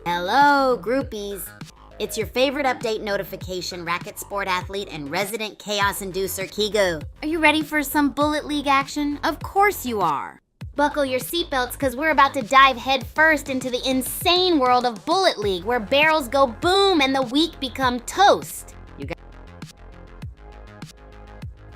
Hello, groupies. It's your favorite update notification, racket sport athlete, and resident chaos inducer, Kigu. Are you ready for some Bullet League action? Of course you are. Buckle your seatbelts, because we're about to dive headfirst into the insane world of Bullet League, where barrels go boom and the weak become toast.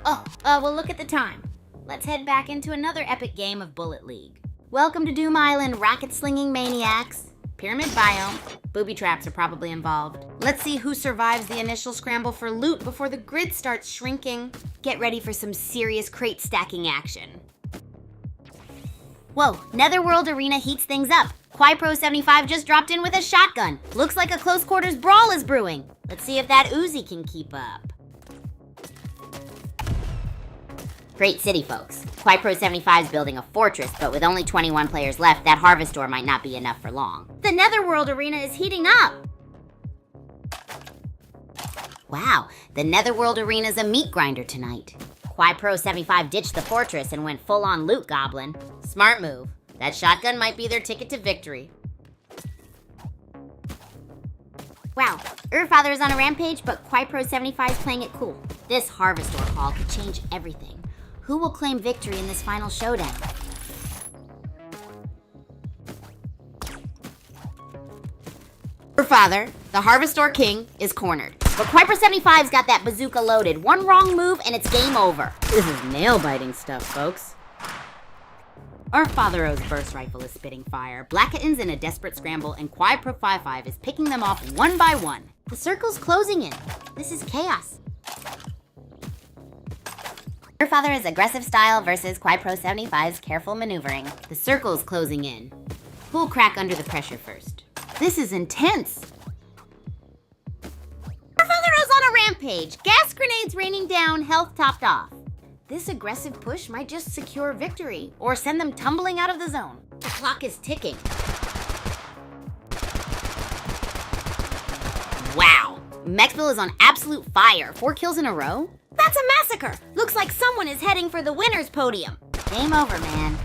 Well, look at the time. Let's head back into another epic game of Bullet League. Welcome to Doom Island, racket-slinging maniacs. Pyramid biome. Booby traps are probably involved. Let's see who survives the initial scramble for loot before the grid starts shrinking. Get ready for some serious crate stacking action. Whoa, Netherworld Arena heats things up. QuiPro75 just dropped in with a shotgun. Looks like a close quarters brawl is brewing. Let's see if that Uzi can keep up. Great city, folks. QuiPro75's building a fortress, but with only 21 players left, that harvest door might not be enough for long. The Netherworld Arena is heating up! Wow, the Netherworld Arena's a meat grinder tonight. QuiPro75 ditched the fortress and went full-on loot goblin. Smart move. That shotgun might be their ticket to victory. Wow, Urfather is on a rampage, but QuiPro75 is playing it cool. This harvest door haul could change everything. Who will claim victory in this final showdown? Urfather, the Harvestor King, is cornered. But QuiPro75's got that bazooka loaded. One wrong move and it's game over. This is nail-biting stuff, folks. Urfather's burst rifle is spitting fire. Blackitten's in a desperate scramble, and QuiPro55 is picking them off one by one. The circle's closing in. This is chaos. Urfather's aggressive style versus QuiPro75's careful maneuvering. The circle's closing in. Who'll crack under the pressure first? This is intense. Urfather is on a rampage. Gas grenades raining down, health topped off. This aggressive push might just secure victory or send them tumbling out of the zone. The clock is ticking. Wow. Mexville is on absolute fire. 4 kills in a row? That's a massacre! Looks like someone is heading for the winner's podium. Game over, man.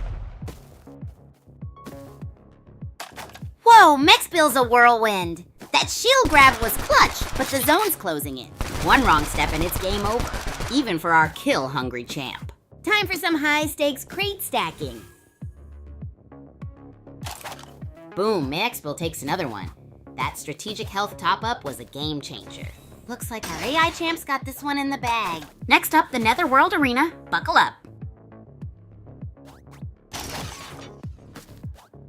Whoa, Mexville's a whirlwind. That shield grab was clutch, but the zone's closing in. One wrong step and it's game over, even for our kill-hungry champ. Time for some high-stakes crate stacking. Boom, Mexville takes another one. That strategic health top-up was a game changer. Looks like our AI champ's got this one in the bag. Next up, the Netherworld Arena. Buckle up.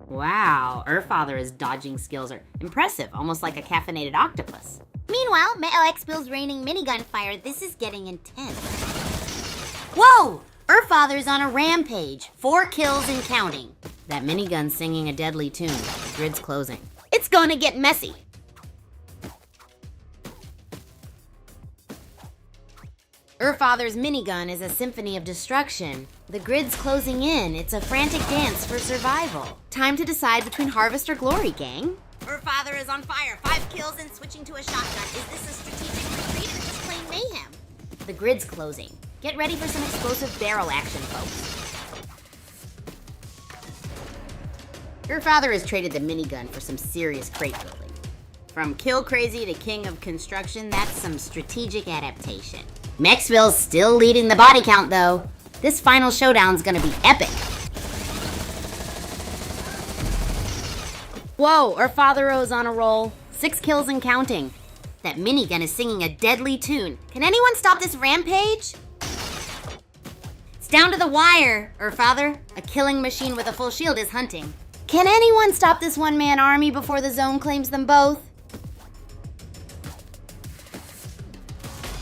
Wow, Urfather's dodging skills are impressive, almost like a caffeinated octopus. Meanwhile, Mexville's raining minigun fire. This is getting intense. Whoa! Urfather's on a rampage. 4 kills and counting. That minigun's singing a deadly tune. The grid's closing. It's gonna get messy. Urfather's minigun is a symphony of destruction. The grid's closing in. It's a frantic dance for survival. Time to decide between harvest or glory, gang. Urfather is on fire. 5 kills and switching to a shotgun. Is this a strategic retreat or just plain mayhem? The grid's closing. Get ready for some explosive barrel action, folks. Urfather has traded the minigun for some serious crate building. From kill crazy to king of construction, that's some strategic adaptation. Mexville's still leading the body count, though. This final showdown's gonna be epic. Whoa, Urfather's on a roll. 6 kills and counting. That minigun is singing a deadly tune. Can anyone stop this rampage? It's down to the wire, Urfather. A killing machine with a full shield is hunting. Can anyone stop this one-man army before the zone claims them both?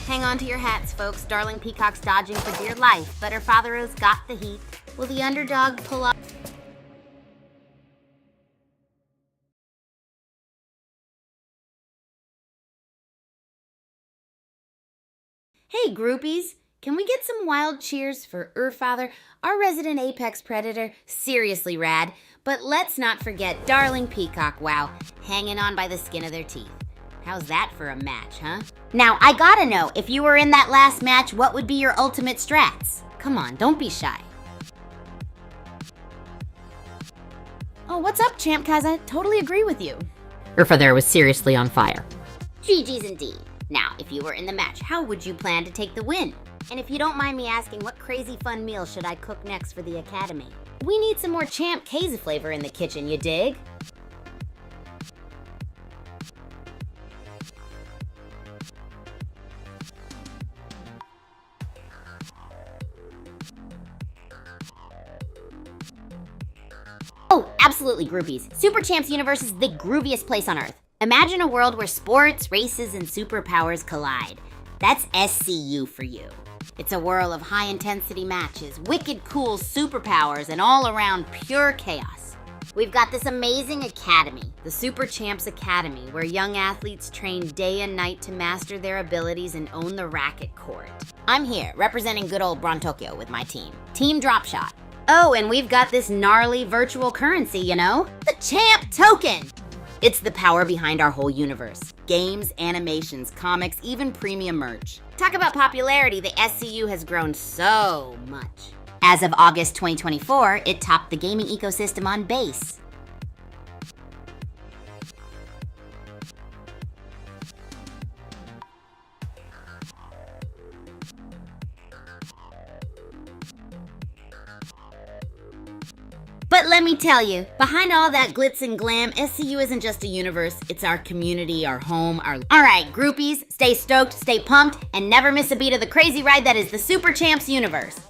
Hang on to your hats, folks. Darling Peacock's dodging for dear life, but Urfather's got the heat. Will the underdog pull off? Hey, groupies. Can we get some wild cheers for Urfather, our resident apex predator? Seriously rad. But let's not forget Darling Peacock, wow, hanging on by the skin of their teeth. How's that for a match, huh? Now, I gotta know, if you were in that last match, what would be your ultimate strats? Come on, don't be shy. Oh, what's up, Champ Kaza? Totally agree with you. Urfather was seriously on fire. GG's indeed. Now, if you were in the match, how would you plan to take the win? And if you don't mind me asking, what crazy fun meal should I cook next for the Academy? We need some more Champ K's flavor in the kitchen, you dig? Oh, absolutely, groupies. Super Champs Universe is the grooviest place on Earth. Imagine a world where sports, races, and superpowers collide. That's SCU for you. It's a whirl of high-intensity matches, wicked cool superpowers, and all-around pure chaos. We've got this amazing academy, the Super Champs Academy, where young athletes train day and night to master their abilities and own the racket court. I'm here, representing good old Brontokyo with my team, Team Dropshot. Oh, and we've got this gnarly virtual currency, you know? The Champ Token! It's the power behind our whole universe. Games, animations, comics, even premium merch. Talk about popularity, the SCU has grown so much. As of August 2024, it topped the gaming ecosystem on base. But let me tell you, behind all that glitz and glam, SCU isn't just a universe, it's our community, our home, our... Alright, groupies, stay stoked, stay pumped, and never miss a beat of the crazy ride that is the Super Champs universe.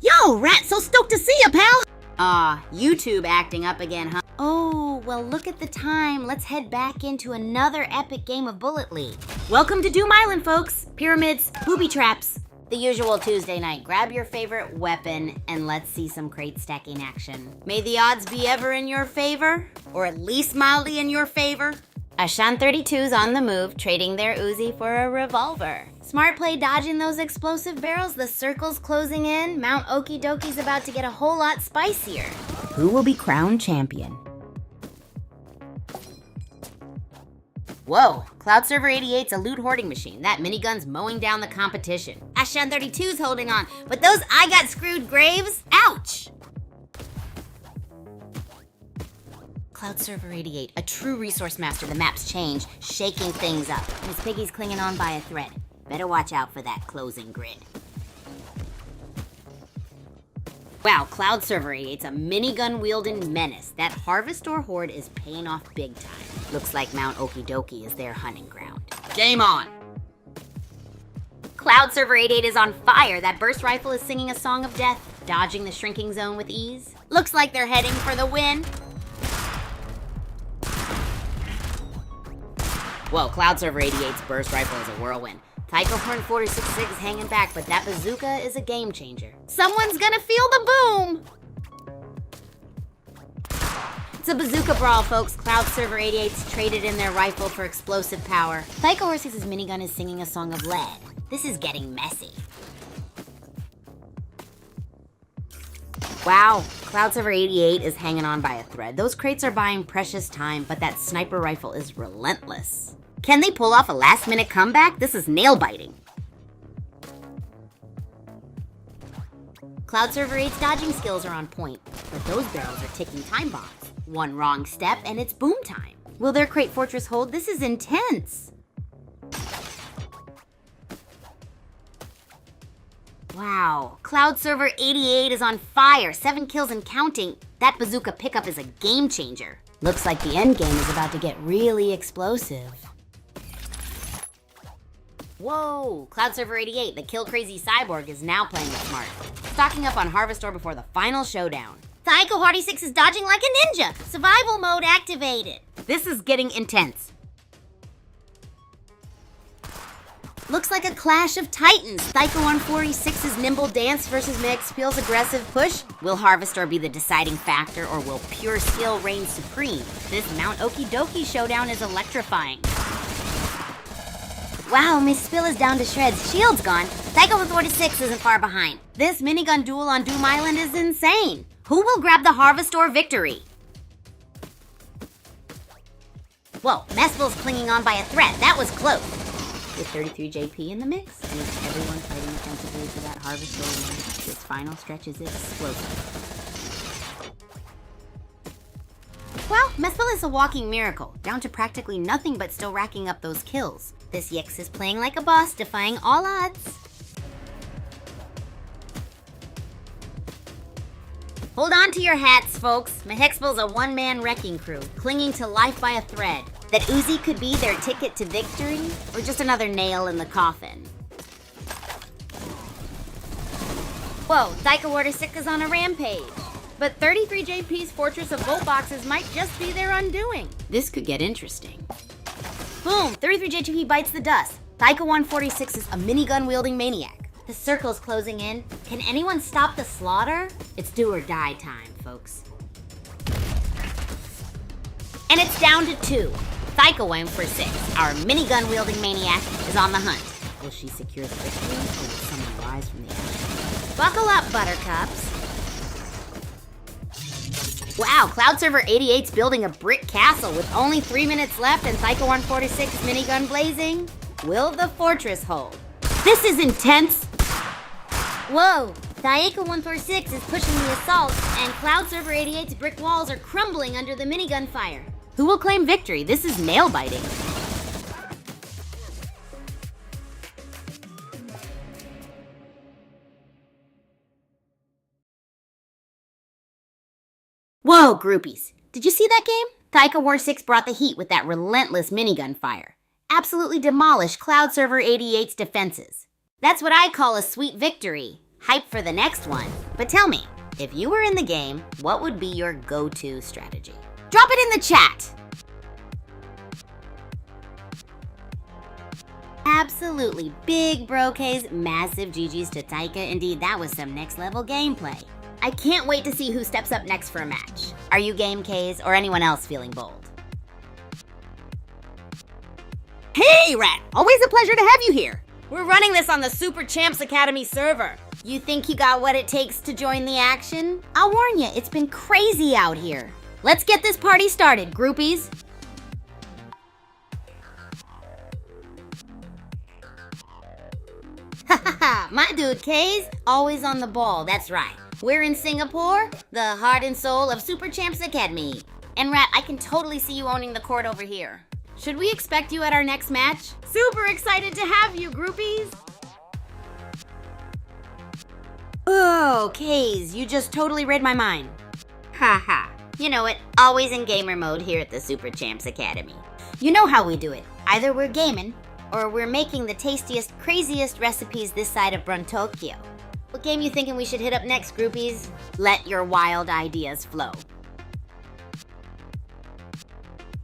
Yo, Rat, so stoked to see ya, pal! Aw, YouTube acting up again, huh? Oh, well look at the time. Let's head back into another epic game of Bullet League. Welcome to Doom Island, folks. Pyramids, booby traps. The usual Tuesday night. Grab your favorite weapon and let's see some crate stacking action. May the odds be ever in your favor, or at least mildly in your favor. Ashan 32's on the move, trading their Uzi for a revolver. Smart play dodging those explosive barrels, the circle's closing in, Mount Okie Dokie's about to get a whole lot spicier. Who will be crowned champion? Whoa, Cloud Server 88's a loot hoarding machine. That minigun's mowing down the competition. Ashan 32's holding on, but those I got screwed graves? Ouch! Cloud Server 88, a true resource master. The map's changed, shaking things up. Miss Piggy's clinging on by a thread. Better watch out for that closing grid. Wow, Cloud Server 88's a minigun-wielding menace. That Harvestor horde is paying off big time. Looks like Mount Okie Dokie is their hunting ground. Game on! Cloud Server 88 is on fire. That burst rifle is singing a song of death, dodging the shrinking zone with ease. Looks like they're heading for the win. Whoa, Cloud Server 88's burst rifle is a whirlwind. Tycho Horn 46 is hanging back, but that bazooka is a game changer. Someone's gonna feel the boom! It's a bazooka brawl, folks. Cloud Server 88's traded in their rifle for explosive power. Tycho Horn 46's minigun is singing a song of lead. This is getting messy. Wow, Cloud Server 88 is hanging on by a thread. Those crates are buying precious time, but that sniper rifle is relentless. Can they pull off a last-minute comeback? This is nail-biting. Cloud Server 8's dodging skills are on point, but those barrels are ticking time bombs. One wrong step and it's boom time. Will their crate fortress hold? This is intense. Wow, Cloud Server 88 is on fire. 7 kills and counting. That bazooka pickup is a game changer. Looks like the end game is about to get really explosive. Whoa, Cloud Server 88, the kill crazy cyborg, is now playing it smart. Stocking up on Harvestor before the final showdown. Tycho 46 is dodging like a ninja. Survival mode activated. This is getting intense. Looks like a clash of titans. Tycho 146's nimble dance versus Megxpil's aggressive push. Will Harvestor be the deciding factor, or will pure skill reign supreme? This Mount Okie Dokie showdown is electrifying. Wow, Miss Spill is down to shreds. Shield's gone. Tycho 146 isn't far behind. This minigun duel on Doom Island is insane. Who will grab the Harvestor victory? Whoa, Mespil's clinging on by a thread. That was close. With 33 JP in the mix, and with everyone fighting offensively for that Harvestor win, this final stretch is explosive. Mespel is a walking miracle, down to practically nothing but still racking up those kills. This Yix is playing like a boss, defying all odds. Hold on to your hats, folks. Mahexpel's a one-man wrecking crew, clinging to life by a thread. That Uzi could be their ticket to victory, or just another nail in the coffin. Whoa, Taika Warder 6 is on a rampage. But 33JP's Fortress of Bolt Boxes might just be their undoing. This could get interesting. Boom, 33JP bites the dust. Taika 146 is a minigun-wielding maniac. The circle's closing in. Can anyone stop the slaughter? It's do or die time, folks. And it's down to 2. Taika 146, our minigun-wielding maniac, is on the hunt. Will she secure the victory, or will someone rise from the ashes? Buckle up, buttercups. Wow, Cloud Server 88's building a brick castle with only 3 minutes left and Taika 146 minigun blazing. Will the fortress hold? This is intense! Whoa, Taika 146 is pushing the assault and Cloud Server 88's brick walls are crumbling under the minigun fire. Who will claim victory? This is nail-biting. Whoa, groupies. Did you see that game? Taika War 6 brought the heat with that relentless minigun fire. Absolutely demolished Cloud Server 88's defenses. That's what I call a sweet victory. Hype for the next one. But tell me, if you were in the game, what would be your go-to strategy? Drop it in the chat! Absolutely. Big bro K's, massive GG's to Taika. Indeed, that was some next level gameplay. I can't wait to see who steps up next for a match. Are you game K's or anyone else feeling bold? Hey, Rat! Always a pleasure to have you here. We're running this on the Super Champs Academy server. You think you got what it takes to join the action? I'll warn you, it's been crazy out here. Let's get this party started, groupies. Ha ha ha, my dude K's always on the ball, that's right. We're in Singapore, the heart and soul of Super Champs Academy. And Rat, I can totally see you owning the court over here. Should we expect you at our next match? Super excited to have you, groupies! Oh, K's, you just totally read my mind. Ha ha. You know it, always in gamer mode here at the Super Champs Academy. You know how we do it. Either we're gaming, or we're making the tastiest, craziest recipes this side of Bruntokyo. What game you thinking we should hit up next, groupies? Let your wild ideas flow.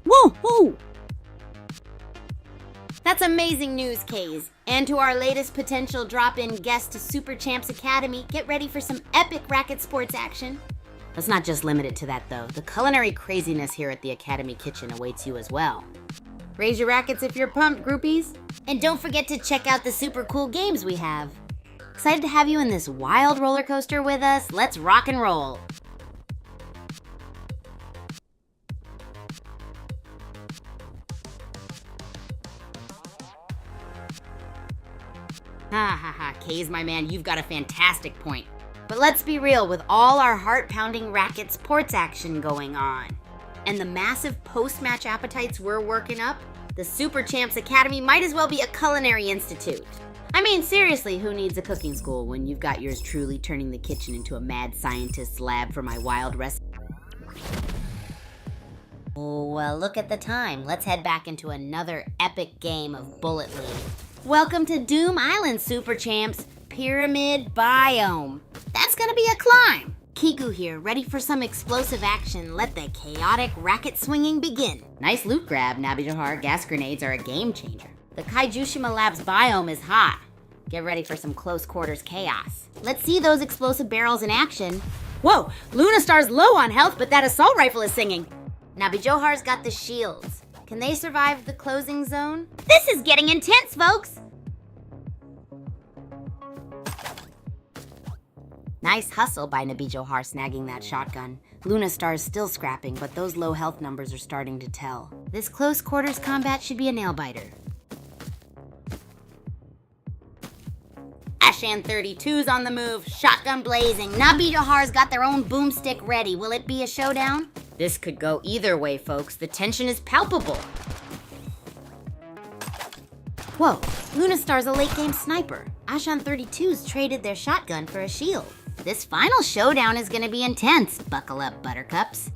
Whoa, whoa! That's amazing news, K's. And to our latest potential drop-in guest to Super Champs Academy, get ready for some epic racket sports action. Let's not just limit it to that, though. The culinary craziness here at the Academy Kitchen awaits you as well. Raise your rackets if you're pumped, groupies. And don't forget to check out the super cool games we have. Excited to have you in this wild roller coaster with us. Let's rock and roll. Ha ha ha, K's my man, you've got a fantastic point. But let's be real, with all our heart-pounding racket sports action going on, and the massive post-match appetites we're working up, the Super Champs Academy might as well be a culinary institute. I mean, seriously, who needs a cooking school when you've got yours truly turning the kitchen into a mad scientist's lab for my wild recipes? Oh, well, look at the time. Let's head back into another epic game of Bullet League. Welcome to Doom Island, Super Champs. Pyramid Biome. That's gonna be a climb. Kigu here, ready for some explosive action. Let the chaotic racket swinging begin. Nice loot grab, Nabijahar. Gas grenades are a game changer. The Kaijushima Labs biome is hot. Get ready for some close quarters chaos. Let's see those explosive barrels in action. Whoa, Lunastar's low on health, but that assault rifle is singing. Nabijohar's got the shields. Can they survive the closing zone? This is getting intense, folks! Nice hustle by Nabijohar snagging that shotgun. Lunastar's still scrapping, but those low health numbers are starting to tell. This close quarters combat should be a nail-biter. Ashan 32's on the move, shotgun blazing. Nabijohar's got their own boomstick ready. Will it be a showdown? This could go either way, folks. The tension is palpable. Whoa, Lunastar's a late-game sniper. Ashan 32's traded their shotgun for a shield. This final showdown is gonna be intense. Buckle up, buttercups.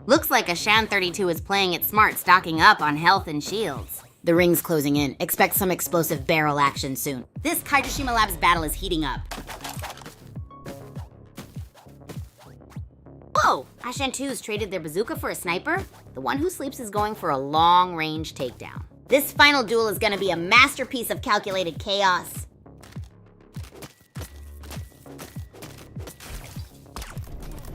Looks like Ashan 32 is playing it smart, stocking up on health and shields. The ring's closing in. Expect some explosive barrel action soon. This Kaijishima Labs battle is heating up. Whoa! Ashan 2's traded their bazooka for a sniper? The one who sleeps is going for a long-range takedown. This final duel is gonna be a masterpiece of calculated chaos.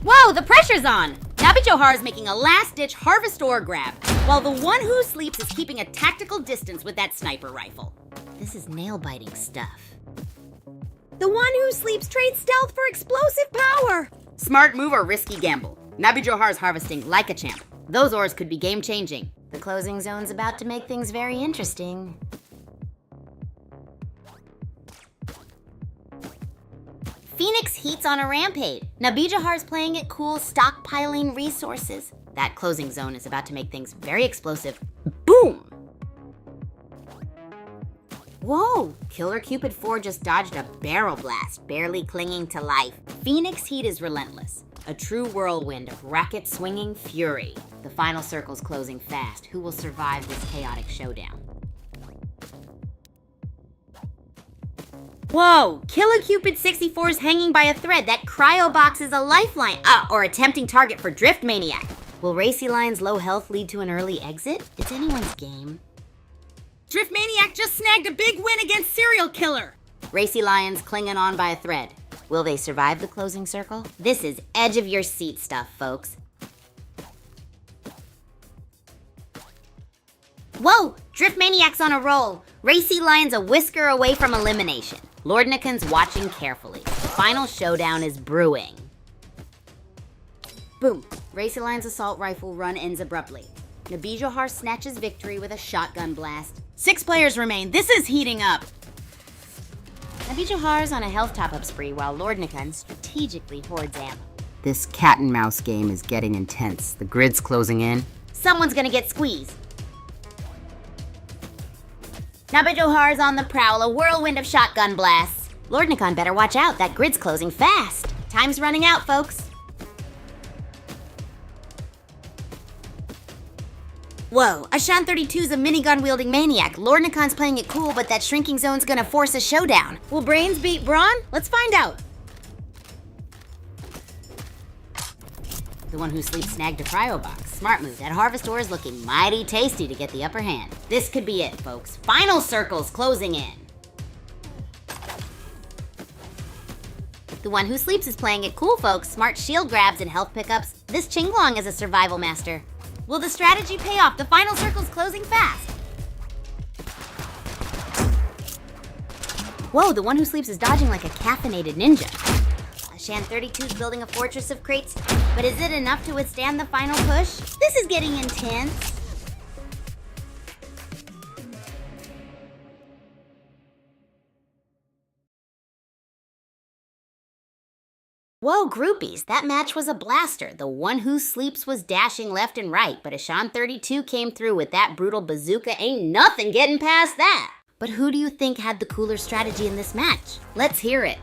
Whoa, the pressure's on! Nabi Johar is making a last-ditch harvest ore grab, while the one who sleeps is keeping a tactical distance with that sniper rifle. This is nail-biting stuff. The one who sleeps trades stealth for explosive power! Smart move or risky gamble? Nabi Johar's harvesting like a champ. Those ores could be game-changing. The closing zone's about to make things very interesting. Phoenix Heat's on a rampage. Nabi Johar's playing it cool, stockpiling resources. That closing zone is about to make things very explosive. Boom! Whoa! Killer Cupid 4 just dodged a barrel blast, barely clinging to life. Phoenix Heat is relentless. A true whirlwind of racket-swinging fury. The final circle's closing fast. Who will survive this chaotic showdown? Whoa! Killer Cupid 64 is hanging by a thread. That cryo box is a lifeline. Or a tempting target for Drift Maniac. Will Racy Lion's low health lead to an early exit? It's anyone's game. Drift Maniac just snagged a big win against Serial Killer. Racy Lion's clinging on by a thread. Will they survive the closing circle? This is edge of your seat stuff, folks. Whoa! Drift Maniac's on a roll. Racy Lion's a whisker away from elimination. Lord Nikon's watching carefully. The final showdown is brewing. Boom. Racy Lion's assault rifle run ends abruptly. Nabi Johar snatches victory with a shotgun blast. 6 players remain. This is heating up. Nabi Johar's on a health top-up spree while Lord Nikon strategically hoards ammo. This cat-and-mouse game is getting intense. The grid's closing in. Someone's gonna get squeezed. Nabi Johar's on the prowl, a whirlwind of shotgun blasts. Lord Nikon better watch out, that grid's closing fast. Time's running out, folks. Whoa, Ashan 32's a minigun-wielding maniac. Lord Nikon's playing it cool, but that shrinking zone's gonna force a showdown. Will Brains beat Brawn? Let's find out. The one who sleeps snagged a cryo box. Smart move. That harvest ore is looking mighty tasty to get the upper hand. This could be it, folks. Final circle's closing in. The one who sleeps is playing it cool, folks. Smart shield grabs and health pickups. This Chinglong is a survival master. Will the strategy pay off? The final circle's closing fast. Whoa, the one who sleeps is dodging like a caffeinated ninja. Ashan 32's building a fortress of crates, but is it enough to withstand the final push? This is getting intense. Whoa, groupies, that match was a blaster. The one who sleeps was dashing left and right, but Ashan 32 came through with that brutal bazooka. Ain't nothing getting past that. But who do you think had the cooler strategy in this match? Let's hear it.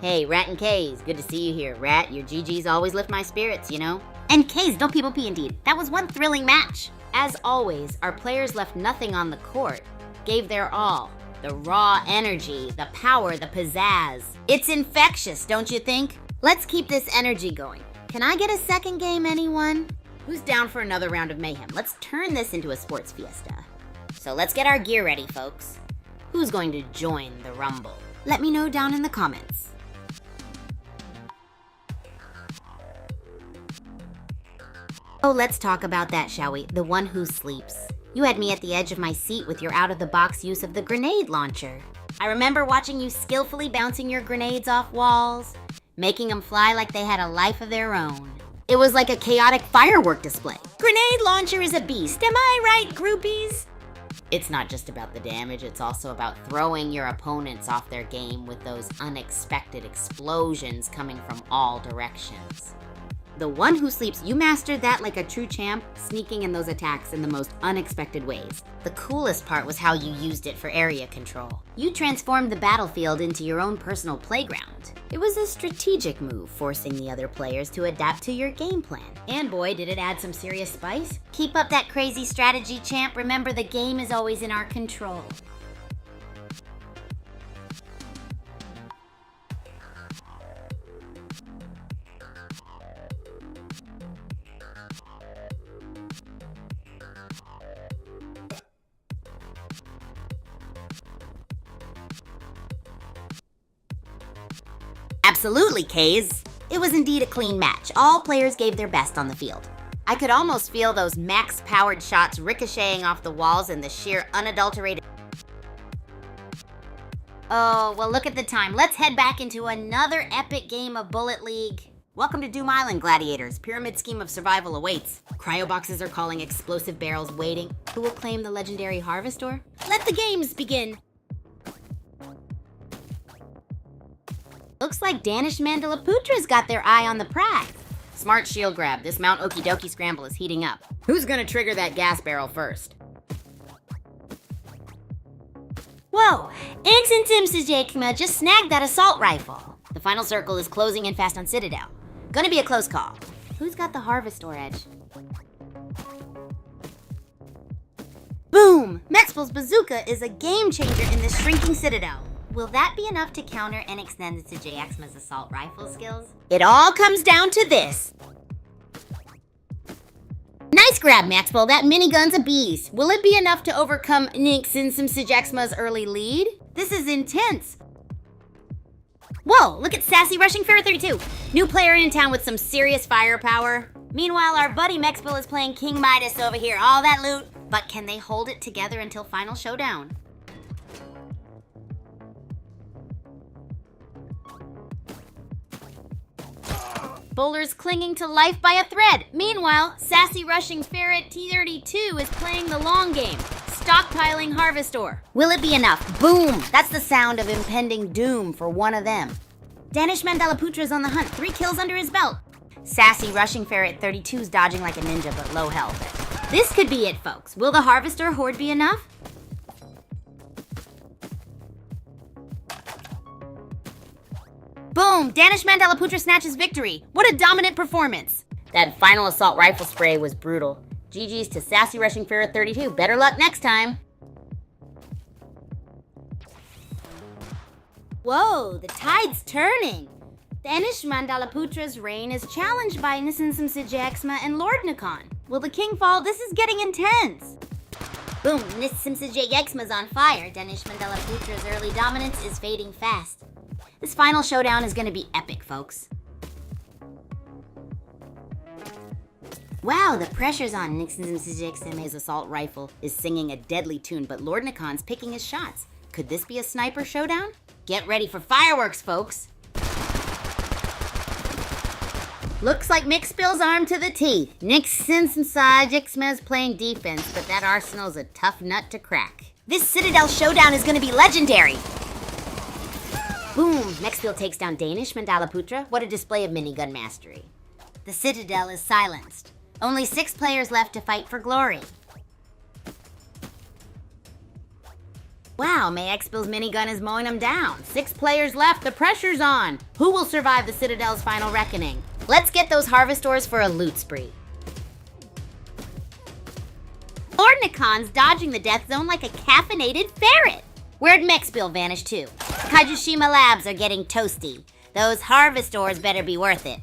Hey, Rat and Kays, good to see you here. Rat, your GGs always lift my spirits, you know? And Kays, don't people pee indeed. That was one thrilling match. As always, our players left nothing on the court. Gave their all. The raw energy, the power, the pizzazz. It's infectious, don't you think? Let's keep this energy going. Can I get a second game, anyone? Who's down for another round of mayhem? Let's turn this into a sports fiesta. So let's get our gear ready, folks. Who's going to join the rumble? Let me know down in the comments. Oh, let's talk about that, shall we? The one who sleeps. You had me at the edge of my seat with your out-of-the-box use of the grenade launcher. I remember watching you skillfully bouncing your grenades off walls, making them fly like they had a life of their own. It was like a chaotic firework display. Grenade launcher is a beast, am I right, groupies? It's not just about the damage, it's also about throwing your opponents off their game with those unexpected explosions coming from all directions. The one who sleeps, you mastered that like a true champ, sneaking in those attacks in the most unexpected ways. The coolest part was how you used it for area control. You transformed the battlefield into your own personal playground. It was a strategic move, forcing the other players to adapt to your game plan. And boy, did it add some serious spice. Keep up that crazy strategy, champ. Remember, the game is always in our control. Absolutely, Kays. It was indeed a clean match. All players gave their best on the field. I could almost feel those max-powered shots ricocheting off the walls and the sheer unadulterated... Oh, well, look at the time. Let's head back into another epic game of Bullet League. Welcome to Doom Island, Gladiators. Pyramid scheme of survival awaits. Cryo boxes are calling, explosive barrels waiting. Who will claim the legendary Harvestor? Let the games begin. Looks like Danish Mandalaputra's got their eye on the prize. Smart shield grab. This Mount Okie Dokie scramble is heating up. Who's gonna trigger that gas barrel first? Whoa, Inks and Timsajekma just snagged that assault rifle. The final circle is closing in fast on Citadel. Gonna be a close call. Who's got the Harvestor edge? Boom! Mexpel's bazooka is a game changer in this shrinking Citadel. Will that be enough to counter and extend Sijayaxma's assault rifle skills? It all comes down to this. Nice grab, Maxwell. That minigun's a beast. Will it be enough to overcome Nix and Sijayaxma's early lead? This is intense. Whoa, look at Sassy rushing Fair 32. New player in town with some serious firepower. Meanwhile, our buddy Mexpel is playing King Midas over here. All that loot. But can they hold it together until final showdown? Bowler's clinging to life by a thread. Meanwhile, Sassy rushing Ferret T32 is playing the long game, stockpiling Harvestor. Will it be enough? Boom! That's the sound of impending doom for one of them. Danish Mandalaputra's on the hunt, 3 kills under his belt. Sassy rushing Ferret 32's dodging like a ninja but low health. This could be it, folks. Will the Harvestor horde be enough? Boom! Danish Mandalaputra snatches victory. What a dominant performance. That final assault rifle spray was brutal. GG's to Sassy rushing Ferret 32. Better luck next time. Whoa, the tide's turning. Danish Mandalaputra's reign is challenged by Nisinsim Sijayaxma and Lord Nakan. Will the king fall? This is getting intense. Boom! Nisinsim Sijayaxma's on fire. Danish Mandalaputra's early dominance is fading fast. This final showdown is going to be epic, folks. Wow, the pressure's on. Nisinsim Sijayaxma's assault rifle is singing a deadly tune, but Lord Nakan's picking his shots. Could this be a sniper showdown? Get ready for fireworks, folks. Looks like Mixpill's armed to the teeth. Nisinsim Sijayaxma's playing defense, but that arsenal's a tough nut to crack. This Citadel showdown is going to be legendary. Boom! Mexpill takes down Danish Mandalaputra. What a display of minigun mastery. The Citadel is silenced. Only 6 players left to fight for glory. Wow, Mexpill's minigun is mowing them down. 6 players left, the pressure's on. Who will survive the Citadel's final reckoning? Let's get those Harvestors for a loot spree. Lord Nakan's dodging the death zone like a caffeinated ferret. Where'd Mexpill vanish to? Kajushima Labs are getting toasty. Those Harvestors better be worth it.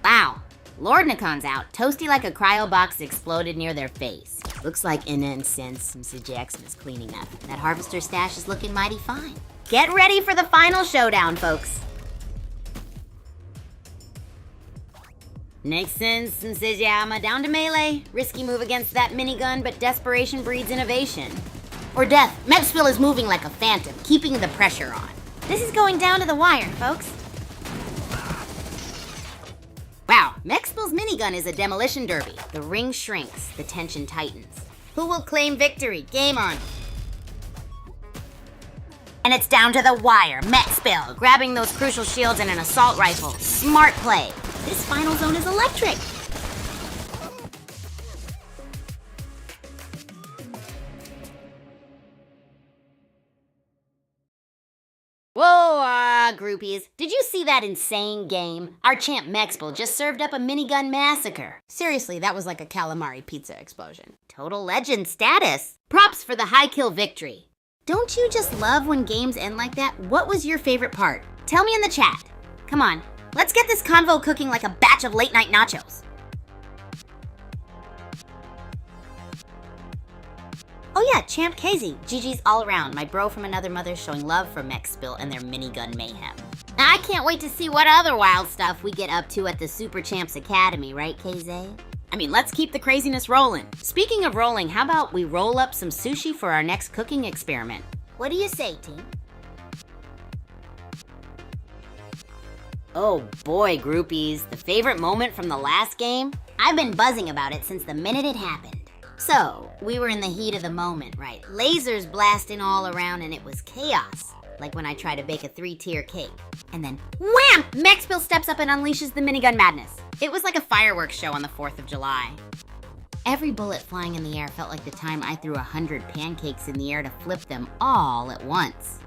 Wow, Lord Nakan's out. Toasty like a cryo box exploded near their face. Looks like Nisinsim Sijayaxma's cleaning up. That Harvestor stash is looking mighty fine. Get ready for the final showdown, folks. Nisinsim Sijayaxma down to melee. Risky move against that minigun, but desperation breeds innovation. Or death. Mexpill is moving like a phantom, keeping the pressure on. This is going down to the wire, folks. Wow, Mexpil's minigun is a demolition derby. The ring shrinks, the tension tightens. Who will claim victory? Game on. And it's down to the wire. Mexpil grabbing those crucial shields and an assault rifle. Smart play. This final zone is electric. Whoa, groupies. Did you see that insane game? Our champ Mexpil just served up a minigun massacre. Seriously, that was like a calamari pizza explosion. Total legend status. Props for the high kill victory. Don't you just love when games end like that? What was your favorite part? Tell me in the chat. Come on, let's get this convo cooking like a batch of late night nachos. Oh yeah, Champ KZ, GG's all around. My bro from another mother showing love for Mexpil and their minigun mayhem. I can't wait to see what other wild stuff we get up to at the Super Champs Academy, right, KZ? I mean, let's keep the craziness rolling. Speaking of rolling, how about we roll up some sushi for our next cooking experiment? What do you say, team? Oh boy, groupies, the favorite moment from the last game? I've been buzzing about it since the minute it happened. So, we were in the heat of the moment, right? Lasers blasting all around and it was chaos. Like when I try to bake a 3-tier cake. And then, wham! Mexpil steps up and unleashes the minigun madness. It was like a fireworks show on the 4th of July. Every bullet flying in the air felt like the time I threw 100 pancakes in the air to flip them all at once.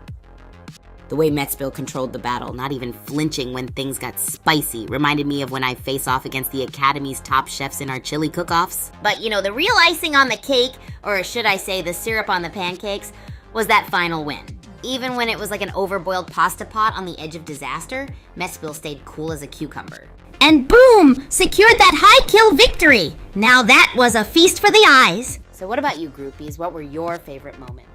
The way Mexpil controlled the battle, not even flinching when things got spicy, reminded me of when I face off against the Academy's top chefs in our chili cook-offs. But you know, the real icing on the cake, or should I say the syrup on the pancakes, was that final win. Even when it was like an overboiled pasta pot on the edge of disaster, Mexpil stayed cool as a cucumber. And boom! Secured that high kill victory! Now that was a feast for the eyes! So what about you, groupies? What were your favorite moments?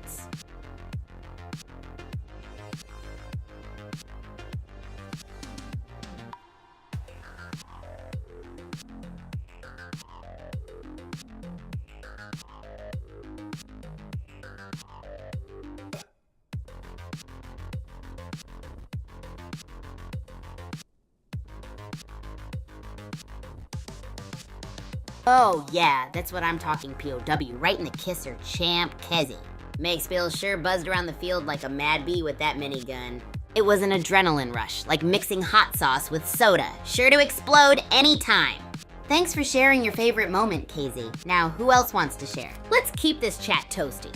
Oh yeah, that's what I'm talking POW, right in the kisser, Champ Kezi. Mexpil sure buzzed around the field like a mad bee with that minigun. It was an adrenaline rush, like mixing hot sauce with soda, sure to explode anytime. Thanks for sharing your favorite moment, KZ. Now, who else wants to share? Let's keep this chat toasty.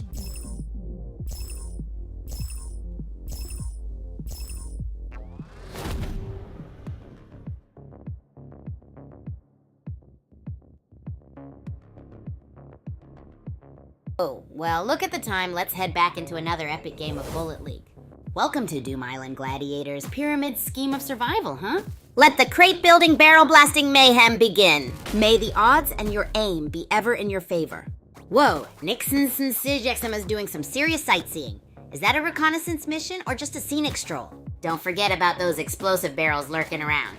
Oh, well, look at the time. Let's head back into another epic game of Bullet League. Welcome to Doom Island Gladiators' pyramid scheme of survival, huh? Let the crate-building, barrel-blasting mayhem begin. May the odds and your aim be ever in your favor. Whoa, Nixon's is doing some serious sightseeing. Is that a reconnaissance mission or just a scenic stroll? Don't forget about those explosive barrels lurking around.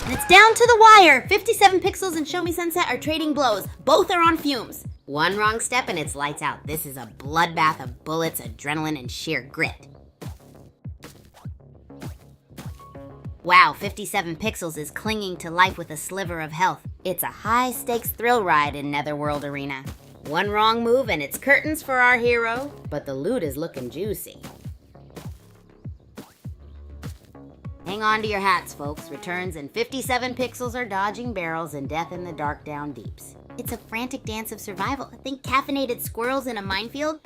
And it's down to the wire. 57 Pixels and Show Me Sunset are trading blows. Both are on fumes. One wrong step and it's lights out. This is a bloodbath of bullets, adrenaline, and sheer grit. Wow, 57 Pixels is clinging to life with a sliver of health. It's a high-stakes thrill ride in Netherworld Arena. One wrong move and it's curtains for our hero, but the loot is looking juicy. Hang on to your hats, folks. Returns and 57 Pixels are dodging barrels and death in the dark down deeps. It's a frantic dance of survival. Think caffeinated squirrels in a minefield?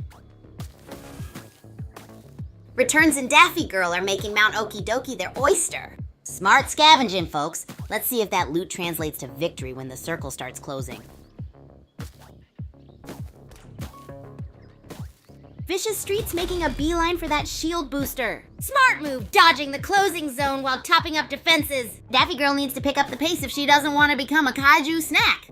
Returns and Daffy Girl are making Mount Okie Dokie their oyster. Smart scavenging, folks. Let's see if that loot translates to victory when the circle starts closing. Vicious Street's making a beeline for that shield booster. Smart move, dodging the closing zone while topping up defenses. Daffy Girl needs to pick up the pace if she doesn't want to become a kaiju snack.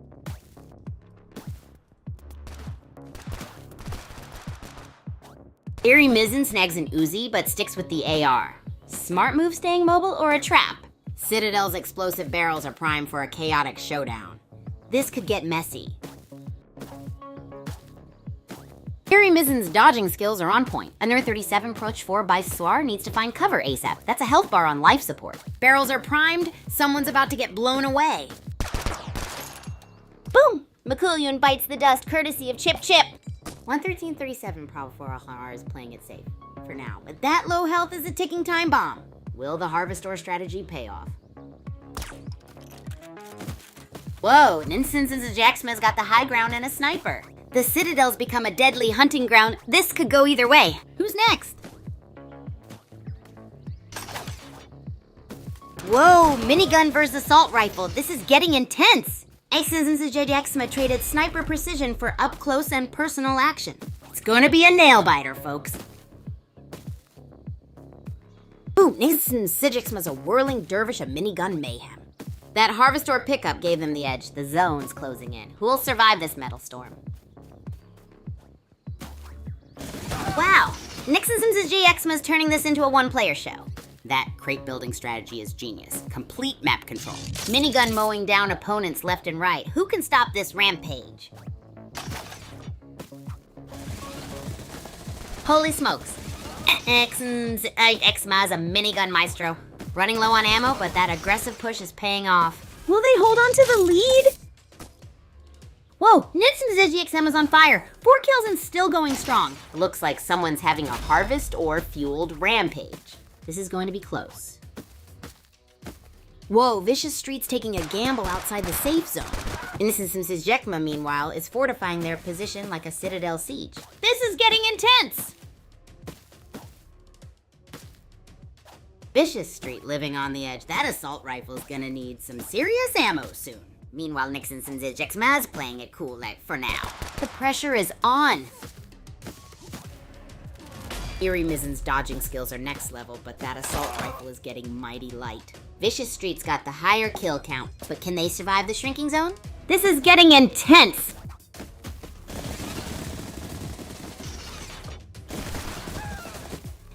Eerie Mizzen snags an Uzi but sticks with the AR. Smart move staying mobile or a trap? Citadel's explosive barrels are primed for a chaotic showdown. This could get messy. Harry Mizen's dodging skills are on point. A Nerd 37 approach 4 by Swar needs to find cover ASAP. That's a health bar on life support. Barrels are primed. Someone's about to get blown away. Boom! McCullion bites the dust courtesy of Chip Chip. 11337 Prob 4 is playing it safe for now, but that low health is a ticking time bomb. Will the Harvestor strategy pay off? Whoa, Ninsens and Zajaxma's got the high ground and a sniper. The Citadel's become a deadly hunting ground. This could go either way. Who's next? Whoa, minigun versus assault rifle. This is getting intense. Ninsens and Zajaxma traded sniper precision for up close and personal action. It's gonna be a nail biter, folks. Ooh, Ninsens and Zajaxma's a whirling dervish of minigun mayhem. That Harvestor pickup gave them the edge. The zone's closing in. Who'll survive this metal storm? Wow, Nixon's and GXma's turning this into a one-player show. That crate building strategy is genius. Complete map control. Minigun mowing down opponents left and right. Who can stop this rampage? Holy smokes. Xma's a minigun maestro. Running low on ammo, but that aggressive push is paying off. Will they hold on to the lead? Whoa, Nitson's GXM is on fire. 4 kills and still going strong. Looks like someone's having a harvest or fueled rampage. This is going to be close. Whoa, Vicious Street's taking a gamble outside the safe zone. Innocence Jekma, meanwhile, is fortifying their position like a Citadel siege. This is getting intense! Vicious Street living on the edge. That assault rifle's gonna need some serious ammo soon. Meanwhile, Nixon's and Zixma's playing it cool like for now. The pressure is on. Eerie Mizen's dodging skills are next level, but that assault rifle is getting mighty light. Vicious Street's got the higher kill count, but can they survive the shrinking zone? This is getting intense!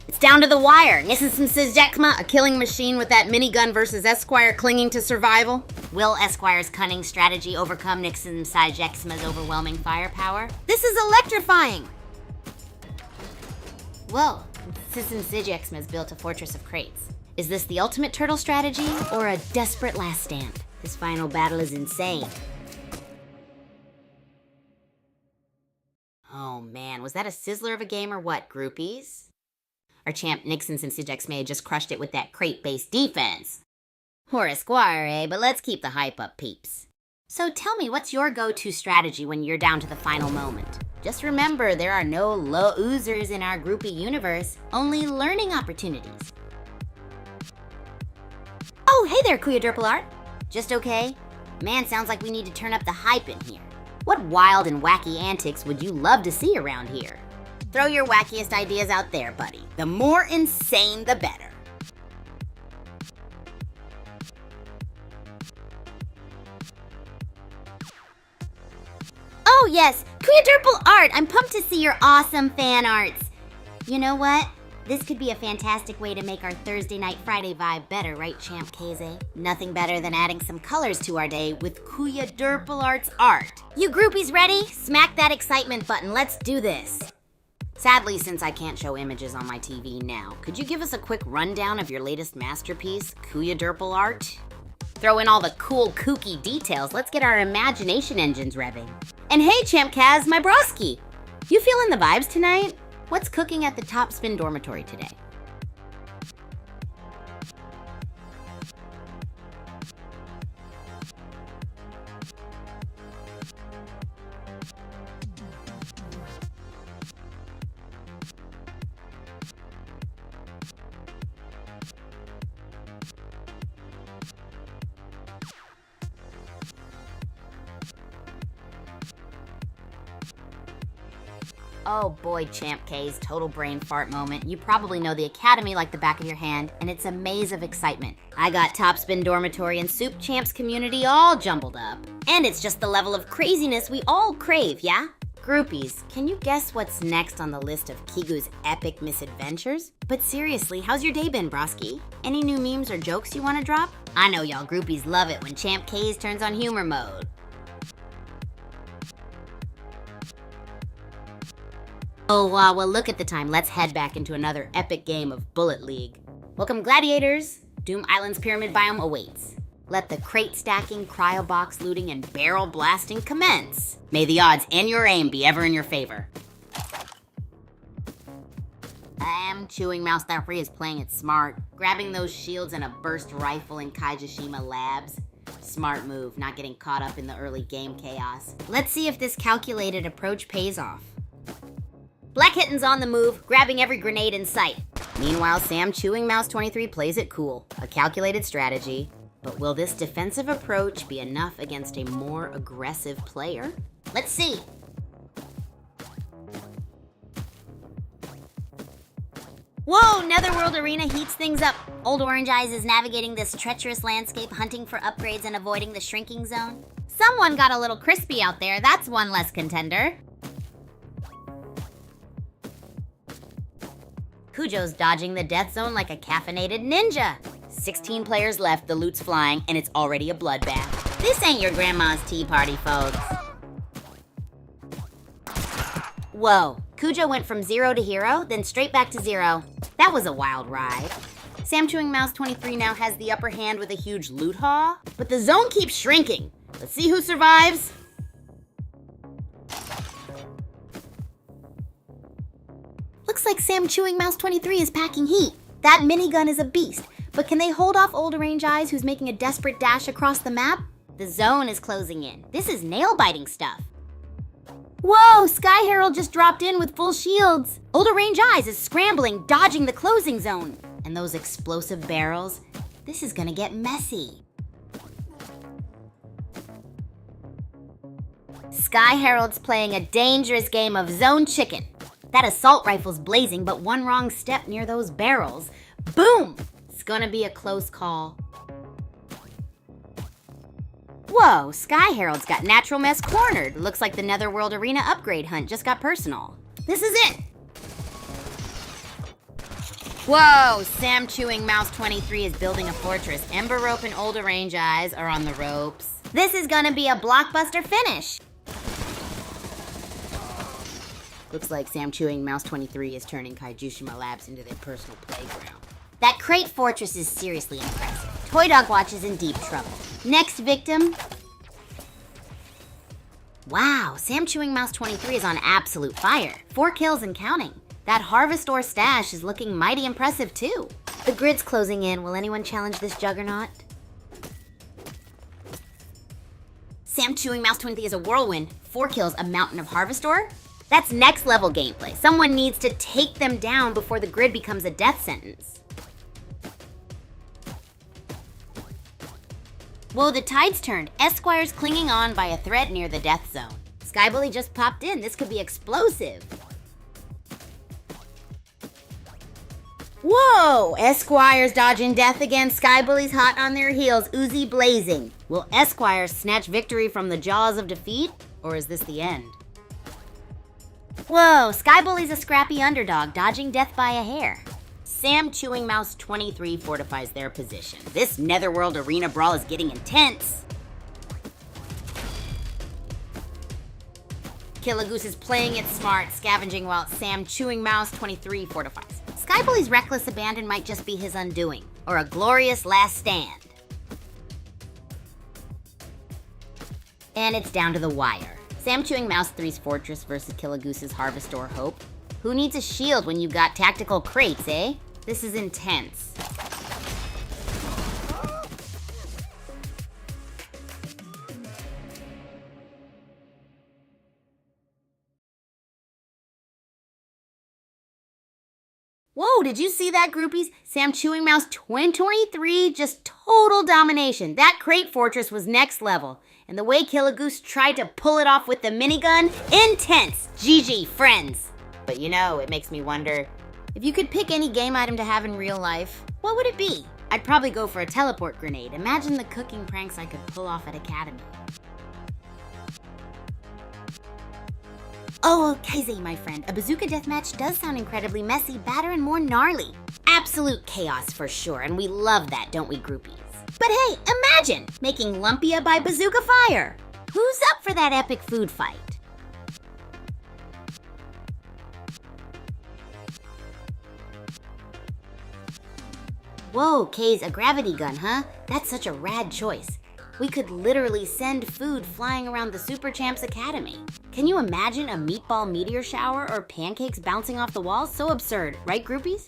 It's down to the wire. Nissan says Jackma, a killing machine with that minigun versus Esquire clinging to survival. Will Esquire's cunning strategy overcome Nixon Jackma's overwhelming firepower? This is electrifying! Whoa, Sisson Sijaxma's built a fortress of crates. Is this the ultimate turtle strategy or a desperate last stand? This final battle is insane. Oh man, was that a sizzler of a game or what, groupies? Our champ Nixon and Sijaxma just crushed it with that crate-based defense. Or Esquire, eh? But let's keep the hype up, peeps. So tell me, what's your go-to strategy when you're down to the final moment? Just remember, there are no low oozers in our groupie universe, only learning opportunities. Oh, hey there, Kuya Derpal Art. Just okay? Man, sounds like we need to turn up the hype in here. What wild and wacky antics would you love to see around here? Throw your wackiest ideas out there, buddy. The more insane, the better. Oh yes, Kuya Derpal Art! I'm pumped to see your awesome fan arts. You know what? This could be a fantastic way to make our Thursday night Friday vibe better, right, Champ Keze? Nothing better than adding some colors to our day with Kuya Derpal Art's art. You groupies ready? Smack that excitement button, let's do this. Sadly, since I can't show images on my TV now, could you give us a quick rundown of your latest masterpiece, Kuya Derpal Art? Throw in all the cool, kooky details. Let's get our imagination engines revving. And hey, Champ Kaz, my broski! You feeling the vibes tonight? What's cooking at the Top Spin dormitory today? Oh boy, Champ K's total brain fart moment. You probably know the Academy like the back of your hand, and it's a maze of excitement. I got Top Spin Dormitory and Soup Champs community all jumbled up. And it's just the level of craziness we all crave, yeah? Groupies, can you guess what's next on the list of Kigu's epic misadventures? But seriously, how's your day been, broski? Any new memes or jokes you want to drop? I know y'all groupies love it when Champ K's turns on humor mode. Oh, well, look at the time. Let's head back into another epic game of Bullet League. Welcome, gladiators. Doom Island's pyramid biome awaits. Let the crate stacking, cryo box looting, and barrel blasting commence. May the odds and your aim be ever in your favor. Chewing Mouse 3 is playing it smart, grabbing those shields and a burst rifle in Kaijishima Labs. Smart move, not getting caught up in the early game chaos. Let's see if this calculated approach pays off. Black Hitten's on the move, grabbing every grenade in sight. Meanwhile, Sam Chewing Mouse 23 plays it cool, a calculated strategy. But will this defensive approach be enough against a more aggressive player? Let's see. Whoa, Netherworld Arena heats things up. Old Orange Eyes is navigating this treacherous landscape, hunting for upgrades and avoiding the shrinking zone. Someone got a little crispy out there. That's one less contender. Kujo's dodging the death zone like a caffeinated ninja. 16 players left, the loot's flying, and it's already a bloodbath. This ain't your grandma's tea party, folks. Whoa, Kujo went from 0 to hero, then straight back to 0. That was a wild ride. Sam Chewing Mouse 23 now has the upper hand with a huge loot haul, but the zone keeps shrinking. Let's see who survives. Looks like Sam Chewing Mouse 23 is packing heat. That minigun is a beast, but can they hold off Old Orange Eyes who's making a desperate dash across the map? The zone is closing in. This is nail-biting stuff. Whoa, Sky Herald just dropped in with full shields. Old Orange Eyes is scrambling, dodging the closing zone. And those explosive barrels, this is gonna get messy. Sky Herald's playing a dangerous game of zone chicken. That assault rifle's blazing, but one wrong step near those barrels. Boom! It's gonna be a close call. Whoa, Sky Herald's got Natural Mess cornered. Looks like the Netherworld Arena upgrade hunt just got personal. This is it! Whoa, Sam Chewing Mouse 23 is building a fortress. Ember Rope and Old Orange Eyes are on the ropes. This is gonna be a blockbuster finish. Looks like Sam Chewing Mouse 23 is turning Kaijishima Labs into their personal playground. That crate fortress is seriously impressive. Toy Dog Watch is in deep trouble. Next victim. Wow, Sam Chewing Mouse 23 is on absolute fire. 4 kills and counting. That Harvest Ore stash is looking mighty impressive too. The grid's closing in. Will anyone challenge this juggernaut? Sam Chewing Mouse 23 is a whirlwind. 4 kills, a mountain of Harvest Ore? That's next level gameplay. Someone needs to take them down before the grid becomes a death sentence. Whoa, the tide's turned. Esquire's clinging on by a thread near the death zone. Skybully just popped in. This could be explosive. Whoa! Esquire's dodging death again. Skybully's hot on their heels. Uzi blazing. Will Esquire snatch victory from the jaws of defeat? Or is this the end? Whoa! Skybully's a scrappy underdog, dodging death by a hair. Sam Chewing Mouse 23 fortifies their position. This Netherworld Arena brawl is getting intense. Killagoose is playing it smart, scavenging while Sam Chewing Mouse 23 fortifies. Skybully's reckless abandon might just be his undoing, or a glorious last stand. And it's down to the wire. Sam Chewing Mouse 3's fortress versus Killagoose's Harvest Ore Hope. Who needs a shield when you've got tactical crates, eh? This is intense. Whoa, did you see that, groupies? Sam Chewing Mouse 23, just total domination. That crate fortress was next level. And the way Killagoose tried to pull it off with the minigun, intense. GG, friends. But you know, it makes me wonder, if you could pick any game item to have in real life, what would it be? I'd probably go for a teleport grenade. Imagine the cooking pranks I could pull off at Academy. Oh, Kaze, my friend, a bazooka deathmatch does sound incredibly messy, badder, and more gnarly. Absolute chaos for sure, and we love that, don't we, groupies? But hey, imagine making lumpia by bazooka fire. Who's up for that epic food fight? Whoa, Kay's a gravity gun, huh? That's such a rad choice. We could literally send food flying around the Super Champs Academy. Can you imagine a meatball meteor shower or pancakes bouncing off the walls? So absurd, right, groupies?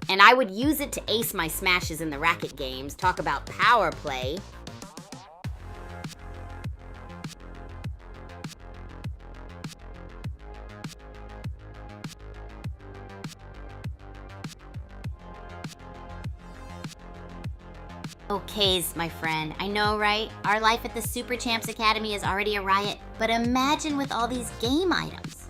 And I would use it to ace my smashes in the racket games. Talk about power play. Okays, my friend. I know, right? Our life at the Super Champs Academy is already a riot, but imagine with all these game items.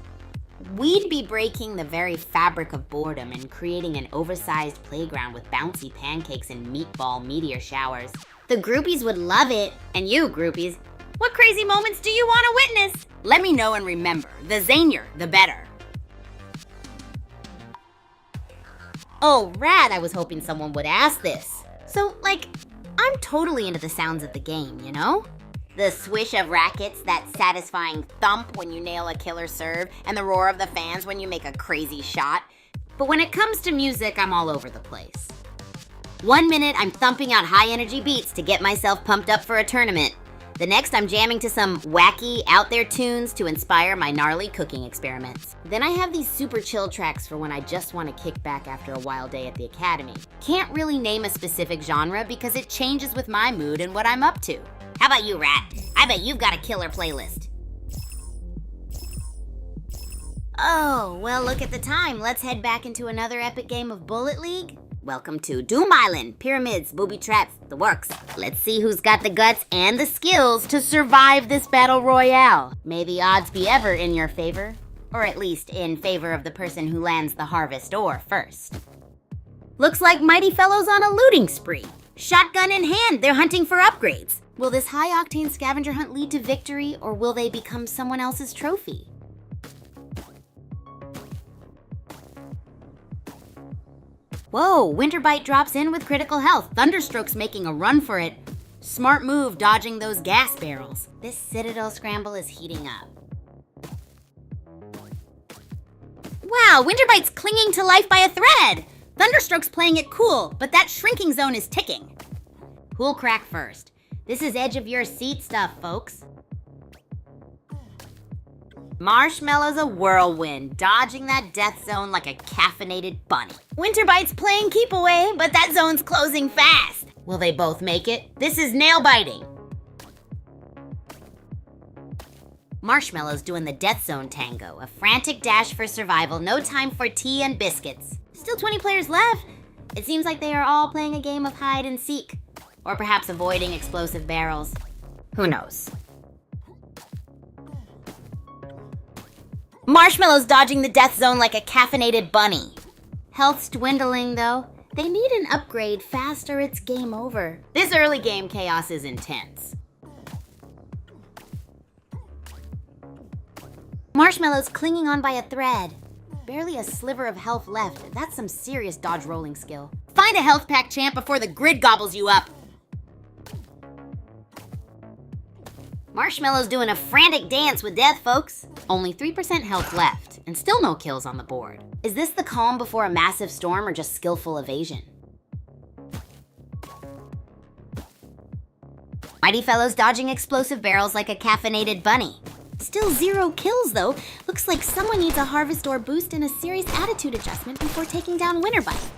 We'd be breaking the very fabric of boredom and creating an oversized playground with bouncy pancakes and meatball meteor showers. The groupies would love it. And you, groupies, what crazy moments do you want to witness? Let me know, and remember, the zanier, the better. Oh, rad, I was hoping someone would ask this. So, I'm totally into the sounds of the game, you know? The swish of rackets, that satisfying thump when you nail a killer serve, and the roar of the fans when you make a crazy shot. But when it comes to music, I'm all over the place. 1 minute, I'm thumping out high-energy beats to get myself pumped up for a tournament. The next, I'm jamming to some wacky, out-there tunes to inspire my gnarly cooking experiments. Then I have these super chill tracks for when I just want to kick back after a wild day at the academy. Can't really name a specific genre because it changes with my mood and what I'm up to. How about you, Rat? I bet you've got a killer playlist. Oh, well, look at the time. Let's head back into another epic game of Bullet League. Welcome to Doom Island, pyramids, booby traps, the works. Let's see who's got the guts and the skills to survive this battle royale. May the odds be ever in your favor, or at least in favor of the person who lands the harvest ore first. Looks like Mighty Fellow's on a looting spree. Shotgun in hand, they're hunting for upgrades. Will this high-octane scavenger hunt lead to victory, or will they become someone else's trophy? Whoa, Winterbite drops in with critical health. Thunderstroke's making a run for it. Smart move dodging those gas barrels. This Citadel scramble is heating up. Wow, Winterbite's clinging to life by a thread. Thunderstroke's playing it cool, but that shrinking zone is ticking. Who'll crack first? This is edge of your seat stuff, folks. Marshmallow's a whirlwind, dodging that death zone like a caffeinated bunny. Winterbite's playing keep away, but that zone's closing fast. Will they both make it? This is nail biting. Marshmallow's doing the death zone tango, a frantic dash for survival, no time for tea and biscuits. Still 20 players left. It seems like they are all playing a game of hide and seek, or perhaps avoiding explosive barrels. Who knows? Marshmallow's dodging the death zone like a caffeinated bunny. Health's dwindling, though. They need an upgrade fast or it's game over. This early game chaos is intense. Marshmallow's clinging on by a thread. Barely a sliver of health left. That's some serious dodge rolling skill. Find a health pack, champ, before the grid gobbles you up. Marshmallow's doing a frantic dance with death, folks. Only 3% health left, and still no kills on the board. Is this the calm before a massive storm or just skillful evasion? Mighty Fellow's dodging explosive barrels like a caffeinated bunny. Still 0 kills, though. Looks like someone needs a harvest ore boost and a serious attitude adjustment before taking down Winterbite.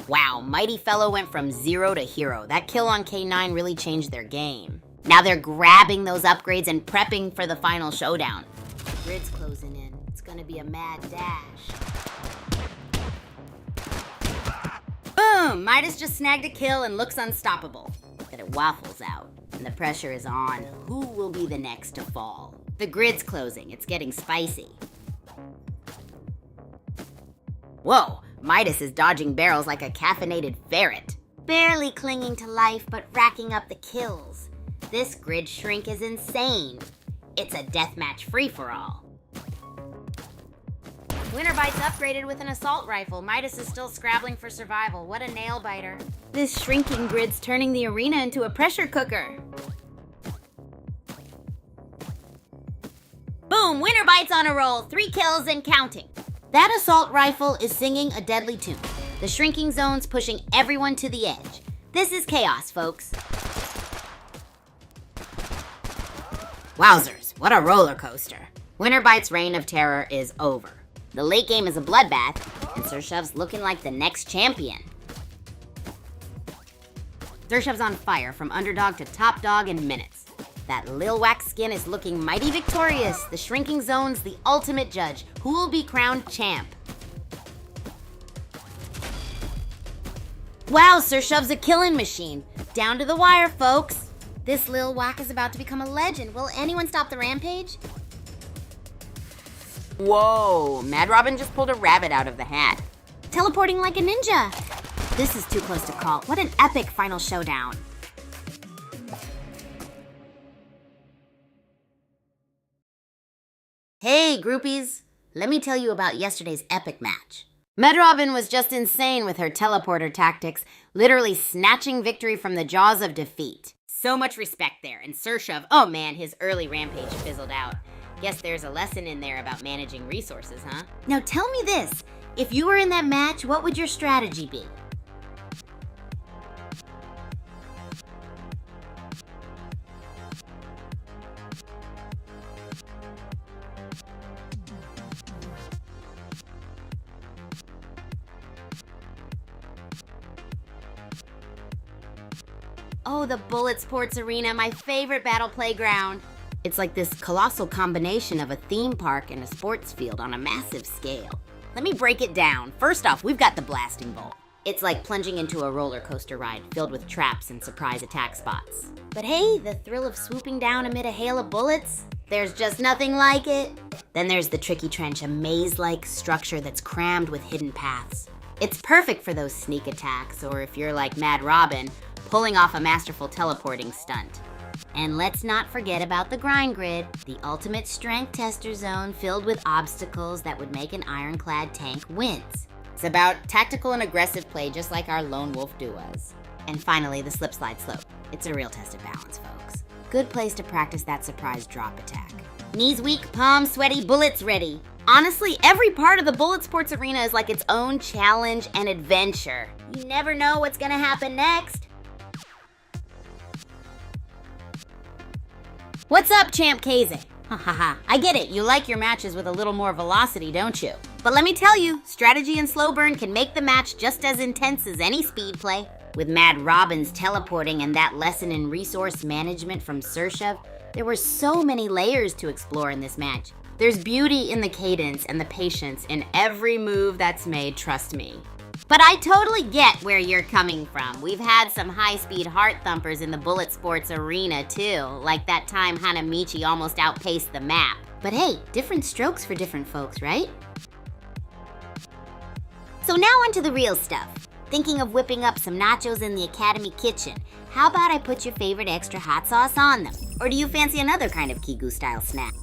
Wow, Mighty Fellow went from 0 to hero. That kill on K9 really changed their game. Now they're grabbing those upgrades and prepping for the final showdown. The grid's closing in. It's gonna be a mad dash. Boom! Midas just snagged a kill and looks unstoppable. But it waffles out, and the pressure is on. Who will be the next to fall? The grid's closing. It's getting spicy. Whoa! Midas is dodging barrels like a caffeinated ferret. Barely clinging to life, but racking up the kills. This grid shrink is insane. It's a deathmatch free-for-all. Winterbite's upgraded with an assault rifle. Midas is still scrabbling for survival. What a nail-biter. This shrinking grid's turning the arena into a pressure cooker. Boom! Boom! Winter Bite's on a roll. 3 kills and counting. That assault rifle is singing a deadly tune. The shrinking zone's pushing everyone to the edge. This is chaos, folks. Wowzers, what a roller coaster. Winter Bite's reign of terror is over. The late game is a bloodbath, and Surshev's looking like the next champion. Surshev's on fire from underdog to top dog in minutes. That Lil Wax skin is looking mighty victorious. The shrinking zone's the ultimate judge. Who will be crowned champ? Wow, Surshev's a killing machine. Down to the wire, folks. This Lil Whack is about to become a legend. Will anyone stop the rampage? Whoa, Mad Robin just pulled a rabbit out of the hat. Teleporting like a ninja. This is too close to call. What an epic final showdown. Hey, groupies. Let me tell you about yesterday's epic match. Mad Robin was just insane with her teleporter tactics, literally snatching victory from the jaws of defeat. So much respect there, and Surshev, oh man, his early rampage fizzled out. Guess there's a lesson in there about managing resources, huh? Now tell me this, if you were in that match, what would your strategy be? Oh, the Bullet Sports Arena, my favorite battle playground. It's like this colossal combination of a theme park and a sports field on a massive scale. Let me break it down. First off, we've got the blasting bolt. It's like plunging into a roller coaster ride filled with traps and surprise attack spots. But hey, the thrill of swooping down amid a hail of bullets, there's just nothing like it. Then there's the tricky trench, a maze-like structure that's crammed with hidden paths. It's perfect for those sneak attacks, or if you're like Mad Robin, pulling off a masterful teleporting stunt. And let's not forget about the grind grid, the ultimate strength tester zone filled with obstacles that would make an ironclad tank wince. It's about tactical and aggressive play just like our lone wolf duos. And finally, the slip slide slope. It's a real test of balance, folks. Good place to practice that surprise drop attack. Knees weak, palms sweaty, bullets ready. Honestly, every part of the Bullet Sports Arena is like its own challenge and adventure. You never know what's gonna happen next. What's up, Champ Kaze? Ha ha ha. I get it, you like your matches with a little more velocity, don't you? But let me tell you, strategy and slow burn can make the match just as intense as any speed play. With Mad Robin's teleporting and that lesson in resource management from Surshev, there were so many layers to explore in this match. There's beauty in the cadence and the patience in every move that's made, trust me. But I totally get where you're coming from. We've had some high-speed heart thumpers in the Bullet Sports Arena too, like that time Hanamichi almost outpaced the map. But hey, different strokes for different folks, right? So now onto the real stuff. Thinking of whipping up some nachos in the Academy kitchen. How about I put your favorite extra hot sauce on them? Or do you fancy another kind of Kigu-style snack?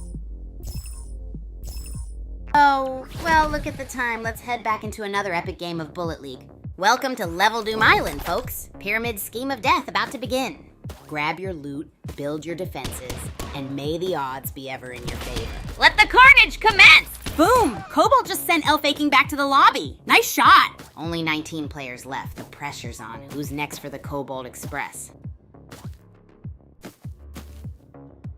Oh, well, look at the time. Let's head back into another epic game of Bullet League. Welcome to Level Doom Island, folks. Pyramid scheme of death about to begin. Grab your loot, build your defenses, and may the odds be ever in your favor. Let the carnage commence! Boom! Cobalt just sent L faking back to the lobby. Nice shot! Only 19 players left. The pressure's on. Who's next for the Cobalt Express?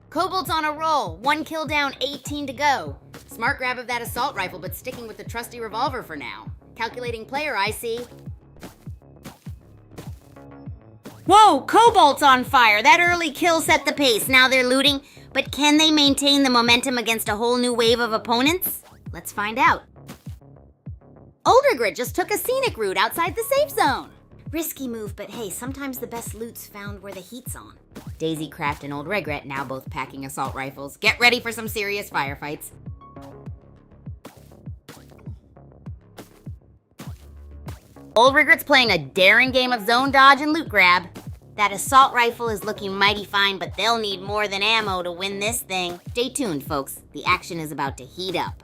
Cobalt's on a roll. 1 kill down, 18 to go. Smart grab of that assault rifle, but sticking with the trusty revolver for now. Calculating player, I see. Whoa, Cobalt's on fire. That early kill set the pace. Now they're looting. But can they maintain the momentum against a whole new wave of opponents? Let's find out. Older Grit just took a scenic route outside the safe zone. Risky move, but hey, sometimes the best loot's found where the heat's on. Daisy Craft and Old Regret now both packing assault rifles. Get ready for some serious firefights. Old Regret's playing a daring game of zone dodge and loot grab. That assault rifle is looking mighty fine, but they'll need more than ammo to win this thing. Stay tuned, folks. The action is about to heat up.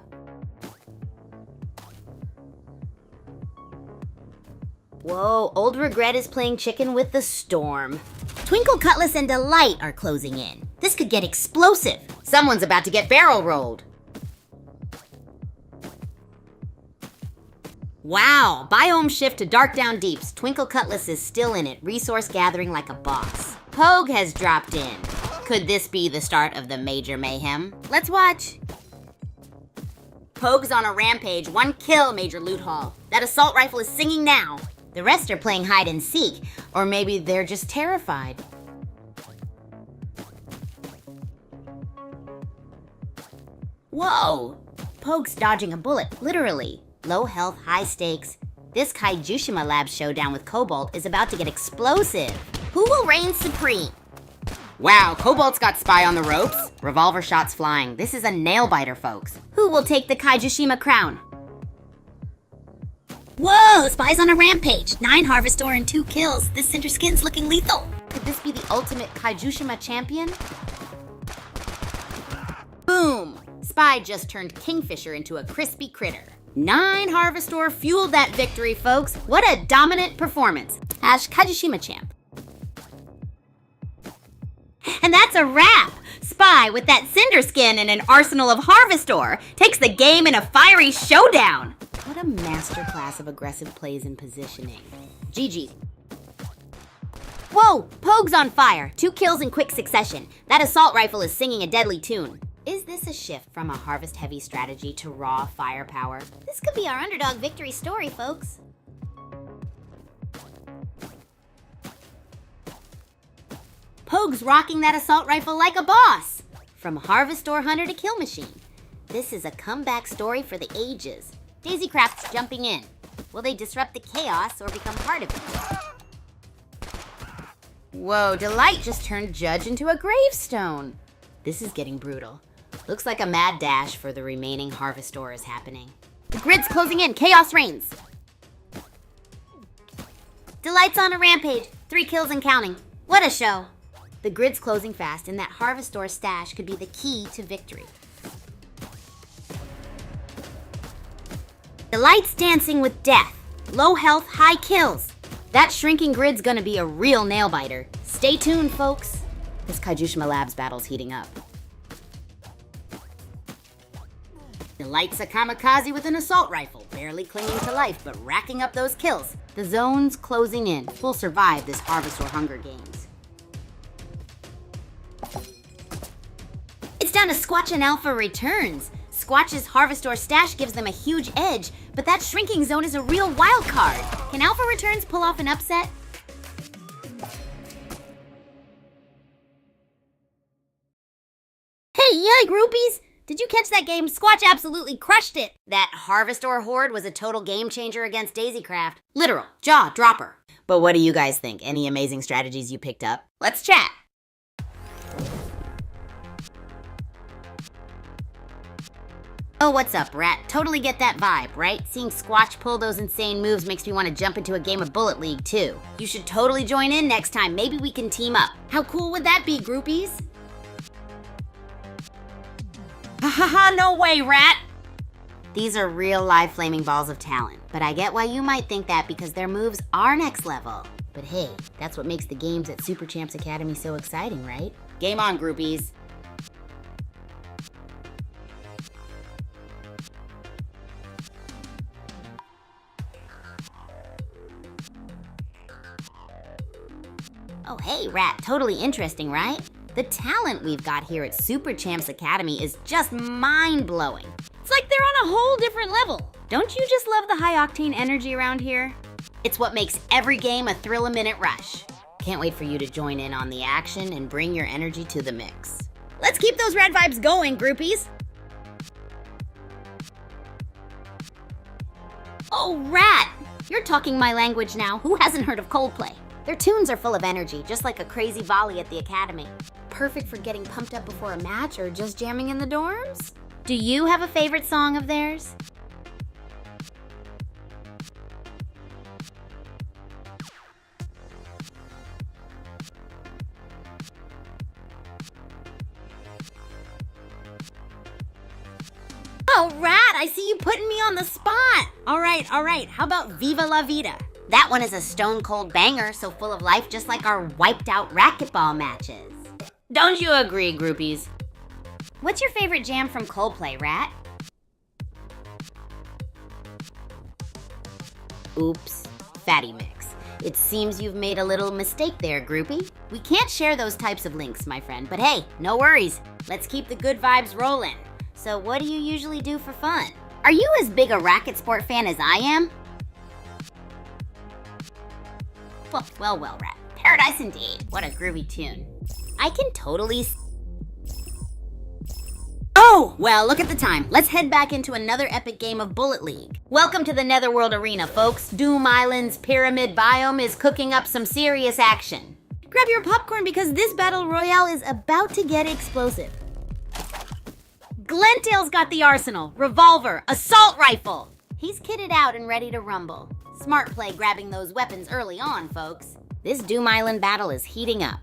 Whoa, Old Regret is playing chicken with the storm. Twinkle Cutlass and Delight are closing in. This could get explosive. Someone's about to get barrel rolled. Wow, biome shift to dark down deeps. Twinkle Cutlass is still in it, resource gathering like a boss. Pogue has dropped in. Could this be the start of the major mayhem? Let's watch. Pogue's on a rampage. 1 kill, Major Loot Haul. That assault rifle is singing now. The rest are playing hide and seek. Or maybe they're just terrified. Whoa! Pogue's dodging a bullet, literally. Low health, high stakes. This Kaijushima Lab showdown with Cobalt is about to get explosive. Who will reign supreme? Wow, Cobalt's got Spy on the ropes. Revolver shots flying. This is a nail-biter, folks. Who will take the Kaijushima crown? Whoa, Spy's on a rampage. 9 Harvestor and 2 kills. This Cinder Skin's looking lethal. Could this be the ultimate Kaijushima champion? Boom! Spy just turned Kingfisher into a crispy critter. 9 Harvestor fueled that victory, folks. What a dominant performance. Kaijushima champ. And that's a wrap! Spy, with that Cinder Skin and an arsenal of Harvestor, takes the game in a fiery showdown! What a masterclass of aggressive plays and positioning. GG. Whoa! Pogue's on fire! 2 kills in quick succession. That assault rifle is singing a deadly tune. Is this a shift from a harvest-heavy strategy to raw firepower? This could be our underdog victory story, folks. Pogue's rocking that assault rifle like a boss! From Harvestor Hunter to Kill Machine. This is a comeback story for the ages. Daisycraft's jumping in. Will they disrupt the chaos or become part of it? Whoa, Delight just turned Judge into a gravestone. This is getting brutal. Looks like a mad dash for the remaining Harvestor is happening. The grid's closing in. Chaos reigns. Delight's on a rampage. 3 kills and counting. What a show. The grid's closing fast, and that Harvestor stash could be the key to victory. Delight's dancing with death. Low health, high kills. That shrinking grid's gonna be a real nail-biter. Stay tuned, folks. This Kaijushima Labs battle's heating up. Delight's a kamikaze with an assault rifle, barely clinging to life, but racking up those kills. The zone's closing in. We'll survive this Harvestor Hunger Games. It's down to Squatch and Alpha returns. Squatch's Harvestor stash gives them a huge edge, but that shrinking zone is a real wild card. Can Alpha returns pull off an upset? Hey, yay, groupies! Did you catch that game? Squatch absolutely crushed it. That Harvestor horde was a total game changer against Daisycraft. Literal, jaw dropper. But what do you guys think? Any amazing strategies you picked up? Let's chat. Oh, what's up, Rat? Totally get that vibe, right? Seeing Squatch pull those insane moves makes me want to jump into a game of Bullet League, too. You should totally join in next time. Maybe we can team up. How cool would that be, groupies? Ha ha ha, no way, Rat! These are real live flaming balls of talent, but I get why you might think that because their moves are next level. But hey, that's what makes the games at Super Champs Academy so exciting, right? Game on, groupies. Oh hey, Rat, totally interesting, right? The talent we've got here at Super Champs Academy is just mind-blowing. It's like they're on a whole different level. Don't you just love the high-octane energy around here? It's what makes every game a thrill-a-minute rush. Can't wait for you to join in on the action and bring your energy to the mix. Let's keep those red vibes going, groupies! Oh, Rat! You're talking my language now. Who hasn't heard of Coldplay? Their tunes are full of energy, just like a crazy volley at the academy. Perfect for getting pumped up before a match or just jamming in the dorms. Do you have a favorite song of theirs? Oh, Rat, I see you putting me on the spot. All right. How about Viva La Vida? That one is a stone-cold banger, so full of life, just like our wiped-out racquetball matches. Don't you agree, groupies? What's your favorite jam from Coldplay, Rat? Oops, fatty mix. It seems you've made a little mistake there, groupie. We can't share those types of links, my friend, but hey, no worries. Let's keep the good vibes rolling. So what do you usually do for fun? Are you as big a racket sport fan as I am? Well, Rat. Paradise indeed. What a groovy tune. I can totally... Oh, well, look at the time. Let's head back into another epic game of Bullet League. Welcome to the Netherworld Arena, folks. Doom Island's pyramid biome is cooking up some serious action. Grab your popcorn because this battle royale is about to get explosive. Glendale's got the arsenal, revolver, assault rifle. He's kitted out and ready to rumble. Smart play grabbing those weapons early on, folks. This Doom Island battle is heating up.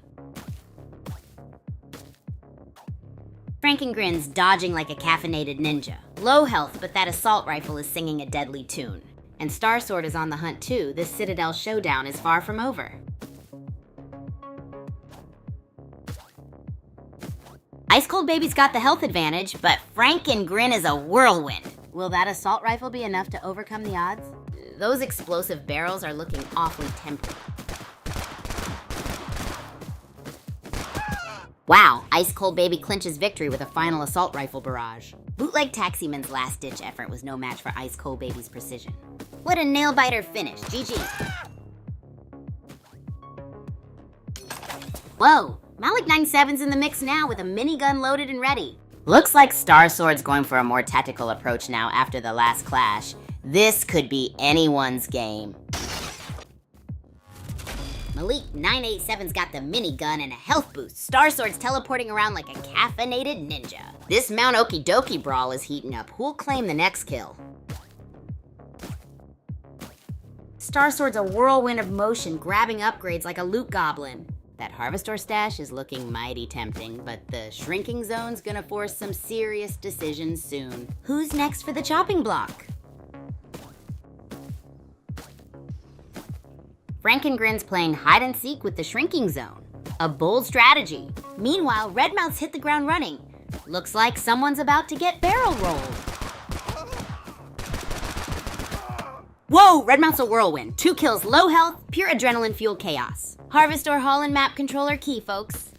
Frankengrin's dodging like a caffeinated ninja. Low health, but that assault rifle is singing a deadly tune. And Starsword is on the hunt too. This Citadel showdown is far from over. Ice Cold Baby's got the health advantage, but Frankengrin is a whirlwind. Will that assault rifle be enough to overcome the odds? Those explosive barrels are looking awfully tempting. Wow, Ice Cold Baby clinches victory with a final assault rifle barrage. Bootleg Taximan's last-ditch effort was no match for Ice Cold Baby's precision. What a nail-biter finish, GG. Whoa, Malik 97's in the mix now with a minigun loaded and ready. Looks like Starsword's going for a more tactical approach now after the last clash. This could be anyone's game. Malik 987's got the minigun and a health boost. Starsword's teleporting around like a caffeinated ninja. This Mount Okidoki brawl is heating up. Who'll claim the next kill? Starsword's a whirlwind of motion, grabbing upgrades like a loot goblin. That Harvestor stash is looking mighty tempting, but the shrinking zone's gonna force some serious decisions soon. Who's next for the chopping block? Frankengrin's playing hide-and-seek with the shrinking zone. A bold strategy. Meanwhile, Redmouth's hit the ground running. Looks like someone's about to get barrel rolled. Whoa, Redmouth's a whirlwind. 2 kills, low health, pure adrenaline-fueled chaos. Harvestor Hall and map controller key, folks.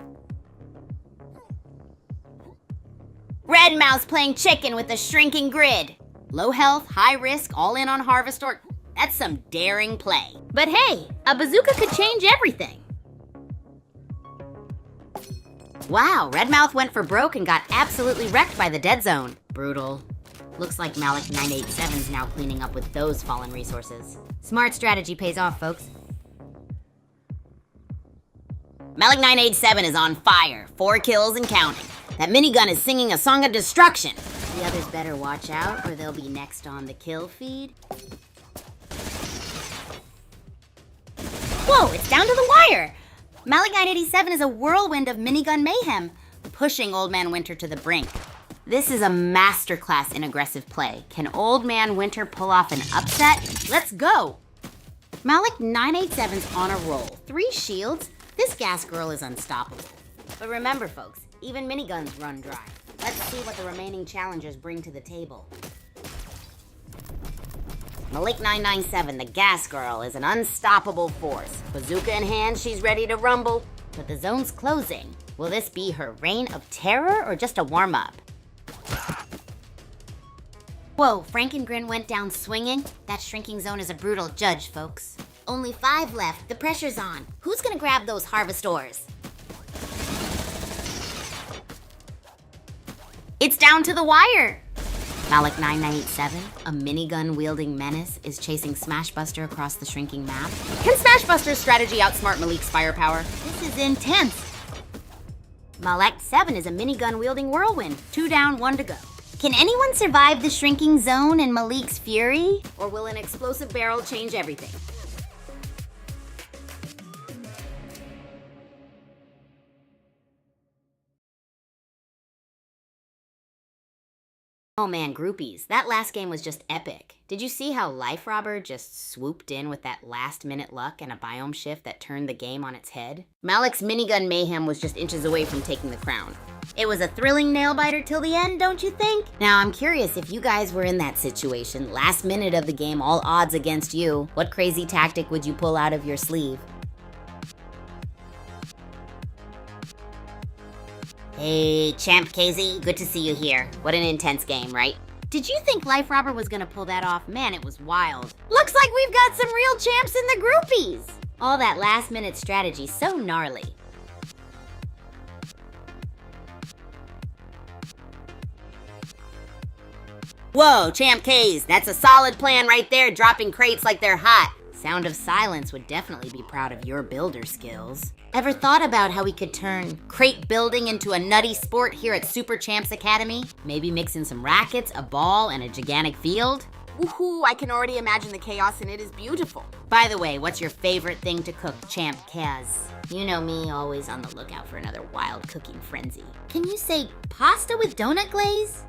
Redmouth's playing chicken with a shrinking grid. Low health, high risk, all in on Harvestor. That's some daring play. But hey, a bazooka could change everything. Wow, Redmouth went for broke and got absolutely wrecked by the dead zone. Brutal. Looks like Malik 987's now cleaning up with those fallen resources. Smart strategy pays off, folks. Malik 987 is on fire. 4 kills and counting. That minigun is singing a song of destruction. The others better watch out or they'll be next on the kill feed. Whoa, it's down to the wire! Malik 987 is a whirlwind of minigun mayhem, pushing Old Man Winter to the brink. This is a masterclass in aggressive play. Can Old Man Winter pull off an upset? Let's go! Malik 987's on a roll. 3 shields? This gas girl is unstoppable. But remember, folks, even miniguns run dry. Let's see what the remaining challengers bring to the table. Malik 997, the gas girl, is an unstoppable force. Bazooka in hand, she's ready to rumble. But the zone's closing. Will this be her reign of terror or just a warm-up? Whoa, Frankengrin went down swinging? That shrinking zone is a brutal judge, folks. Only 5 left. The pressure's on. Who's gonna grab those Harvestors? It's down to the wire! Malik 997, a minigun-wielding menace, is chasing Smashbuster across the shrinking map. Can Smashbuster's strategy outsmart Malik's firepower? This is intense! Malik 7 is a minigun-wielding whirlwind. 2 down, 1 to go. Can anyone survive the shrinking zone and Malik's fury? Or will an explosive barrel change everything? Oh man, groupies, that last game was just epic. Did you see how Life Robber just swooped in with that last-minute luck and a biome shift that turned the game on its head? Malik's minigun mayhem was just inches away from taking the crown. It was a thrilling nail-biter till the end, don't you think? Now, I'm curious if you guys were in that situation, last minute of the game, all odds against you, what crazy tactic would you pull out of your sleeve? Hey, Champ KZ, good to see you here. What an intense game, right? Did you think Life Robber was gonna pull that off? Man, it was wild. Looks like we've got some real champs in the groupies! All that last-minute strategy, so gnarly. Whoa, Champ K's, that's a solid plan right there, dropping crates like they're hot. Sound of Silence would definitely be proud of your builder skills. Ever thought about how we could turn crate building into a nutty sport here at Super Champs Academy? Maybe mix in some rackets, a ball, and a gigantic field? Woohoo, I can already imagine the chaos and it is beautiful. By the way, what's your favorite thing to cook, Champ Kaz? You know me, always on the lookout for another wild cooking frenzy. Can you say pasta with donut glaze?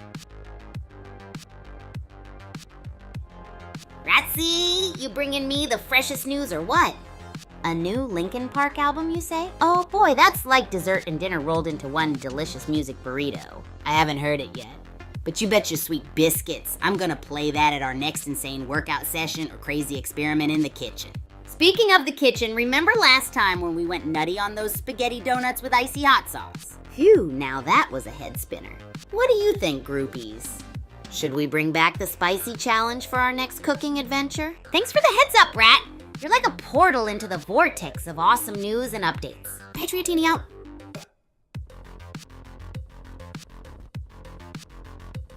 Ratsy, you bringing me the freshest news or what? A new Linkin Park album, you say? Oh boy, that's like dessert and dinner rolled into one delicious music burrito. I haven't heard it yet. But you bet your sweet biscuits, I'm gonna play that at our next insane workout session or crazy experiment in the kitchen. Speaking of the kitchen, remember last time when we went nutty on those spaghetti donuts with icy hot sauce? Phew, now that was a head spinner. What do you think, groupies? Should we bring back the spicy challenge for our next cooking adventure? Thanks for the heads up, Rat. You're like a portal into the vortex of awesome news and updates. Patriotini out.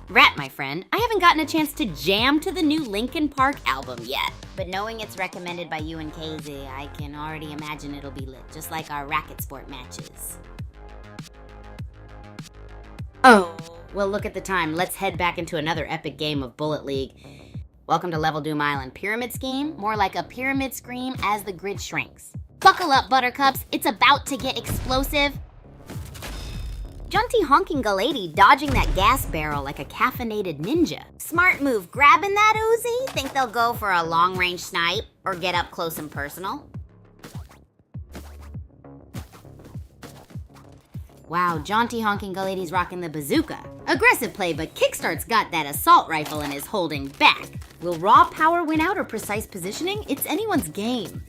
Rat, my friend, I haven't gotten a chance to jam to the new Linkin Park album yet. But knowing it's recommended by you and KZ, I can already imagine it'll be lit, just like our racket sport matches. Oh, well look at the time. Let's head back into another epic game of Bullet League. Welcome to Level Doom Island. Pyramid scheme? More like a pyramid scream as the grid shrinks. Buckle up, buttercups. It's about to get explosive. Jaunty honking Galady dodging that gas barrel like a caffeinated ninja. Smart move. Grabbing that Uzi? Think they'll go for a long-range snipe or get up close and personal? Wow, jaunty honking Galady's rocking the bazooka. Aggressive play, but Kickstart's got that assault rifle and is holding back. Will raw power win out or precise positioning? It's anyone's game.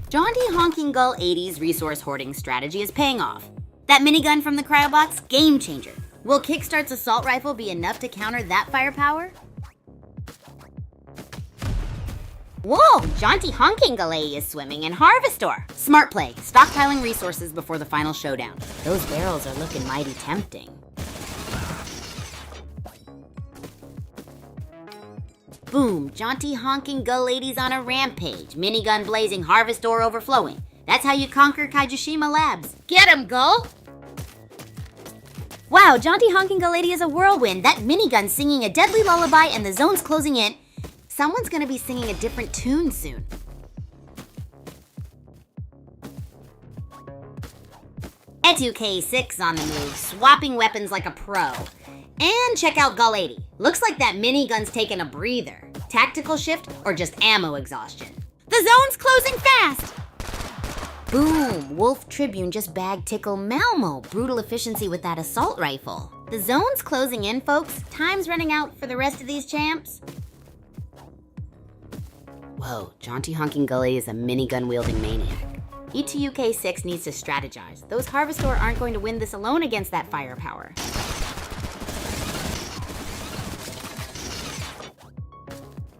Jaunty honking Gull 80's resource hoarding strategy is paying off. That minigun from the cryo box, game changer. Will Kickstart's assault rifle be enough to counter that firepower? Whoa, jaunty honking Galay is swimming in Harvestor. Smart play, stockpiling resources before the final showdown. Those barrels are looking mighty tempting. Boom, jaunty honking Galady's on a rampage. Minigun blazing, Harvestor overflowing. That's how you conquer Kaijushima Labs. Get him, Gull! Wow, jaunty honking Galady is a whirlwind. That minigun singing a deadly lullaby and the zone's closing in. Someone's gonna be singing a different tune soon. Etu-K6 on the move, swapping weapons like a pro. And check out Galady. Looks like that minigun's taking a breather. Tactical shift or just ammo exhaustion? The zone's closing fast! Boom, Wolf Tribune just bagged Tickle Malmo. Brutal efficiency with that assault rifle. The zone's closing in, folks. Time's running out for the rest of these champs. Whoa, jaunty honking Gully is a minigun-wielding maniac. ETUK6 needs to strategize. Those Harvestor aren't going to win this alone against that firepower.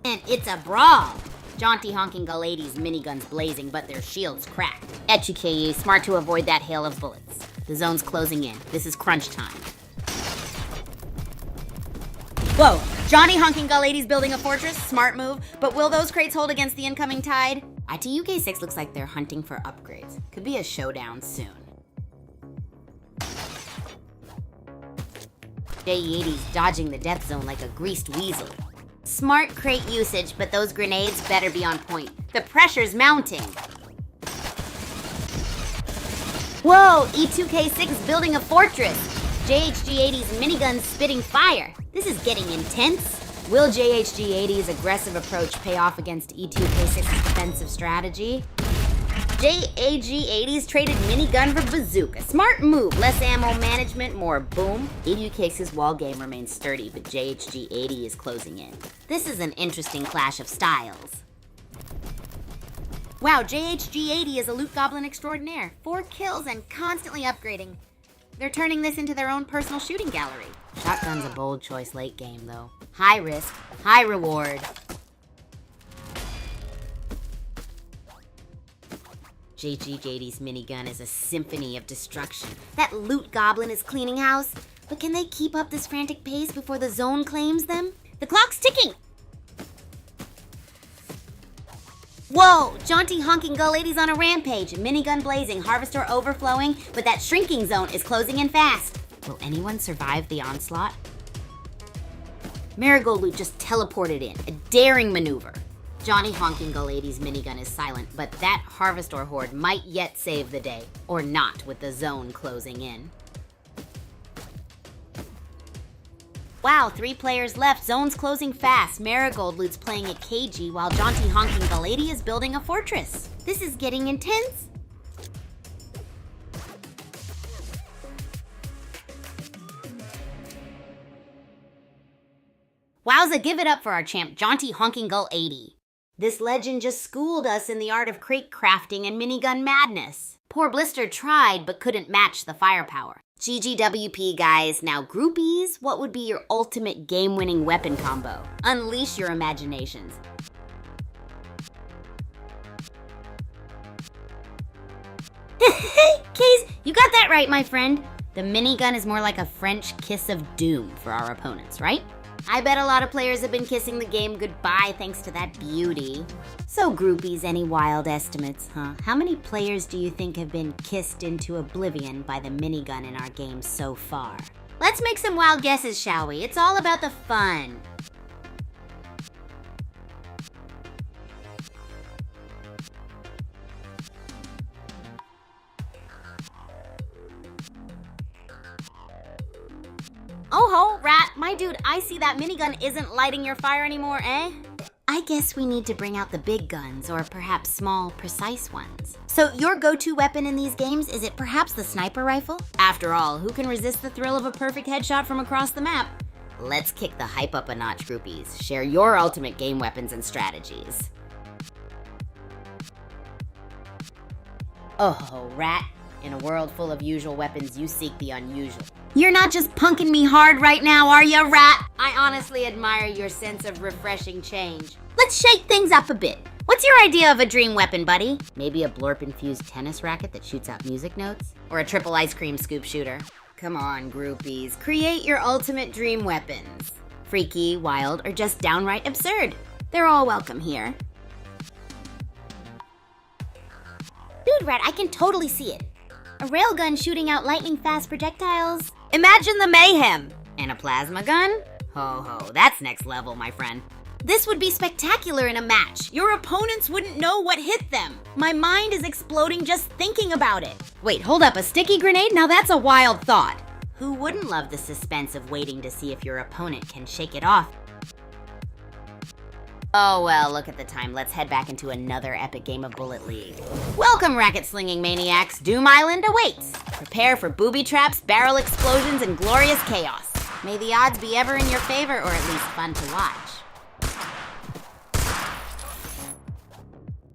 And it's a brawl! Jaunty honking Galady's miniguns blazing, but their shields cracked. ETUK smart to avoid that hail of bullets. The zone's closing in. This is crunch time. Whoa, Johnny honking Galady's building a fortress, smart move, but will those crates hold against the incoming tide? ITUK6 looks like they're hunting for upgrades. Could be a showdown soon. J80's dodging the death zone like a greased weasel. Smart crate usage, but those grenades better be on point. The pressure's mounting. Whoa, E2K6 is building a fortress. JHG-80's miniguns spitting fire. This is getting intense. Will JHG-80's aggressive approach pay off against E2K6's defensive strategy? JHG-80's traded minigun for bazooka. Smart move. Less ammo management, more boom. E2K6's wall game remains sturdy, but JHG-80 is closing in. This is an interesting clash of styles. Wow, JHG-80 is a loot goblin extraordinaire. 4 kills and constantly upgrading. They're turning this into their own personal shooting gallery. Shotgun's a bold choice late game, though. High risk, high reward. JHG-80's minigun is a symphony of destruction. That loot goblin is cleaning house. But can they keep up this frantic pace before the zone claims them? The clock's ticking! Whoa! Jaunty honking gull lady's on a rampage. Minigun blazing, harvester overflowing, but that shrinking zone is closing in fast. Will anyone survive the onslaught? Marigold Loot just teleported in, a daring maneuver. Johnny Honking Gull Lady's minigun is silent, but that Harvestor horde might yet save the day, or not with the zone closing in. Wow, 3 players left, zone's closing fast. Marigold Loot's playing a KG while Jaunty Honking Gull Lady is building a fortress. This is getting intense. Wowza, give it up for our champ, Jaunty Honking Gull 80. This legend just schooled us in the art of crate crafting and minigun madness. Poor Blister tried, but couldn't match the firepower. GGWP, guys. Now, groupies, what would be your ultimate game-winning weapon combo? Unleash your imaginations. Case, you got that right, my friend. The minigun is more like a French kiss of doom for our opponents, right? I bet a lot of players have been kissing the game goodbye thanks to that beauty. So groupies, any wild estimates, huh? How many players do you think have been kissed into oblivion by the minigun in our game so far? Let's make some wild guesses, shall we? It's all about the fun. Oh ho, Rat, my dude, I see that minigun isn't lighting your fire anymore, eh? I guess we need to bring out the big guns, or perhaps small, precise ones. So your go-to weapon in these games, is it perhaps the sniper rifle? After all, who can resist the thrill of a perfect headshot from across the map? Let's kick the hype up a notch, groupies. Share your ultimate game weapons and strategies. Oh, Rat. In a world full of usual weapons, you seek the unusual. You're not just punking me hard right now, are ya, Rat? I honestly admire your sense of refreshing change. Let's shake things up a bit. What's your idea of a dream weapon, buddy? Maybe a blorp-infused tennis racket that shoots out music notes? Or a triple ice cream scoop shooter? Come on, groupies. Create your ultimate dream weapons. Freaky, wild, or just downright absurd. They're all welcome here. Dude, Rat, I can totally see it. A railgun shooting out lightning-fast projectiles. Imagine the mayhem! And a plasma gun? Ho ho, that's next level, my friend. This would be spectacular in a match. Your opponents wouldn't know what hit them. My mind is exploding just thinking about it. Wait, hold up, a sticky grenade? Now that's a wild thought. Who wouldn't love the suspense of waiting to see if your opponent can shake it off? Oh well, look at the time. Let's head back into another epic game of Bullet League. Welcome, racket-slinging maniacs. Doom Island awaits. Prepare for booby traps, barrel explosions, and glorious chaos. May the odds be ever in your favor, or at least fun to watch.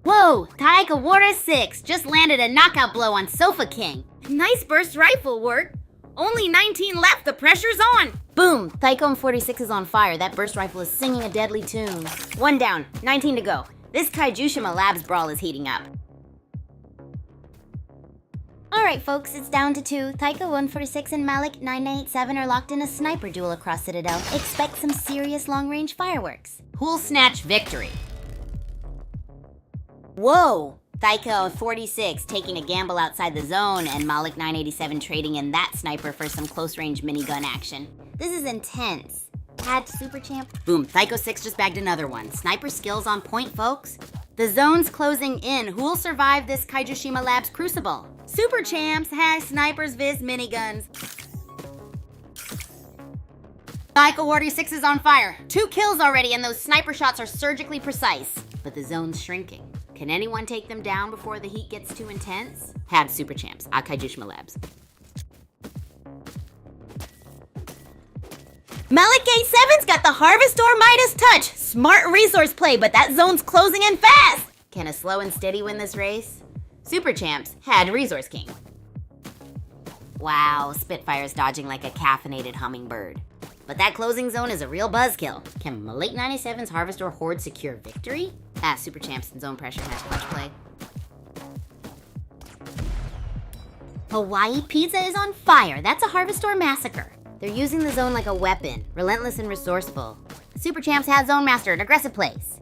Whoa, Taika Warrior 6 just landed a knockout blow on Sofa King. Nice burst rifle work. Only 19 left, the pressure's on! Boom! Thycone 46 is on fire. That burst rifle is singing a deadly tune. 1 down, 19 to go. This Kaijushima Labs brawl is heating up. Alright folks, it's down to 2. Taika 146 and Malik 987 are locked in a sniper duel across Citadel. Expect some serious long-range fireworks. Who'll snatch victory? Whoa! Thyco 46 taking a gamble outside the zone, and Malik 987 trading in that sniper for some close-range minigun action. This is intense. Add Super Champ. Boom, Thyco 6 just bagged another one. Sniper skills on point, folks. The zone's closing in. Who'll survive this Kaijushima Labs crucible? Super Champs has snipers viz miniguns. Taiko Warrior 6 is on fire. 2 kills already, and those sniper shots are surgically precise. But the zone's shrinking. Can anyone take them down before the heat gets too intense? Have Super Champs, Akajushma Labs. Malik A7's got the Harvestor Midas touch. Smart resource play, but that zone's closing in fast. Can a slow and steady win this race? Super Champs had Resource King. Wow, Spitfire's dodging like a caffeinated hummingbird. But that closing zone is a real buzzkill. Can Malik 97's Harvestor Horde secure victory? Super Champs and Zone Pressure has clutch play. Hawaii Pizza is on fire. That's a Harvestor massacre. They're using the zone like a weapon, relentless and resourceful. Super Champs has Zone Master and aggressive plays.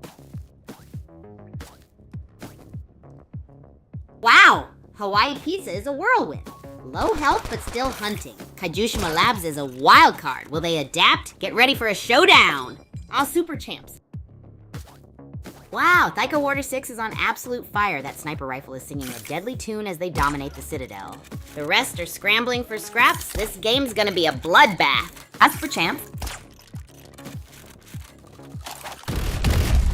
Wow! Hawaii Pizza is a whirlwind. Low health, but still hunting. Kajushima Labs is a wild card. Will they adapt? Get ready for a showdown! All Super Champs. Wow, Taiko Warrior 6 is on absolute fire. That sniper rifle is singing a deadly tune as they dominate the Citadel. The rest are scrambling for scraps. This game's gonna be a bloodbath. Super Champs.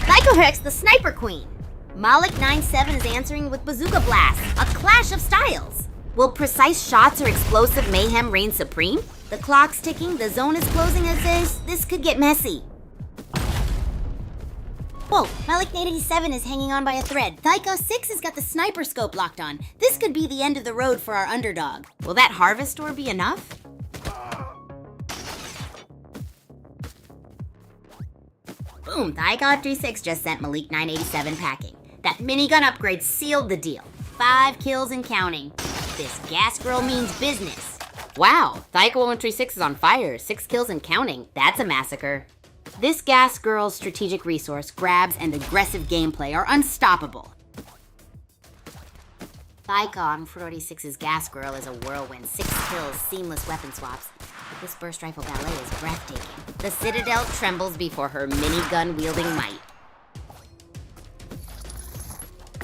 Taiko Hex, the Sniper Queen. Malik 97 is answering with Bazooka Blast. A clash of styles. Will precise shots or explosive mayhem reign supreme? The clock's ticking, the zone is closing as this could get messy. Whoa, Malik 87 is hanging on by a thread. Taiko 6 has got the sniper scope locked on. This could be the end of the road for our underdog. Will that Harvestor be enough? Boom, Taiko 36 just sent Malik 987 packing. That minigun upgrade sealed the deal. 5 kills and counting. This gas girl means business. Wow, Taiko 136 is on fire. 6 kills and counting. That's a massacre. This gas girl's strategic resource, grabs, and aggressive gameplay are unstoppable. Taiko 146's gas girl is a whirlwind. 6 kills, seamless weapon swaps. But this burst rifle ballet is breathtaking. The Citadel trembles before her minigun-wielding might.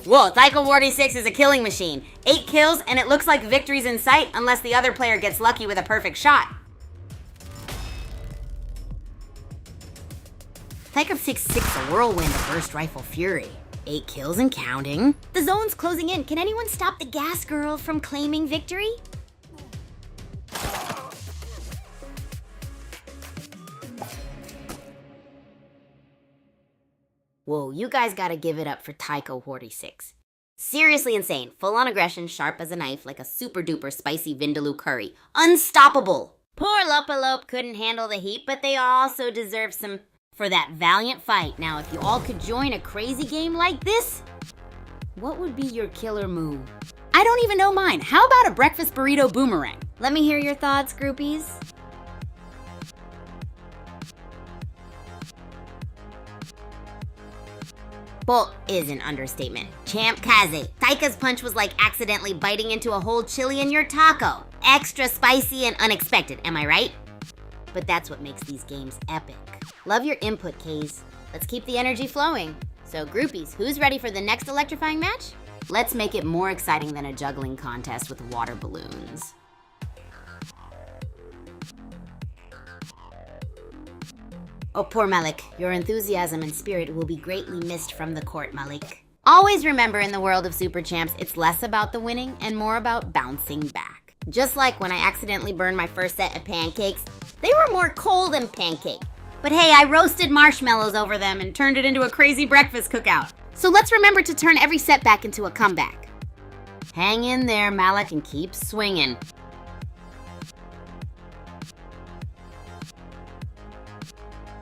Whoa, Taiko 46 is a killing machine. 8 kills, and it looks like victory's in sight unless the other player gets lucky with a perfect shot. Taiko 66 a whirlwind of burst rifle fury. 8 kills and counting. The zone's closing in. Can anyone stop the gas girl from claiming victory? Whoa, you guys gotta give it up for Taiko 46. Seriously insane. Full-on aggression, sharp as a knife, like a super-duper spicy vindaloo curry. Unstoppable! Poor Lopalope couldn't handle the heat, but they also deserve some for that valiant fight. Now, if you all could join a crazy game like this, what would be your killer move? I don't even know mine. How about a breakfast burrito boomerang? Let me hear your thoughts, groupies. Bolt is an understatement. Champ Kaze. Taika's punch was like accidentally biting into a whole chili in your taco. Extra spicy and unexpected, am I right? But that's what makes these games epic. Love your input, Kaze. Let's keep the energy flowing. So groupies, who's ready for the next electrifying match? Let's make it more exciting than a juggling contest with water balloons. Oh, poor Malik. Your enthusiasm and spirit will be greatly missed from the court, Malik. Always remember, in the world of Super Champs, it's less about the winning and more about bouncing back. Just like when I accidentally burned my first set of pancakes, they were more cold than pancake. But hey, I roasted marshmallows over them and turned it into a crazy breakfast cookout. So let's remember to turn every setback into a comeback. Hang in there, Malik, and keep swinging.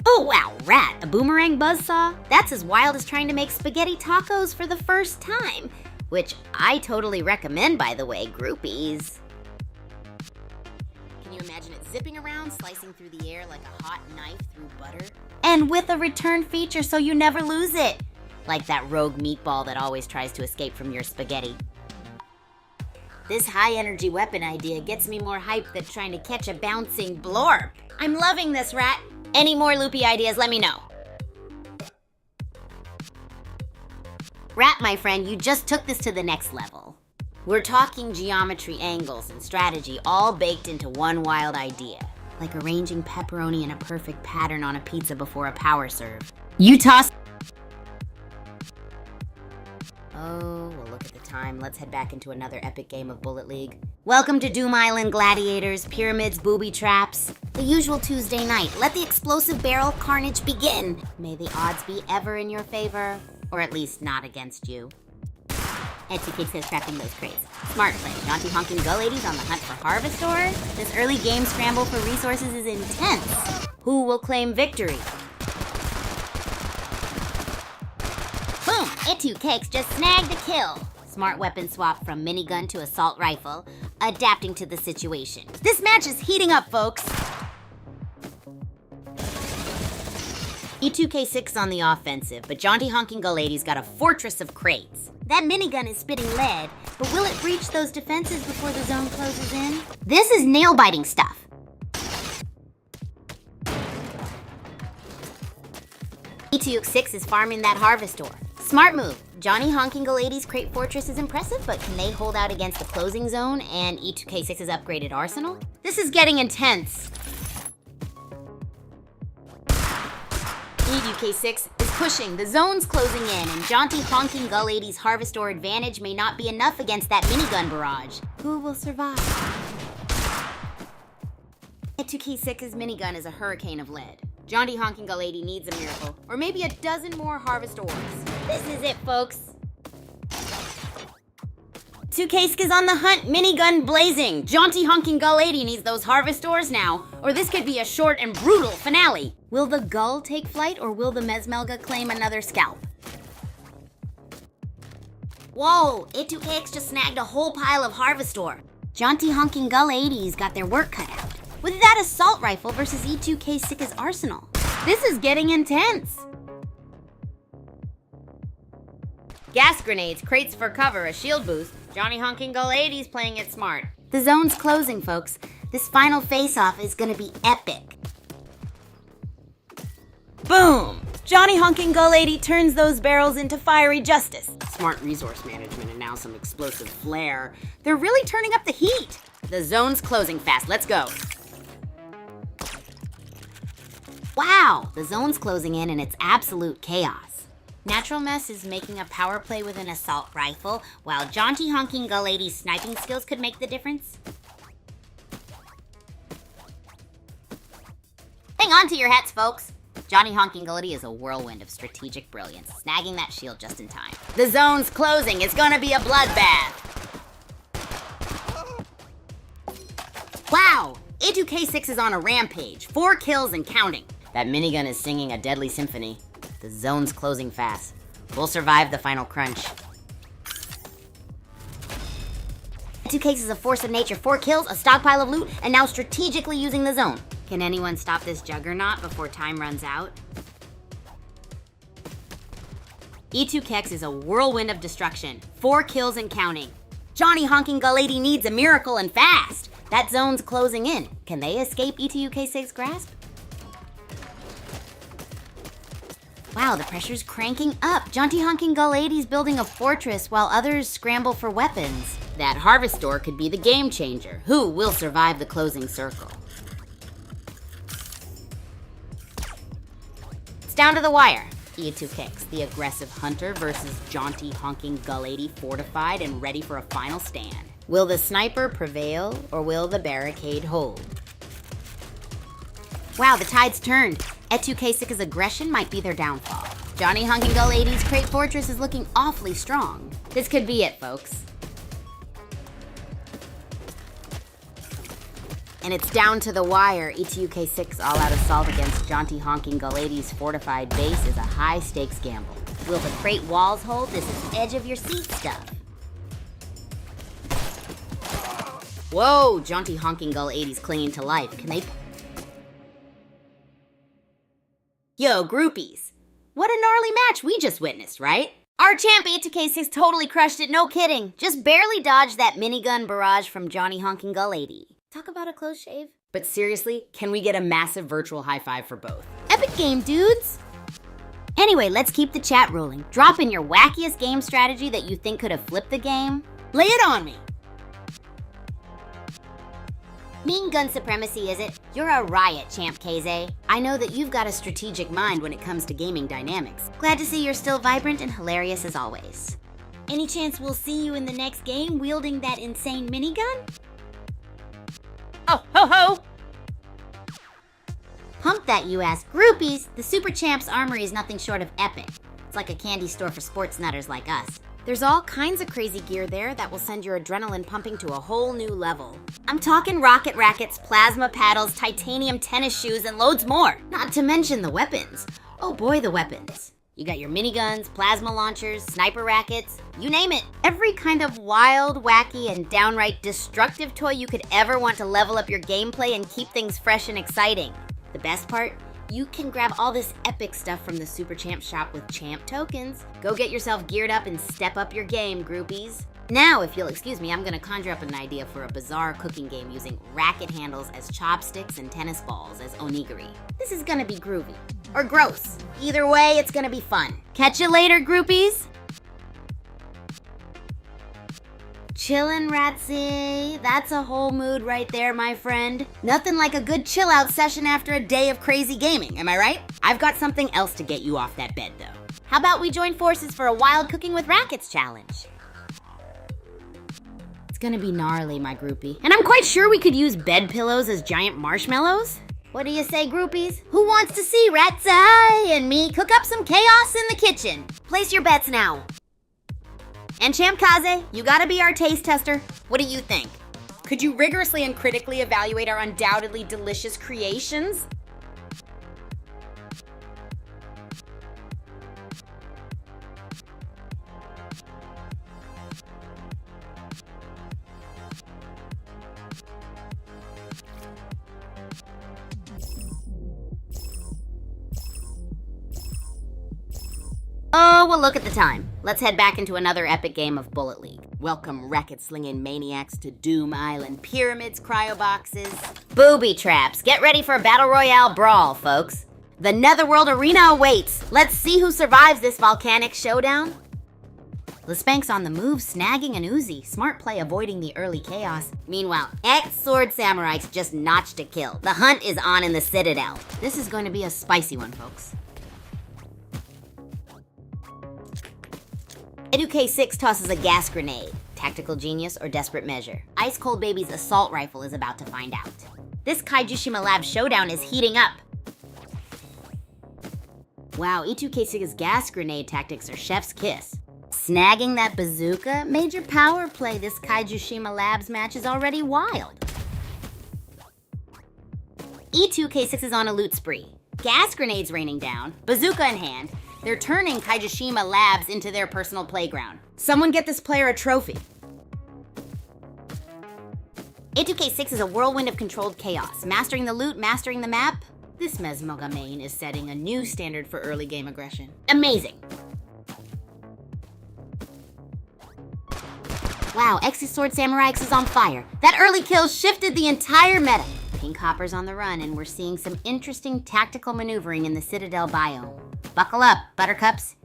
Oh wow, rat, a boomerang buzzsaw? That's as wild as trying to make spaghetti tacos for the first time. Which I totally recommend, by the way, groupies. Can you imagine it zipping around, slicing through the air like a hot knife through butter? And with a return feature so you never lose it. Like that rogue meatball that always tries to escape from your spaghetti. This high-energy weapon idea gets me more hyped than trying to catch a bouncing blorp. I'm loving this, rat. Any more loopy ideas, let me know. Rat, my friend, you just took this to the next level. We're talking geometry, angles, and strategy all baked into one wild idea. like arranging pepperoni in a perfect pattern on a pizza before a power serve. You toss... Oh, well, look at the time. Let's head back into another epic game of Bullet League. Welcome to Doom Island Gladiators, Pyramids, Booby Traps. The usual Tuesday night. Let the explosive barrel carnage begin. May the odds be ever in your favor, or at least not against you. Ed2K says crafting those crates. Smart play. Jaunty honking go ladies on the hunt for Harvestor. This early game scramble for resources is intense. Who will claim victory? Boom! Ed2Cakes just snagged a kill. Smart weapon swap from minigun to assault rifle, adapting to the situation. This match is heating up, folks. E2K6 on the offensive, but Jaunty honking go ladies got a fortress of crates. That minigun is spitting lead, but will it breach those defenses before the zone closes in? This is nail-biting stuff. E2K6 is farming that Harvestor. Smart move. Johnny honking go ladies' crate fortress is impressive, but can they hold out against the closing zone and E2K6's upgraded arsenal? This is getting intense. E2K6 is pushing, the zone's closing in, and Jaunty honking go ladies' Harvestor advantage may not be enough against that minigun barrage. Who will survive? E2K6's minigun is a hurricane of lead. Jaunty honking go lady needs a miracle, or maybe a dozen more Harvestors. This is it, folks. 2K is on the hunt, minigun blazing. Jaunty honking gull 80 needs those Harvestors now, or this could be a short and brutal finale. Will the gull take flight, or will the Mesmelga claim another scalp? Whoa, Ed2Cakes just snagged a whole pile of Harvestor. Jaunty honking gull 80's got their work cut out. With that assault rifle versus E2K6's arsenal. This is getting intense. Gas grenades, crates for cover, a shield boost. Johnny honking gull 80's playing it smart. The zone's closing, folks. This final face-off is gonna be epic. Boom! Johnny honking gull 80 turns those barrels into fiery justice. Smart resource management and now some explosive flair. They're really turning up the heat. The zone's closing fast. Let's go. Wow, the zone's closing in and it's absolute chaos. Natural Mess is making a power play with an assault rifle, while Jaunty honking gull 80's sniping skills could make the difference. Hang on to your hats, folks. Johnny honking gull 80 is a whirlwind of strategic brilliance, snagging that shield just in time. The zone's closing. It's gonna be a bloodbath. Wow, E2K6 is on a rampage. 4 kills and counting. That minigun is singing a deadly symphony. The zone's closing fast. We'll survive the final crunch. E2Cakes is a force of nature. 4 kills, a stockpile of loot, and now strategically using the zone. Can anyone stop this juggernaut before time runs out? E2Kex is a whirlwind of destruction. 4 kills and counting. Johnny honking gull 80 needs a miracle and fast. That zone's closing in. Can they escape E2K6's grasp? Wow, the pressure's cranking up. Jaunty honking gull 80's building a fortress while others scramble for weapons. That Harvestor could be the game changer. Who will survive the closing circle? It's down to the wire. E2Kicks, the aggressive hunter versus Jaunty honking gull 80 fortified and ready for a final stand. Will the sniper prevail or will the barricade hold? Wow, the tide's turned. E2K6's aggression might be their downfall. Johnny honking gull 80's crate fortress is looking awfully strong. This could be it, folks. And it's down to the wire. E2K6 all-out assault against Jaunty honking gull 80's fortified base is a high-stakes gamble. Will the crate walls hold? This is edge-of-your-seat stuff. Whoa, Jaunty honking gull 80's clinging to life. Can they... Yo, groupies. What a gnarly match we just witnessed, right? Our champ E2K6 totally crushed it, no kidding. Just barely dodged that minigun barrage from Johnny honking gull 80. Talk about a close shave. But seriously, can we get a massive virtual high five for both? Epic game, dudes! Anyway, let's keep the chat rolling. Drop in your wackiest game strategy that you think could have flipped the game. Lay it on me! Mean gun supremacy, is it? You're a riot, Champ KZ. I know that you've got a strategic mind when it comes to gaming dynamics. Glad to see you're still vibrant and hilarious as always. Any chance we'll see you in the next game wielding that insane minigun? Oh, ho ho! Pump that, you ask. Groupies, the Super Champs Armory is nothing short of epic. It's like a candy store for sports nutters like us. There's all kinds of crazy gear there that will send your adrenaline pumping to a whole new level. I'm talking rocket rackets, plasma paddles, titanium tennis shoes, and loads more. Not to mention the weapons. Oh boy, the weapons. You got your miniguns, plasma launchers, sniper rackets, you name it. Every kind of wild, wacky, and downright destructive toy you could ever want to level up your gameplay and keep things fresh and exciting. The best part? You can grab all this epic stuff from the Super Champ shop with Champ tokens. Go get yourself geared up and step up your game, groupies. Now, if you'll excuse me, I'm gonna conjure up an idea for a bizarre cooking game using racket handles as chopsticks and tennis balls as onigiri. This is gonna be groovy. Or gross. Either way, it's gonna be fun. Catch you later, groupies! Chillin', Ratsy. That's a whole mood right there, my friend. Nothing like a good chill-out session after a day of crazy gaming, am I right? I've got something else to get you off that bed, though. How about we join forces for a wild cooking with rackets challenge? It's gonna be gnarly, my groupie. And I'm quite sure we could use bed pillows as giant marshmallows. What do you say, groupies? Who wants to see Ratsy and me cook up some chaos in the kitchen? Place your bets now. And Champ Kaze, you gotta be our taste tester. What do you think? Could you rigorously and critically evaluate our undoubtedly delicious creations? Oh, well, look at the time. Let's head back into another epic game of Bullet League. Welcome, racket-slinging maniacs, to Doom Island. Pyramids, cryo boxes, booby traps. Get ready for a battle royale brawl, folks. The Netherworld Arena awaits. Let's see who survives this volcanic showdown. Lispank's on the move, snagging an Uzi. Smart play avoiding the early chaos. Meanwhile, ex-Sword Samurai's just notched a kill. The hunt is on in the Citadel. This is going to be a spicy one, folks. EduK6 tosses a gas grenade. Tactical genius or desperate measure? Ice Cold Baby's assault rifle is about to find out. This Kaijushima Lab showdown is heating up. Wow, E2K6's gas grenade tactics are chef's kiss. Snagging that bazooka? Major power play. This Kaijushima Labs match is already wild. E2K6 is on a loot spree. Gas grenades raining down, bazooka in hand. They're turning Kaijushima Labs into their personal playground. Someone get this player a trophy. A2K6 is a whirlwind of controlled chaos. Mastering the loot, mastering the map. This Mesmoga main is setting a new standard for early game aggression. Amazing. Wow, X's Sword Samurai X is on fire. That early kill shifted the entire meta. Pink Hopper's on the run, and we're seeing some interesting tactical maneuvering in the Citadel biome. Buckle up, buttercups.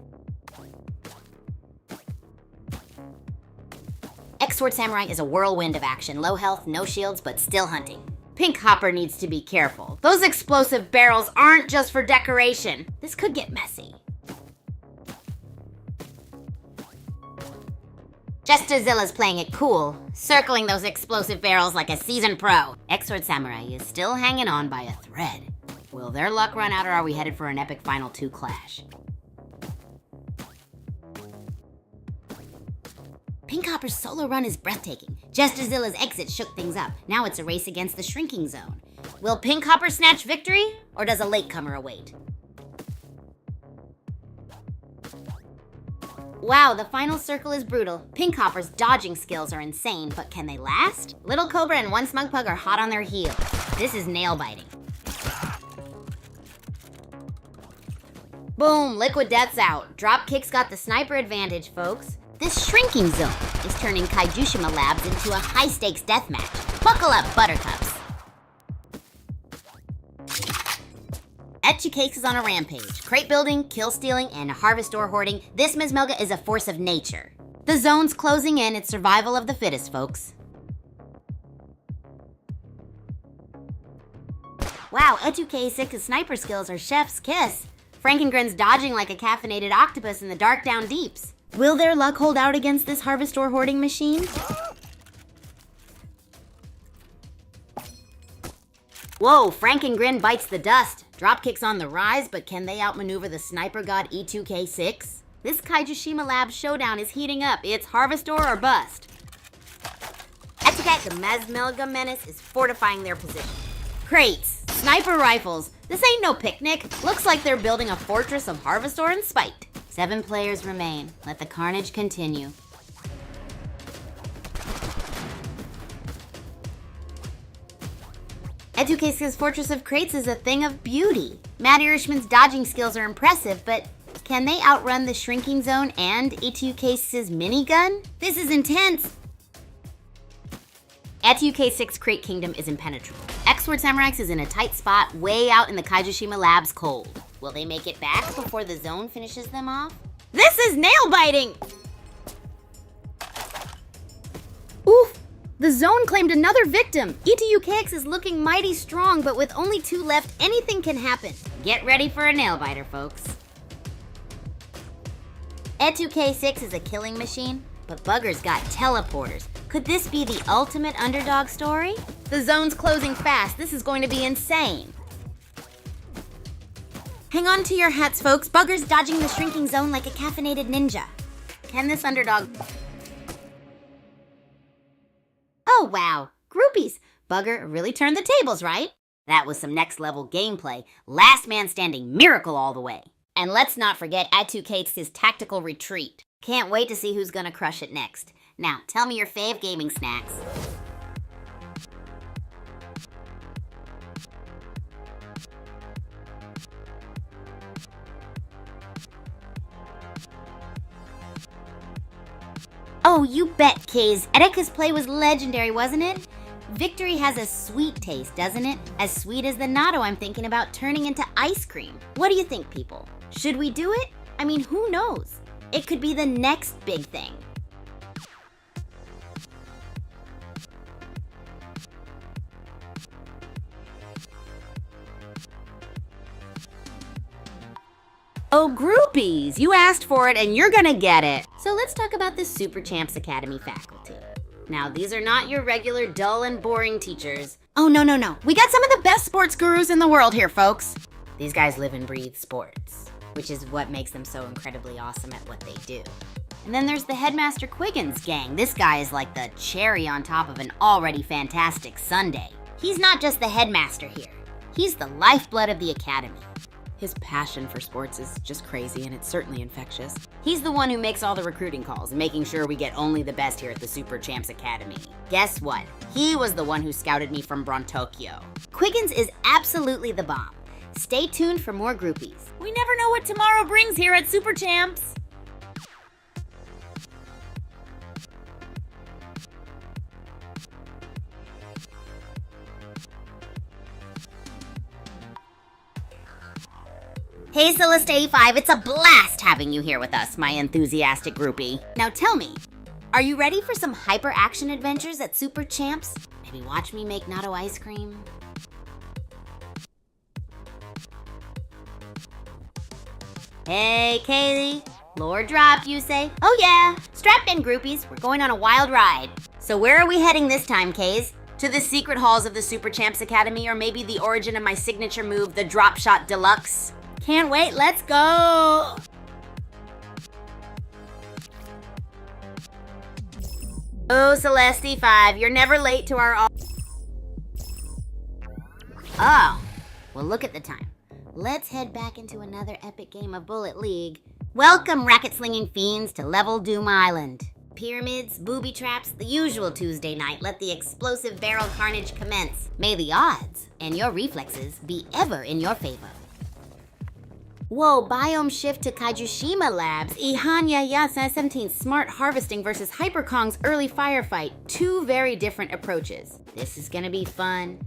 X-Sword Samurai is a whirlwind of action. Low health, no shields, but still hunting. Pink Hopper needs to be careful. Those explosive barrels aren't just for decoration. This could get messy. Jesterzilla's playing it cool, circling those explosive barrels like a seasoned pro. X-Sword Samurai is still hanging on by a thread. Will their luck run out, or are we headed for an epic Final 2 clash? Pink Hopper's solo run is breathtaking. Jesterzilla's exit shook things up. Now it's a race against the shrinking zone. Will Pink Hopper snatch victory, or does a latecomer await? Wow, the final circle is brutal. Pink Hopper's dodging skills are insane, but can they last? Little Cobra and One Smug Pug are hot on their heels. This is nail-biting. Boom, Liquid Death's out. Dropkick's got the sniper advantage, folks. This shrinking zone is turning Kaijushima Labs into a high-stakes deathmatch. Buckle up, buttercups. Etchicakes is on a rampage. Crate building, kill stealing, and harvest ore hoarding. This Mesmoga is a force of nature. The zone's closing in. It's survival of the fittest, folks. Wow, Etu-K6's sniper skills are chef's kiss. Frankengren's dodging like a caffeinated octopus in the dark down deeps. Will their luck hold out against this Harvestor hoarding machine? Whoa, Frankengren bites the dust. Dropkick's on the rise, but can they outmaneuver the sniper god E2K6? This Kaijushima Lab showdown is heating up. It's Harvestor or bust. Etuket, the Mazmelga Menace, is fortifying their position. Crates, sniper rifles. This ain't no picnic. Looks like they're building a fortress of Harvestor and spite. 7 players remain. Let the carnage continue. Etu-K6's Fortress of Crates is a thing of beauty. Matt Irishman's dodging skills are impressive, but can they outrun the Shrinking Zone and Etu-K6's minigun? This is intense. Etu-K6 Crate Kingdom is impenetrable. X-Sword Samurax is in a tight spot way out in the Kaijushima Lab's cold. Will they make it back before the zone finishes them off? This is nail-biting! Oof! The zone claimed another victim. Etu-K6 is looking mighty strong, but with only 2 left, anything can happen. Get ready for a nail-biter, folks. Etu-K6 is a killing machine, but Bugger's got teleporters. Could this be the ultimate underdog story? The zone's closing fast. This is going to be insane. Hang on to your hats, folks. Bugger's dodging the Shrinking Zone like a caffeinated ninja. Can this underdog... Oh, wow. Groupies. Bugger really turned the tables, right? That was some next-level gameplay. Last man standing miracle all the way. And let's not forget Etu-K6's tactical retreat. Can't wait to see who's gonna crush it next. Now, tell me your fave gaming snacks. Oh, you bet, Kaze. Erika's play was legendary, wasn't it? Victory has a sweet taste, doesn't it? As sweet as the natto I'm thinking about turning into ice cream. What do you think, people? Should we do it? I mean, who knows? It could be the next big thing. Oh, groupies, you asked for it and you're gonna get it. So let's talk about the Super Champs Academy faculty. Now, these are not your regular dull and boring teachers. Oh, no. We got some of the best sports gurus in the world here, folks. These guys live and breathe sports, which is what makes them so incredibly awesome at what they do. And then there's the Headmaster Quiggins gang. This guy is like the cherry on top of an already fantastic sundae. He's not just the headmaster here. He's the lifeblood of the academy. His passion for sports is just crazy, and it's certainly infectious. He's the one who makes all the recruiting calls, making sure we get only the best here at the Super Champs Academy. Guess what? He was the one who scouted me from Brontokyo. Quiggins is absolutely the bomb. Stay tuned for more groupies. We never know what tomorrow brings here at Super Champs. Hey Celeste A5, it's a blast having you here with us, my enthusiastic groupie. Now tell me, are you ready for some hyper-action adventures at Super Champs? Maybe watch me make natto ice cream? Hey Kaylee, floor drop you say? Oh yeah, strap in groupies, we're going on a wild ride. So where are we heading this time, Kays? To the secret halls of the Super Champs Academy, or maybe the origin of my signature move, the Drop Shot Deluxe? Can't wait, let's go! Oh, Celeste 5, you're never late to our... Oh, well look at the time. Let's head back into another epic game of Bullet League. Welcome, racket-slinging fiends, to Level Doom Island. Pyramids, booby traps, the usual Tuesday night. Let the explosive barrel carnage commence. May the odds and your reflexes be ever in your favor. Whoa, biome shift to Kaijushima Labs. Ihanya Yasa 17 smart harvesting versus Hyperkong's early firefight. 2 very different approaches. This is gonna be fun.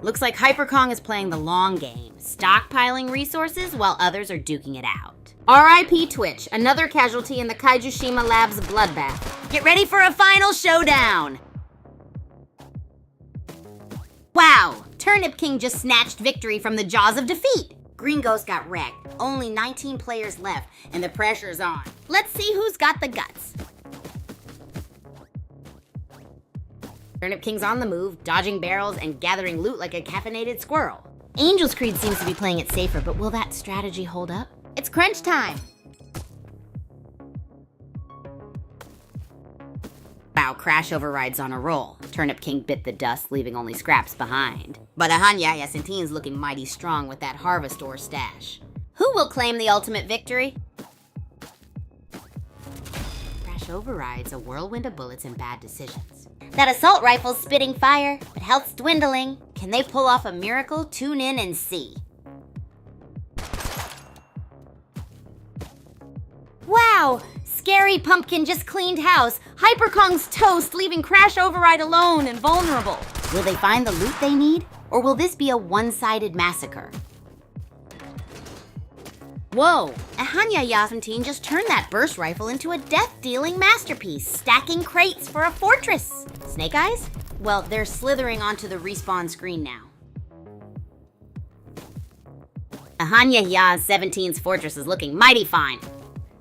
Looks like Hyperkong is playing the long game, stockpiling resources while others are duking it out. R.I.P. Twitch, another casualty in the Kaijushima Labs bloodbath. Get ready for a final showdown! Wow, Turnip King just snatched victory from the jaws of defeat. Green Ghost got wrecked. Only 19 players left, and the pressure's on. Let's see who's got the guts. Turnip King's on the move, dodging barrels and gathering loot like a caffeinated squirrel. Angel's Creed seems to be playing it safer, but will that strategy hold up? It's crunch time! Wow, Crash Override's on a roll. Turnip King bit the dust, leaving only scraps behind. But Ahanya Yacintine's looking mighty strong with that harvest ore stash. Who will claim the ultimate victory? Crash Override's a whirlwind of bullets and bad decisions. That assault rifle's spitting fire, but health's dwindling. Can they pull off a miracle? Tune in and see. Wow! Scary Pumpkin just cleaned house. Hyperkong's toast, leaving Crash Override alone and vulnerable. Will they find the loot they need? Or will this be a one-sided massacre? Whoa! Ahanya Yasantine just turned that burst rifle into a death-dealing masterpiece, stacking crates for a fortress. Snake Eyes? Well, they're slithering onto the respawn screen now. Ahanya Yas17's fortress is looking mighty fine.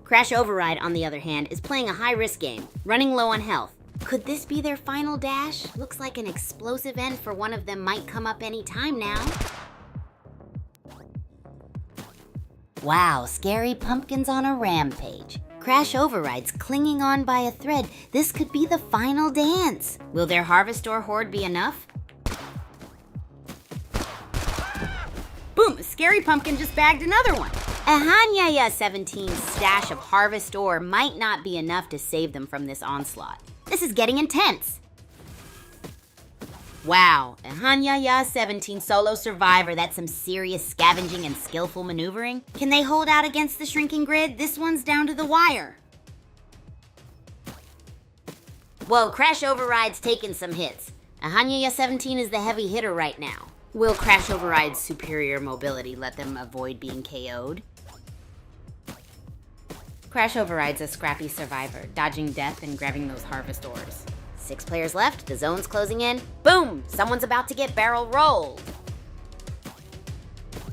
Crash Override, on the other hand, is playing a high-risk game, running low on health. Could this be their final dash? Looks like an explosive end for one of them might come up any time now. Wow, Scary Pumpkin's on a rampage. Crash Override's clinging on by a thread. This could be the final dance. Will their Harvest Ore horde be enough? Boom! Scary Pumpkin just bagged another one. Ahanya Yacintine's stash of Harvest Ore might not be enough to save them from this onslaught. This is getting intense. Wow, Ahanya Yas17 solo survivor, that's some serious scavenging and skillful maneuvering. Can they hold out against the shrinking grid? This one's down to the wire. Whoa, Crash Override's taking some hits. Ahanya Yas17 is the heavy hitter right now. Will Crash Override's superior mobility let them avoid being KO'd? Crash Override's a scrappy survivor, dodging death and grabbing those harvest ores. 6 players left, the zone's closing in. Boom! Someone's about to get barrel rolled.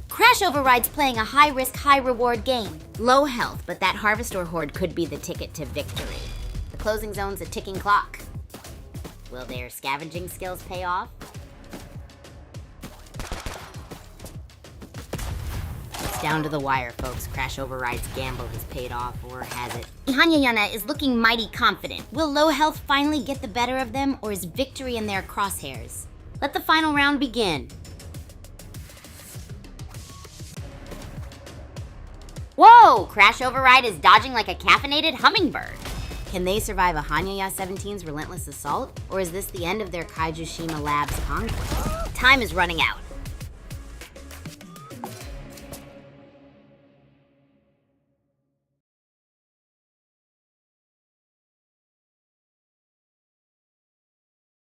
Crash Override's playing a high-risk, high-reward game. Low health, but that Harvest Ore horde could be the ticket to victory. The closing zone's a ticking clock. Will their scavenging skills pay off? It's down to the wire, folks. Crash Override's gamble has paid off, or has it? Ihanyayana is looking mighty confident. Will low health finally get the better of them, or is victory in their crosshairs? Let the final round begin. Whoa! Crash Override is dodging like a caffeinated hummingbird. Can they survive Ahanya Yas17's relentless assault, or is this the end of their Kaijushima Labs conquest? Time is running out.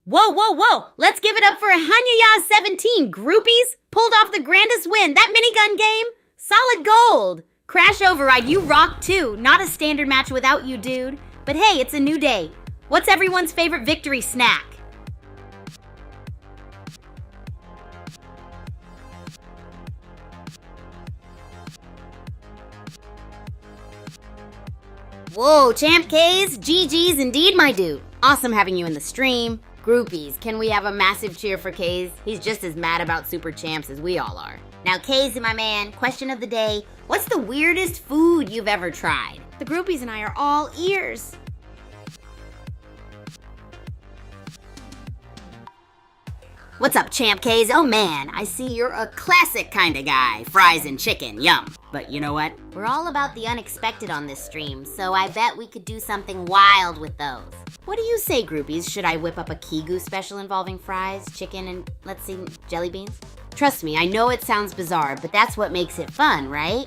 Whoa, whoa, whoa! Let's give it up for Ahanya Yas17, groupies! Pulled off the grandest win, that minigun game! Solid gold! Crash Override, you rock too. Not a standard match without you, dude. But hey, it's a new day. What's everyone's favorite victory snack? Whoa, Champ K's, GG's indeed, my dude. Awesome having you in the stream. Groupies, can we have a massive cheer for K's? He's just as mad about Super Champs as we all are. Now, K's, my man, question of the day. What's the weirdest food you've ever tried? The groupies and I are all ears. What's up, Champ K's? Oh man, I see you're a classic kind of guy. Fries and chicken, yum. But you know what? We're all about the unexpected on this stream, so I bet we could do something wild with those. What do you say, groupies? Should I whip up a Kigu special involving fries, chicken, and, let's see, jelly beans? Trust me, I know it sounds bizarre, but that's what makes it fun, right?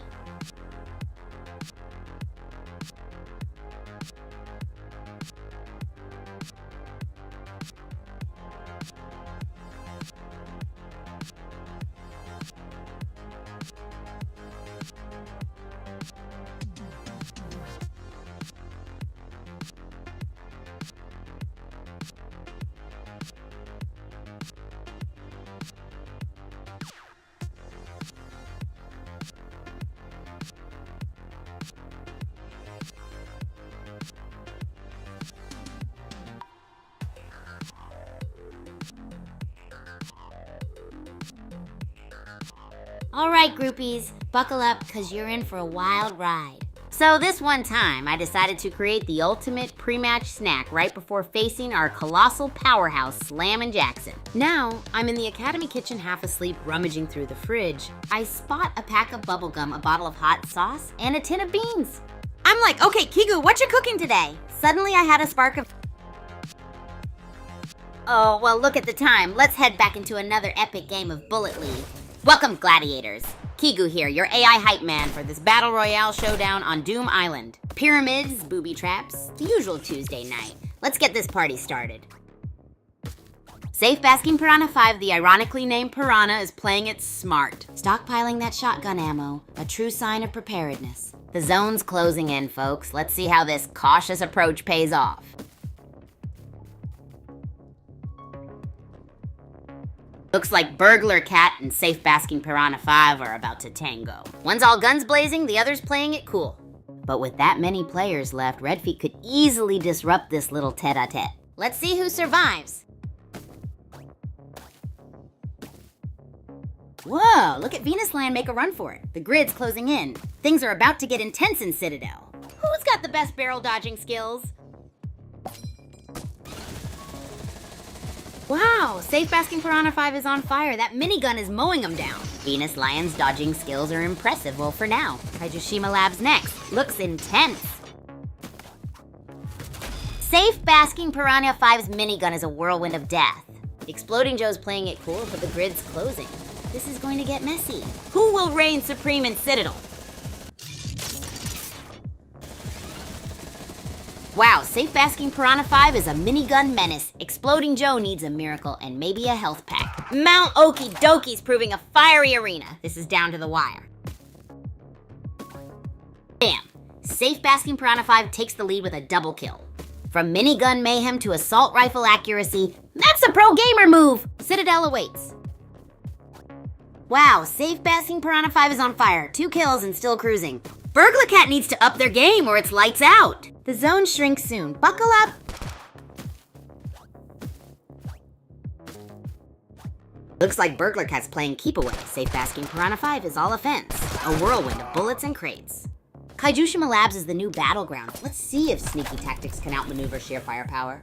All right, groupies, buckle up because you're in for a wild ride. So this one time, I decided to create the ultimate pre-match snack right before facing our colossal powerhouse, Slammin' Jackson. Now, I'm in the Academy kitchen half asleep, rummaging through the fridge. I spot a pack of bubblegum, a bottle of hot sauce, and a tin of beans. I'm like, okay, Kigu, what you cooking today? Suddenly, I had a spark of... Oh, well, look at the time. Let's head back into another epic game of Bullet League. Welcome, gladiators. Kigu here, your AI hype man for this Battle Royale showdown on Doom Island. Pyramids, booby traps, the usual Tuesday night. Let's get this party started. Safe Basking Piranha 5, the ironically named Piranha, is playing it smart. Stockpiling that shotgun ammo, a true sign of preparedness. The zone's closing in, folks. Let's see how this cautious approach pays off. Looks like Burglar Cat and Safe Basking Piranha 5 are about to tango. One's all guns blazing, the other's playing it cool. But with that many players left, Redfeet could easily disrupt this little tete-a-tete. Let's see who survives. Whoa, look at Venus Lion make a run for it. The grid's closing in. Things are about to get intense in Citadel. Who's got the best barrel dodging skills? Wow, Safe Basking Piranha 5 is on fire. That minigun is mowing them down. Venus Lion's dodging skills are impressive. Well, for now. Kaijushima Labs next. Looks intense. Safe Basking Piranha 5's minigun is a whirlwind of death. Exploding Joe's playing it cool, but the grid's closing. This is going to get messy. Who will reign supreme in Citadel? Wow, Safe Basking Piranha 5 is a minigun menace. Exploding Joe needs a miracle and maybe a health pack. Mount Okie Dokie's proving a fiery arena. This is down to the wire. Bam! Safe Basking Piranha 5 takes the lead with a double kill. From minigun mayhem to assault rifle accuracy, that's a pro gamer move! Citadel awaits. Wow, Safe Basking Piranha 5 is on fire. 2 kills and still cruising. Burglar Cat needs to up their game or it's lights out. The zone shrinks soon. Buckle up. Looks like Burglar Cat's playing keep away. Safe Basking Piranha 5 is all offense. A whirlwind of bullets and crates. Kaijushima Labs is the new battleground. Let's see if sneaky tactics can outmaneuver sheer firepower.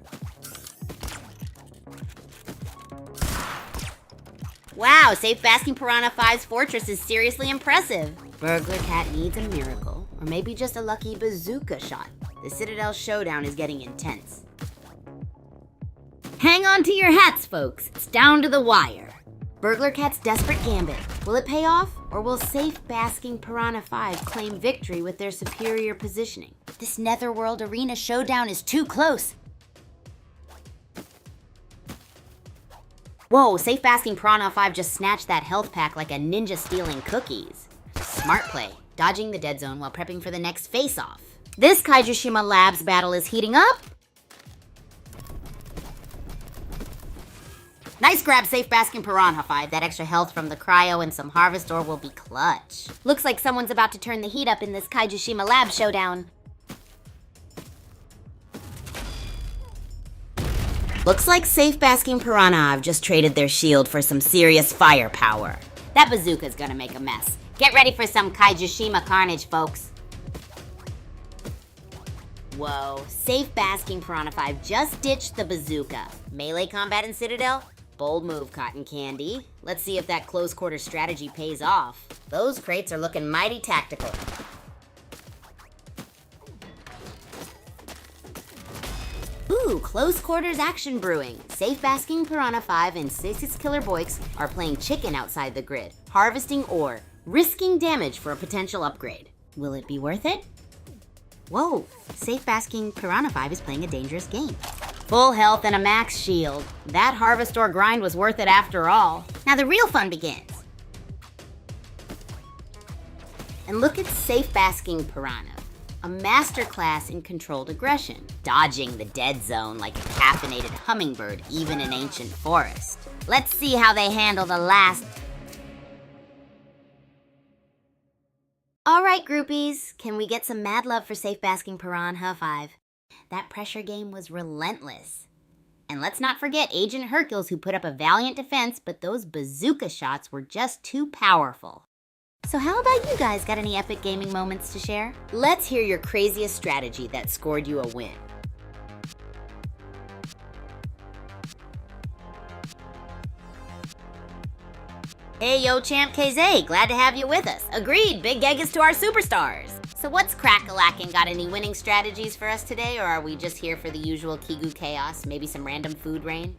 Wow, Safe Basking Piranha 5's fortress is seriously impressive. Burglar Cat needs a miracle, or maybe just a lucky bazooka shot. The Citadel showdown is getting intense. Hang on to your hats, folks. It's down to the wire. Burglar Cat's desperate gambit. Will it pay off, or will Safe Basking Piranha 5 claim victory with their superior positioning? This Netherworld Arena showdown is too close. Whoa, Safe Basking Piranha 5 just snatched that health pack like a ninja stealing cookies. Smart play, dodging the dead zone while prepping for the next face-off. This Kaijushima Labs battle is heating up. Nice grab, Safe Basking Piranha 5. That extra health from the cryo and some harvest ore will be clutch. Looks like someone's about to turn the heat up in this Kaijushima Labs showdown. Looks like Safe Basking Piranha have just traded their shield for some serious firepower. That bazooka's gonna make a mess. Get ready for some Kaijushima carnage, folks. Whoa, Safe Basking Piranha 5 just ditched the bazooka. Melee combat in Citadel? Bold move, Cotton Candy. Let's see if that close quarter strategy pays off. Those crates are looking mighty tactical. Ooh, close quarters action brewing. Safe Basking Piranha 5 and 6 Killer Boiks are playing chicken outside the grid, harvesting ore, risking damage for a potential upgrade. Will it be worth it? Whoa, Safe Basking Piranha 5 is playing a dangerous game. Full health and a max shield. That harvest ore grind was worth it after all. Now the real fun begins. And look at Safe Basking Piranha. A masterclass in controlled aggression, dodging the dead zone like a caffeinated hummingbird, even in ancient forest. Let's see how they handle the last... All right, groupies, can we get some mad love for Safe Basking Piranha 5? That pressure game was relentless. And let's not forget Agent Hercules, who put up a valiant defense, but those bazooka shots were just too powerful. So how about you guys? Got any epic gaming moments to share? Let's hear your craziest strategy that scored you a win. Hey, yo, Champ KZ, glad to have you with us. Agreed, big Gegas to our superstars. So what's crack-a-lackin'? Got any winning strategies for us today, or are we just here for the usual Kigu chaos? Maybe some random food rain?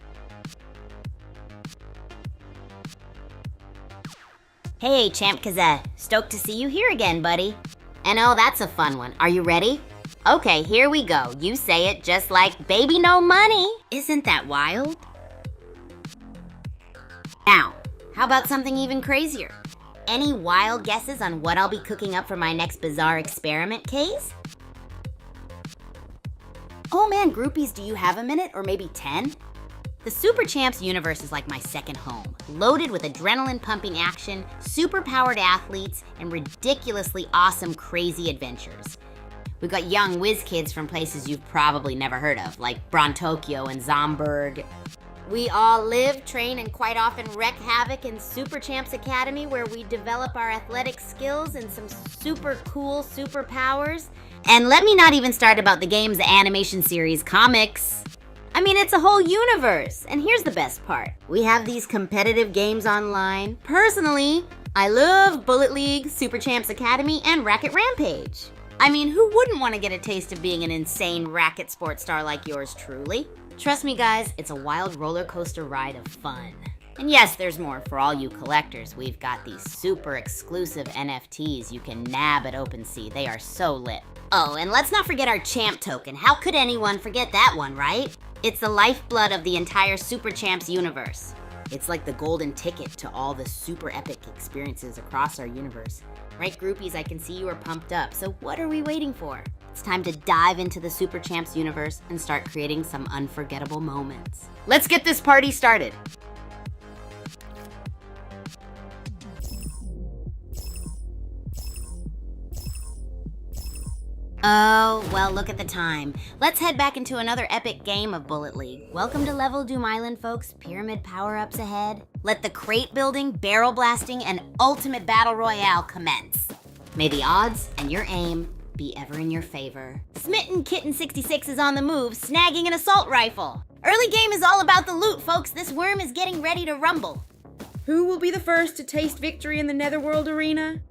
Hey, Champ KZ, stoked to see you here again, buddy. And oh, that's a fun one. Are you ready? Okay, here we go. You say it just like baby no money. Isn't that wild? Now, how about something even crazier? Any wild guesses on what I'll be cooking up for my next bizarre experiment, Case? Oh man, groupies, do you have a minute or maybe 10? The Super Champs universe is like my second home, loaded with adrenaline-pumping action, super-powered athletes, and ridiculously awesome, crazy adventures. We've got young whiz kids from places you've probably never heard of, like Brontokyo and Zomberg. We all live, train, and quite often wreak havoc in Super Champs Academy, where we develop our athletic skills and some super cool superpowers. And let me not even start about the games, the animation series, comics. I mean, it's a whole universe. And here's the best part. We have these competitive games online. Personally, I love Bullet League, Super Champs Academy, and Racket Rampage. I mean, who wouldn't want to get a taste of being an insane racket sports star like yours truly? Trust me, guys, it's a wild roller coaster ride of fun. And yes, there's more. For all you collectors, we've got these super exclusive NFTs you can nab at OpenSea. They are so lit. Oh, and let's not forget our champ token. How could anyone forget that one, right? It's the lifeblood of the entire Super Champs universe. It's like the golden ticket to all the super epic experiences across our universe. Right, groupies, I can see you are pumped up, so what are we waiting for? It's time to dive into the Super Champs universe and start creating some unforgettable moments. Let's get this party started! Oh, well, look at the time. Let's head back into another epic game of Bullet League. Welcome to Level Doom Island, folks. Pyramid power-ups ahead. Let the crate building, barrel blasting, and ultimate battle royale commence. May the odds and your aim be ever in your favor. Smitten Kitten 66 is on the move, snagging an assault rifle. Early game is all about the loot, folks. This worm is getting ready to rumble. Who will be the first to taste victory in the Netherworld arena?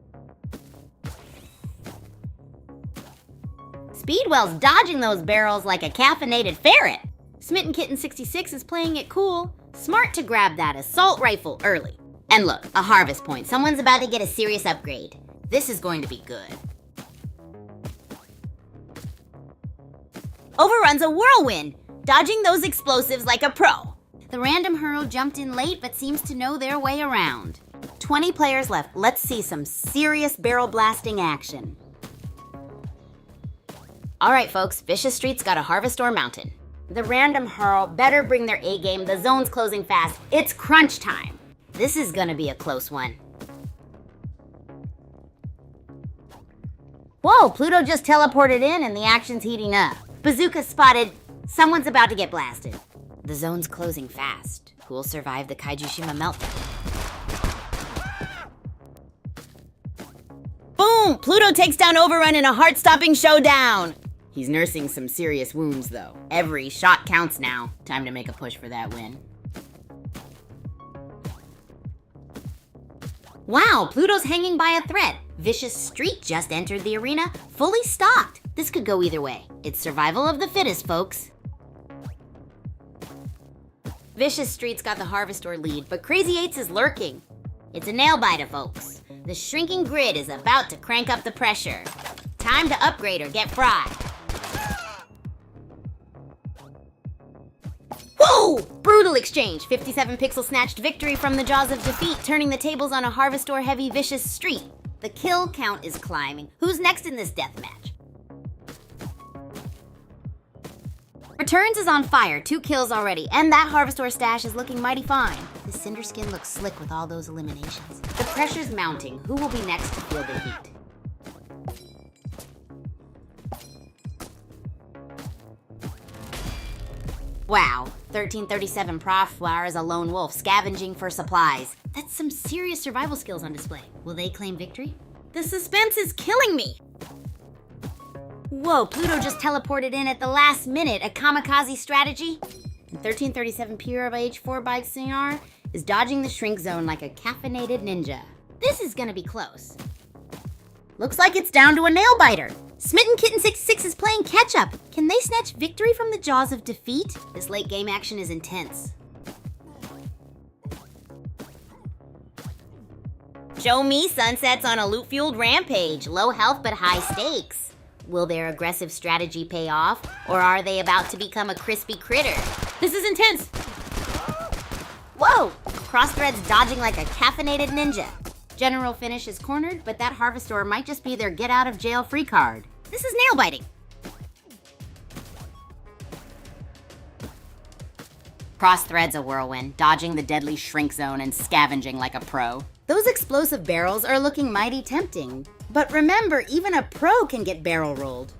Speedwell's dodging those barrels like a caffeinated ferret. Smitten Kitten 66 is playing it cool. Smart to grab that assault rifle early. And look, a harvest point. Someone's about to get a serious upgrade. This is going to be good. Overrun's a whirlwind, dodging those explosives like a pro. The random hurl jumped in late but seems to know their way around. 20 players left. Let's see some serious barrel blasting action. All right, folks, Vicious Street's got a Harvestor mountain. The random hurl better bring their A-game. The zone's closing fast. It's crunch time. This is gonna be a close one. Whoa, Pluto just teleported in and the action's heating up. Bazooka spotted. Someone's about to get blasted. The zone's closing fast. Who'll survive the Kaijushima meltdown? Boom! Pluto takes down Overrun in a heart-stopping showdown. He's nursing some serious wounds, though. Every shot counts now. Time to make a push for that win. Wow, Pluto's hanging by a thread. Vicious Street just entered the arena, fully stocked. This could go either way. It's survival of the fittest, folks. Vicious Street's got the Harvestor lead, but Crazy Eights is lurking. It's a nail-biter, folks. The shrinking grid is about to crank up the pressure. Time to upgrade or get fried. Whoa! Brutal exchange. 57 pixel snatched victory from the jaws of defeat, turning the tables on a Harvestor heavy Vicious Street. The kill count is climbing. Who's next in this deathmatch? Returns is on fire. 2 kills already, and that Harvestor stash is looking mighty fine. The Cinder Skin looks slick with all those eliminations. The pressure's mounting. Who will be next to feel the heat? Wow, 1337 Prof Flower is a lone wolf scavenging for supplies. That's some serious survival skills on display. Will they claim victory? The suspense is killing me. Whoa, Pluto just teleported in at the last minute. A kamikaze strategy? 1337 Pure by H4 by CR is dodging the shrink zone like a caffeinated ninja. This is gonna be close. Looks like it's down to a nail biter. Smitten Kitten 66 is playing catch up. Can they snatch victory from the jaws of defeat? This late game action is intense. Show me sunsets on a loot-fueled rampage. Low health but high stakes. Will their aggressive strategy pay off, or are they about to become a crispy critter? This is intense. Whoa! Crossthread's dodging like a caffeinated ninja. General Finish is cornered, but that Harvestor might just be their get-out-of-jail-free card. This is nail-biting. Crossthread's a whirlwind, dodging the deadly shrink zone and scavenging like a pro. Those explosive barrels are looking mighty tempting. But remember, even a pro can get barrel rolled.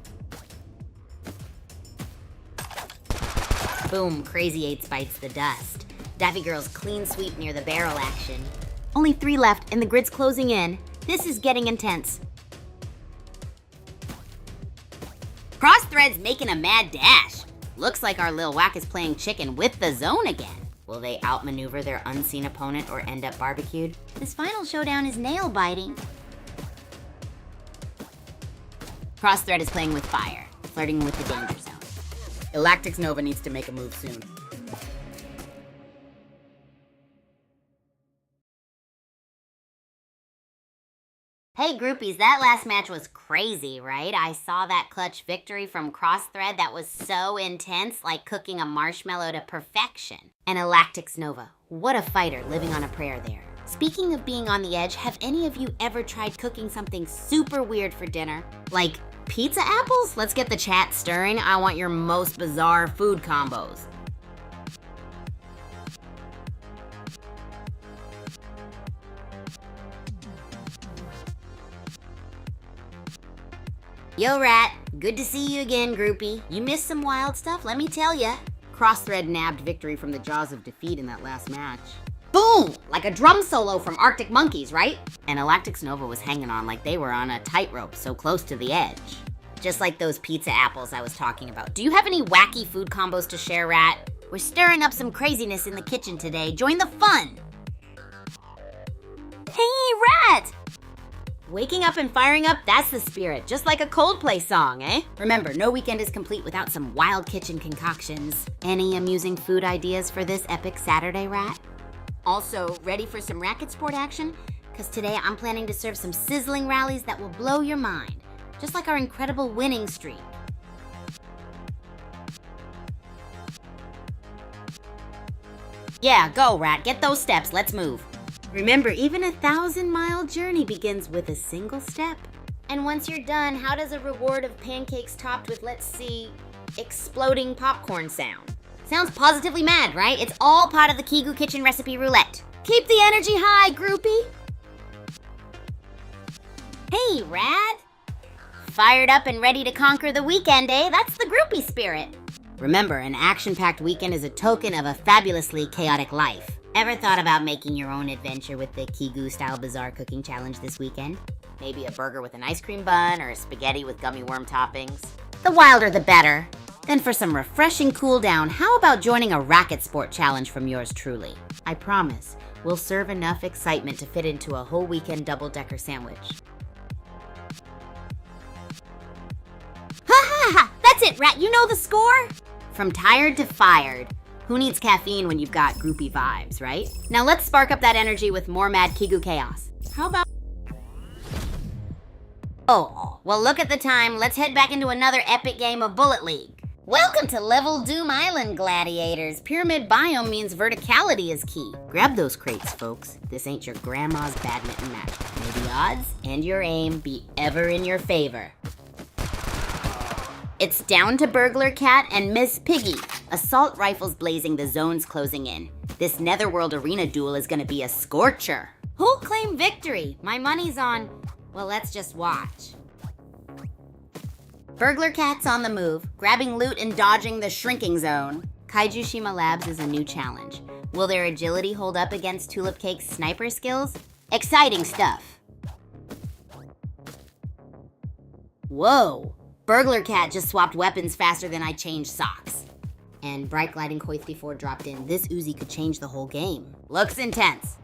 Boom, Crazy 8 bites the dust. Daffy Girl's clean sweep near the barrel action. Only 3 left, and the grid's closing in. This is getting intense. Crossthread's making a mad dash. Looks like our Lil Whack is playing chicken with the zone again. Will they outmaneuver their unseen opponent or end up barbecued? This final showdown is nail-biting. Crossthread is playing with fire, flirting with the danger zone. Galactic's Nova needs to make a move soon. Hey groupies, that last match was crazy, right? I saw that clutch victory from Crossthread that was so intense, like cooking a marshmallow to perfection. And Galactic's Nova, what a fighter living on a prayer there. Speaking of being on the edge, have any of you ever tried cooking something super weird for dinner? Like pizza apples? Let's get the chat stirring. I want your most bizarre food combos. Yo, Rat. Good to see you again, groupie. You missed some wild stuff, let me tell ya. Crossthread nabbed victory from the jaws of defeat in that last match. Boom! Like a drum solo from Arctic Monkeys, right? And Galactic's Nova was hanging on like they were on a tightrope so close to the edge. Just like those pizza apples I was talking about. Do you have any wacky food combos to share, Rat? We're stirring up some craziness in the kitchen today. Join the fun! Hey, Rat! Waking up and firing up, that's the spirit. Just like a Coldplay song, eh? Remember, no weekend is complete without some wild kitchen concoctions. Any amusing food ideas for this epic Saturday, Rat? Also, ready for some racket sport action? Because today I'm planning to serve some sizzling rallies that will blow your mind. Just like our incredible winning streak. Yeah, go, Rat. Get those steps. Let's move. Remember, even a 1,000-mile journey begins with a single step. And once you're done, how does a reward of pancakes topped with, let's see, exploding popcorn sound? Sounds positively mad, right? It's all part of the Kigu Kitchen Recipe Roulette. Keep the energy high, groupie! Hey, Rad! Fired up and ready to conquer the weekend, eh? That's the groupie spirit. Remember, an action-packed weekend is a token of a fabulously chaotic life. Ever thought about making your own adventure with the Kigu-style bizarre cooking challenge this weekend? Maybe a burger with an ice cream bun or a spaghetti with gummy worm toppings. The wilder the better. Then for some refreshing cool down, how about joining a racket sport challenge from yours truly? I promise, we'll serve enough excitement to fit into a whole weekend double-decker sandwich. Ha ha ha! That's it, Rat. You know the score? From tired to fired. Who needs caffeine when you've got groupie vibes, right? Now let's spark up that energy with more mad Kigu chaos. How about... Oh, well look at the time. Let's head back into another epic game of Bullet League. Welcome to Level Doom Island, gladiators. Pyramid biome means verticality is key. Grab those crates, folks. This ain't your grandma's badminton match. May the odds and your aim be ever in your favor. It's down to Burglar Cat and Miss Piggy. Assault rifles blazing, the zone's closing in. This Netherworld arena duel is gonna be a scorcher. Who'll claim victory? My money's on... Well, let's just watch. Burglar Cat's on the move, grabbing loot and dodging the shrinking zone. Kaiju Shima Labs is a new challenge. Will their agility hold up against Tulip Cake's sniper skills? Exciting stuff. Whoa! Burglar Cat just swapped weapons faster than I changed socks. And Bright Gliding Koi 34 dropped in. This Uzi could change the whole game. Looks intense.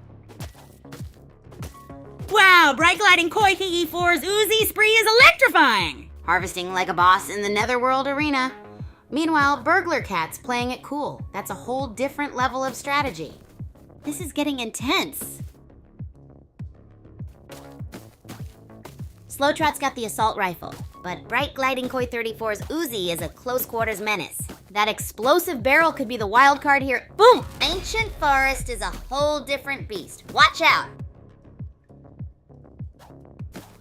Wow, Bright Gliding Koi 34's Uzi spree is electrifying! Harvesting like a boss in the Netherworld arena. Meanwhile, Burglar Cat's playing it cool. That's a whole different level of strategy. This is getting intense. Slow Trot's got the assault rifle, but Bright Gliding Koi 34's Uzi is a close quarters menace. That explosive barrel could be the wild card here. Boom! Ancient Forest is a whole different beast. Watch out!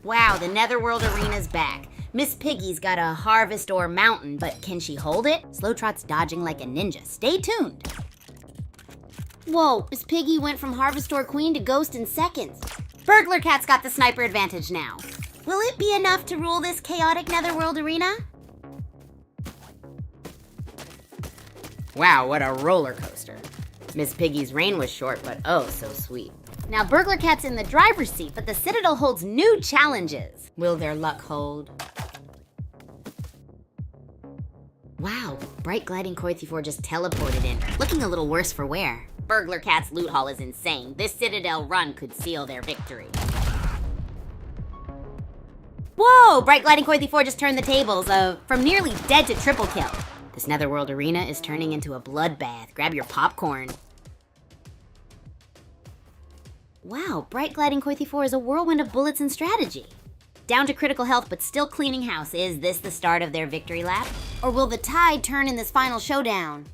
Wow, the Netherworld arena's back. Miss Piggy's got a harvest ore mountain, but can she hold it? Slow Trot's dodging like a ninja. Stay tuned. Whoa, Miss Piggy went from harvest ore queen to ghost in seconds. Burglar Cat's got the sniper advantage now. Will it be enough to rule this chaotic Netherworld arena? Wow, what a roller coaster. Miss Piggy's reign was short, but oh so sweet. Now Burglar Cat's in the driver's seat, but the Citadel holds new challenges. Will their luck hold? Wow, Bright Gliding Koi 34 just teleported in, looking a little worse for wear. Burglar Cat's loot haul is insane. This Citadel run could seal their victory. Whoa! Bright Gliding Koi 34 just turned the tables from nearly dead to triple kill. This Netherworld arena is turning into a bloodbath. Grab your popcorn. Wow, Bright Gliding Koi 34 is a whirlwind of bullets and strategy. Down to critical health, but still cleaning house. Is this the start of their victory lap? Or will the tide turn in this final showdown?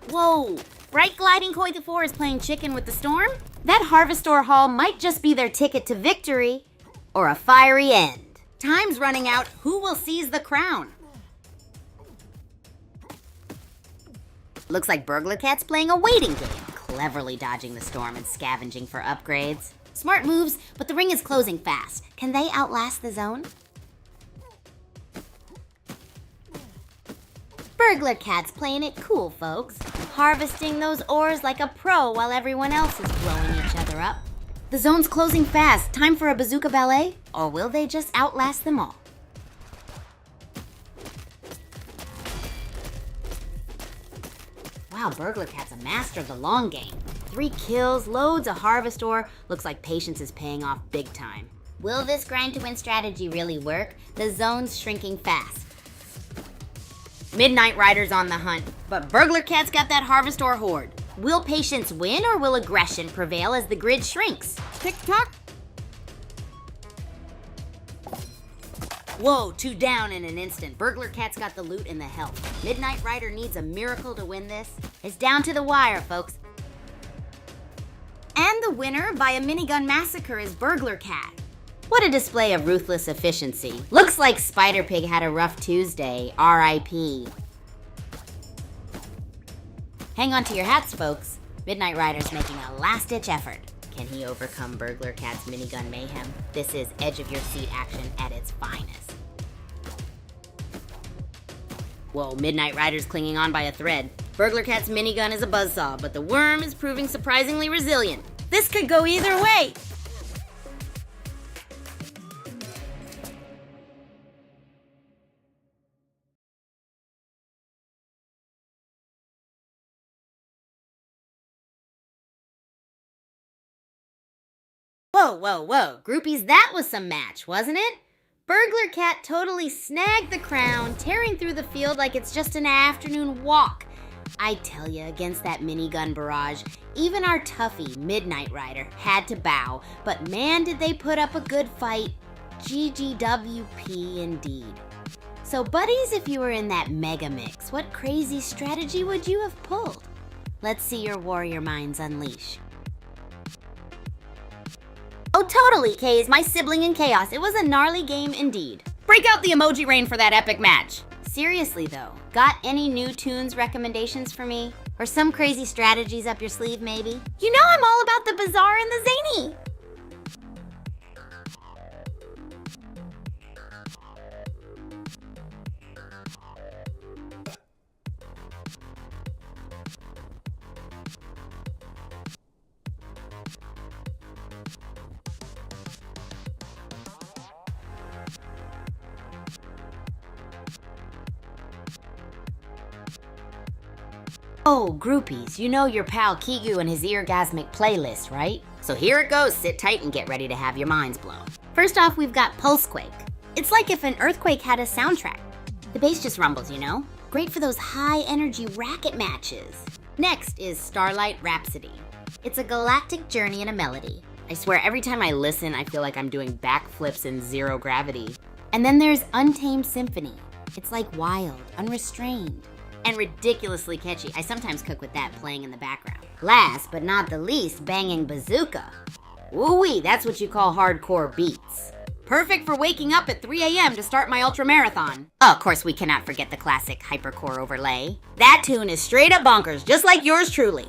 Whoa! Bright Gliding Koi 34 is playing chicken with the storm? That harvest ore haul might just be their ticket to victory, or a fiery end. Time's running out. Who will seize the crown? Looks like Burglar Cat's playing a waiting game, cleverly dodging the storm and scavenging for upgrades. Smart moves, but the ring is closing fast. Can they outlast the zone? Burglar Cat's playing it cool, folks. Harvesting those ores like a pro while everyone else is blowing each other up. The zone's closing fast. Time for a bazooka ballet? Or will they just outlast them all? Wow, Burglar Cat's a master of the long game. 3 kills, loads of harvest ore. Looks like patience is paying off big time. Will this grind to win strategy really work? The zone's shrinking fast. Midnight Rider's on the hunt, but Burglar Cat's got that harvest ore horde. Will patience win or will aggression prevail as the grid shrinks? Tick-tock. Whoa, 2 down in an instant. Burglar Cat's got the loot and the health. Midnight Rider needs a miracle to win this. It's down to the wire, folks. And the winner by a minigun massacre is Burglar Cat. What a display of ruthless efficiency. Looks like Spider Pig had a rough Tuesday. R.I.P. Hang on to your hats, folks. Midnight Rider's making a last-ditch effort. Can he overcome Burglar Cat's minigun mayhem? This is edge-of-your-seat action at its finest. Whoa, Midnight Rider's clinging on by a thread. Burglar Cat's minigun is a buzzsaw, but the worm is proving surprisingly resilient. This could go either way! Whoa. Groupies, that was some match, wasn't it? Burglar Cat totally snagged the crown, tearing through the field like it's just an afternoon walk. I tell ya, against that minigun barrage, even our toughie, Midnight Rider, had to bow. But man, did they put up a good fight. GGWP indeed. So buddies, if you were in that mega mix, what crazy strategy would you have pulled? Let's see your warrior minds unleash. Oh, totally, Kays, my sibling in chaos. It was a gnarly game indeed. Break out the emoji rain for that epic match. Seriously though, got any new tunes recommendations for me? Or some crazy strategies up your sleeve maybe? You know I'm all about the bizarre and the zany. Oh, groupies, you know your pal Kigu and his eargasmic playlist, right? So here it goes, sit tight and get ready to have your minds blown. First off, we've got Pulsequake. It's like if an earthquake had a soundtrack. The bass just rumbles, you know? Great for those high-energy racket matches. Next is Starlight Rhapsody. It's a galactic journey in a melody. I swear every time I listen, I feel like I'm doing backflips in zero gravity. And then there's Untamed Symphony. It's like wild, unrestrained. And ridiculously catchy. I sometimes cook with that playing in the background. Last but not the least, Banging Bazooka. Woo-wee, that's what you call hardcore beats. Perfect for waking up at 3 a.m. to start my ultramarathon. Oh, of course, we cannot forget the classic hypercore overlay. That tune is straight up bonkers, just like yours truly.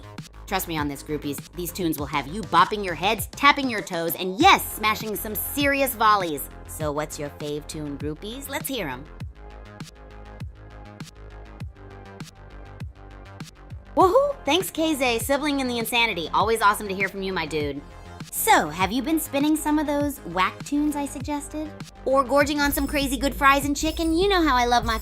Trust me on this, groupies. These tunes will have you bopping your heads, tapping your toes, and yes, smashing some serious volleys. So what's your fave tune, groupies? Let's hear them. Woohoo! Thanks, KZ, sibling in the insanity. Always awesome to hear from you, my dude. So, have you been spinning some of those whack tunes I suggested? Or gorging on some crazy good fries and chicken? You know how I love my...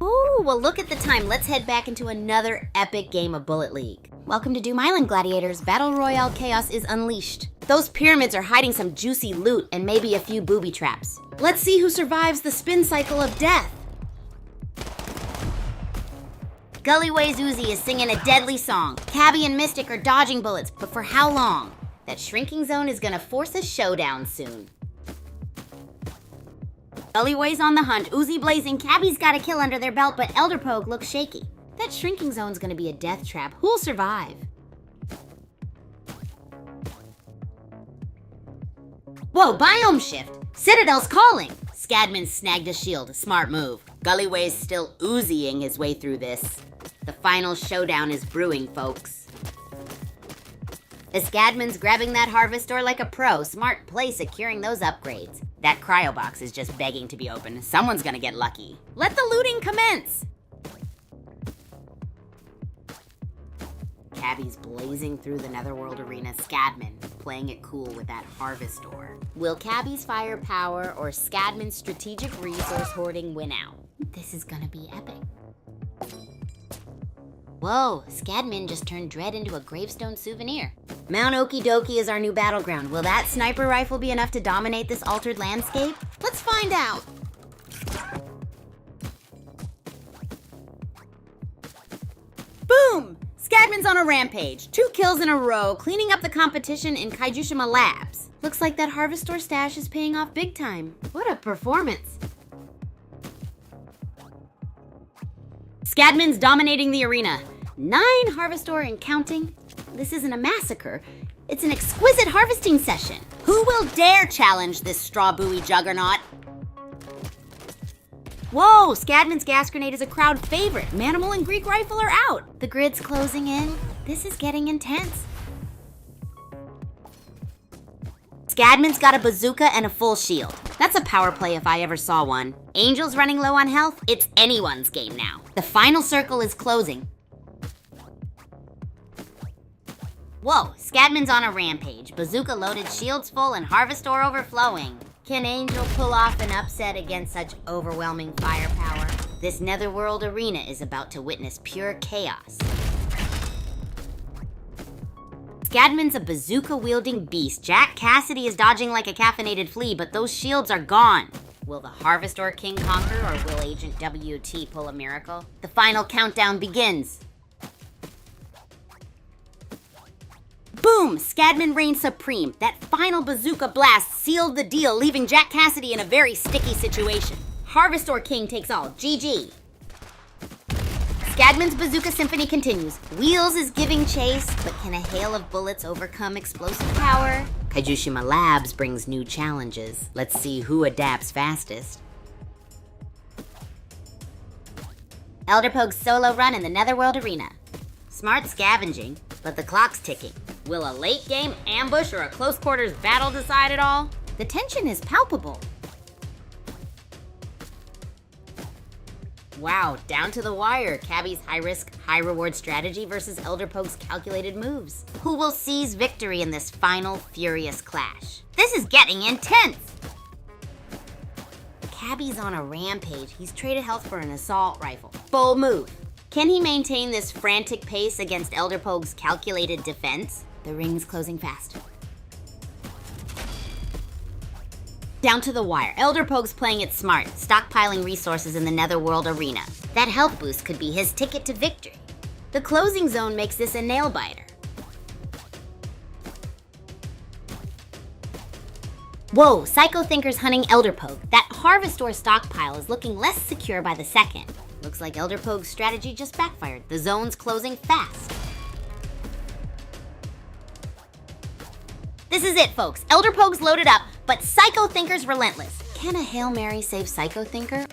Ooh, well look at the time. Let's head back into another epic game of Bullet League. Welcome to Doom Island, Gladiators. Battle Royale chaos is unleashed. Those pyramids are hiding some juicy loot and maybe a few booby traps. Let's see who survives the spin cycle of death. Gullyway's Uzi is singing a deadly song. Cabby and Mystic are dodging bullets, but for how long? That shrinking zone is gonna force a showdown soon. Gullyway's on the hunt, Uzi blazing, Cabby's got a kill under their belt, but Elder Pogue looks shaky. That shrinking zone's gonna be a death trap. Who'll survive? Whoa, biome shift! Citadel's calling! Scadman snagged a shield, smart move. Gullyway's still Uziing his way through this. The final showdown is brewing, folks. Scadman's grabbing that harvestor like a pro. Smart play securing those upgrades. That cryo box is just begging to be opened. Someone's gonna get lucky. Let the looting commence! Cabby's blazing through the Netherworld arena. Scadman playing it cool with that harvestor. Will Cabby's firepower or Scadman's strategic resource hoarding win out? This is gonna be epic. Whoa, Scadman just turned Dread into a gravestone souvenir. Mount Okie Dokie is our new battleground. Will that sniper rifle be enough to dominate this altered landscape? Let's find out! Boom! Scadman's on a rampage. 2 kills in a row, cleaning up the competition in Kaijushima Labs. Looks like that harvestor stash is paying off big time. What a performance! Scadman's dominating the arena. 9 harvestor and counting. This isn't a massacre. It's an exquisite harvesting session. Who will dare challenge this straw buoy juggernaut? Whoa, Scadman's gas grenade is a crowd favorite. Manimal and Greek rifle are out. The grid's closing in. This is getting intense. Scadman's got a bazooka and a full shield. That's a power play if I ever saw one. Angel's running low on health. It's anyone's game now. The final circle is closing. Whoa, Scadman's on a rampage. Bazooka loaded, shields full, and harvestor overflowing. Can Angel pull off an upset against such overwhelming firepower? This Netherworld arena is about to witness pure chaos. Scadman's a bazooka-wielding beast. Jack Cassidy is dodging like a caffeinated flea, but those shields are gone. Will the Harvestor King conquer, or will Agent WT pull a miracle? The final countdown begins. Boom! Scadman reigns supreme. That final bazooka blast sealed the deal, leaving Jack Cassidy in a very sticky situation. Harvestor King takes all. GG. Scadman's Bazooka Symphony continues. Wheels is giving chase, but can a hail of bullets overcome explosive power? Kaijushima Labs brings new challenges. Let's see who adapts fastest. Elder Pogue's solo run in the Netherworld arena. Smart scavenging, but the clock's ticking. Will a late game ambush or a close quarters battle decide it all? The tension is palpable. Wow, down to the wire. Cabby's high-risk, high-reward strategy versus Elder Pogue's calculated moves. Who will seize victory in this final furious clash? This is getting intense! Cabby's on a rampage. He's traded health for an assault rifle. Bold move. Can he maintain this frantic pace against Elderpogue's calculated defense? The ring's closing fast. Down to the wire. Elderpogue's playing it smart, stockpiling resources in the Netherworld arena. That health boost could be his ticket to victory. The closing zone makes this a nail-biter. Whoa, Psycho Thinker's hunting Elderpogue. That Harvestor stockpile is looking less secure by the second. Looks like Elderpogue's strategy just backfired. The zone's closing fast. This is it, folks. Elderpogue's loaded up, but Psycho Thinker's relentless. Can a Hail Mary save Psycho Thinker?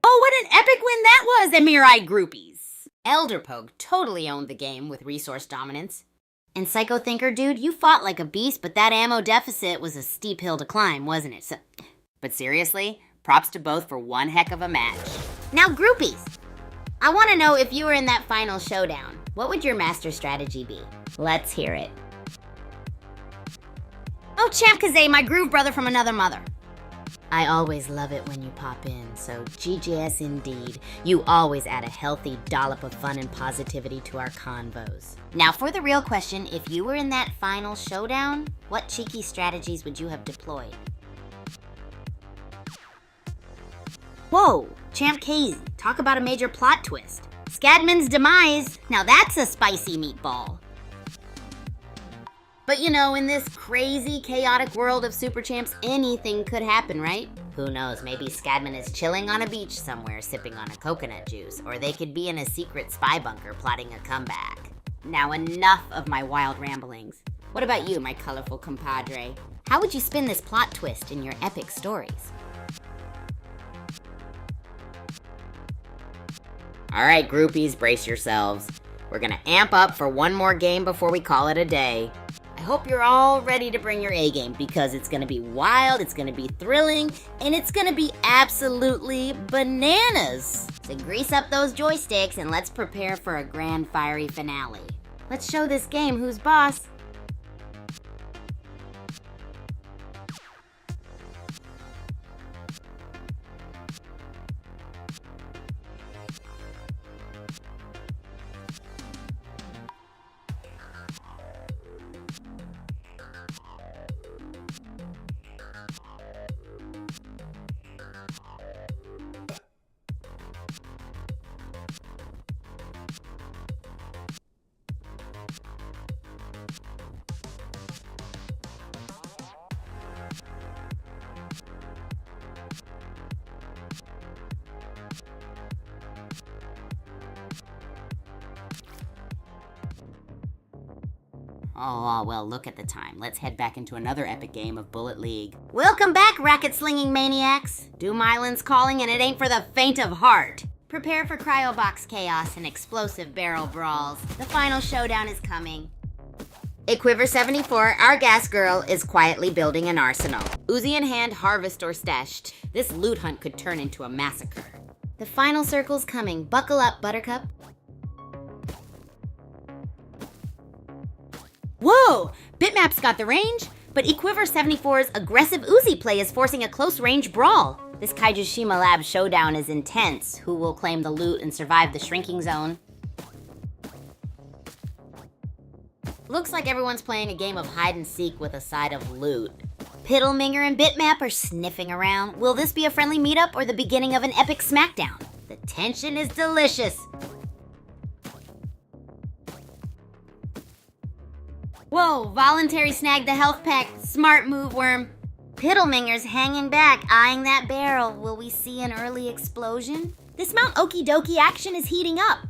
Oh, what an epic win that was, Emirai groupies! Elderpogue totally owned the game with resource dominance. And Psycho Thinker, dude, you fought like a beast, but that ammo deficit was a steep hill to climb, wasn't it? But seriously, props to both for one heck of a match. Now, groupies, I want to know if you were in that final showdown. What would your master strategy be? Let's hear it. Oh, Champ Kaze, my groove brother from another mother. I always love it when you pop in, so GGS indeed. You always add a healthy dollop of fun and positivity to our convos. Now for the real question, if you were in that final showdown, what cheeky strategies would you have deployed? Whoa, Champ Kaze, talk about a major plot twist. Scadman's demise, now that's a spicy meatball. But you know, in this crazy, chaotic world of Super Champs, anything could happen, right? Who knows, maybe Scadman is chilling on a beach somewhere sipping on a coconut juice, or they could be in a secret spy bunker plotting a comeback. Now enough of my wild ramblings. What about you, my colorful compadre? How would you spin this plot twist in your epic stories? Alright, groupies, brace yourselves. We're gonna amp up for one more game before we call it a day. I hope you're all ready to bring your A game because it's gonna be wild, it's gonna be thrilling, and it's gonna be absolutely bananas. So grease up those joysticks and let's prepare for a grand fiery finale. Let's show this game who's boss. Oh, well, look at the time. Let's head back into another epic game of Bullet League. Welcome back, racket-slinging maniacs. Doom Island's calling, and it ain't for the faint of heart. Prepare for cryobox chaos and explosive barrel brawls. The final showdown is coming. Equiver 74, our gas girl, is quietly building an arsenal. Uzi in hand, harvest or stashed. This loot hunt could turn into a massacre. The final circle's coming. Buckle up, Buttercup. Whoa! Bitmap's got the range, but Equiver 74's aggressive Uzi play is forcing a close-range brawl. This Kaijushima Lab showdown is intense. Who will claim the loot and survive the shrinking zone? Looks like everyone's playing a game of hide-and-seek with a side of loot. Piddleminger and Bitmap are sniffing around. Will this be a friendly meetup or the beginning of an epic smackdown? The tension is delicious. Whoa, voluntary snag the health pack. Smart move, Worm. Piddleminger's hanging back, eyeing that barrel. Will we see an early explosion? This Mount Okie Dokie action is heating up.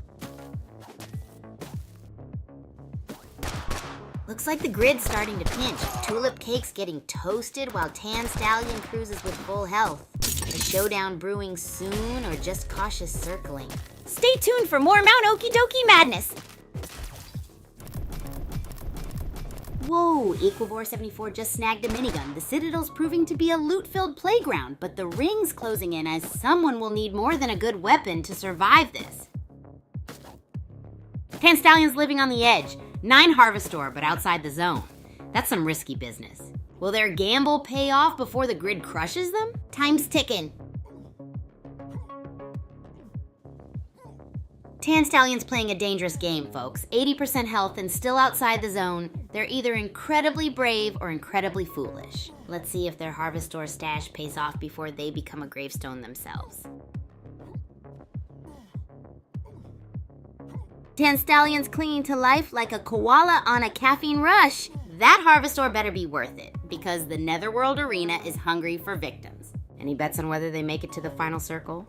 Looks like the grid's starting to pinch. Tulip Cake's getting toasted while Tan Stallion cruises with full health. A showdown brewing soon or just cautious circling? Stay tuned for more Mount Okie Dokie madness. Whoa, Equivore 74 just snagged a minigun. The Citadel's proving to be a loot-filled playground, but the ring's closing in as someone will need more than a good weapon to survive this. Tan Stallion's living on the edge. 9 Harvestor, but outside the zone. That's some risky business. Will their gamble pay off before the grid crushes them? Time's ticking. Tan Stallion's playing a dangerous game, folks. 80% health and still outside the zone. They're either incredibly brave or incredibly foolish. Let's see if their Harvestor stash pays off before they become a gravestone themselves. Tan Stallion's clinging to life like a koala on a caffeine rush. That Harvestor better be worth it, because the Netherworld Arena is hungry for victims. Any bets on whether they make it to the final circle?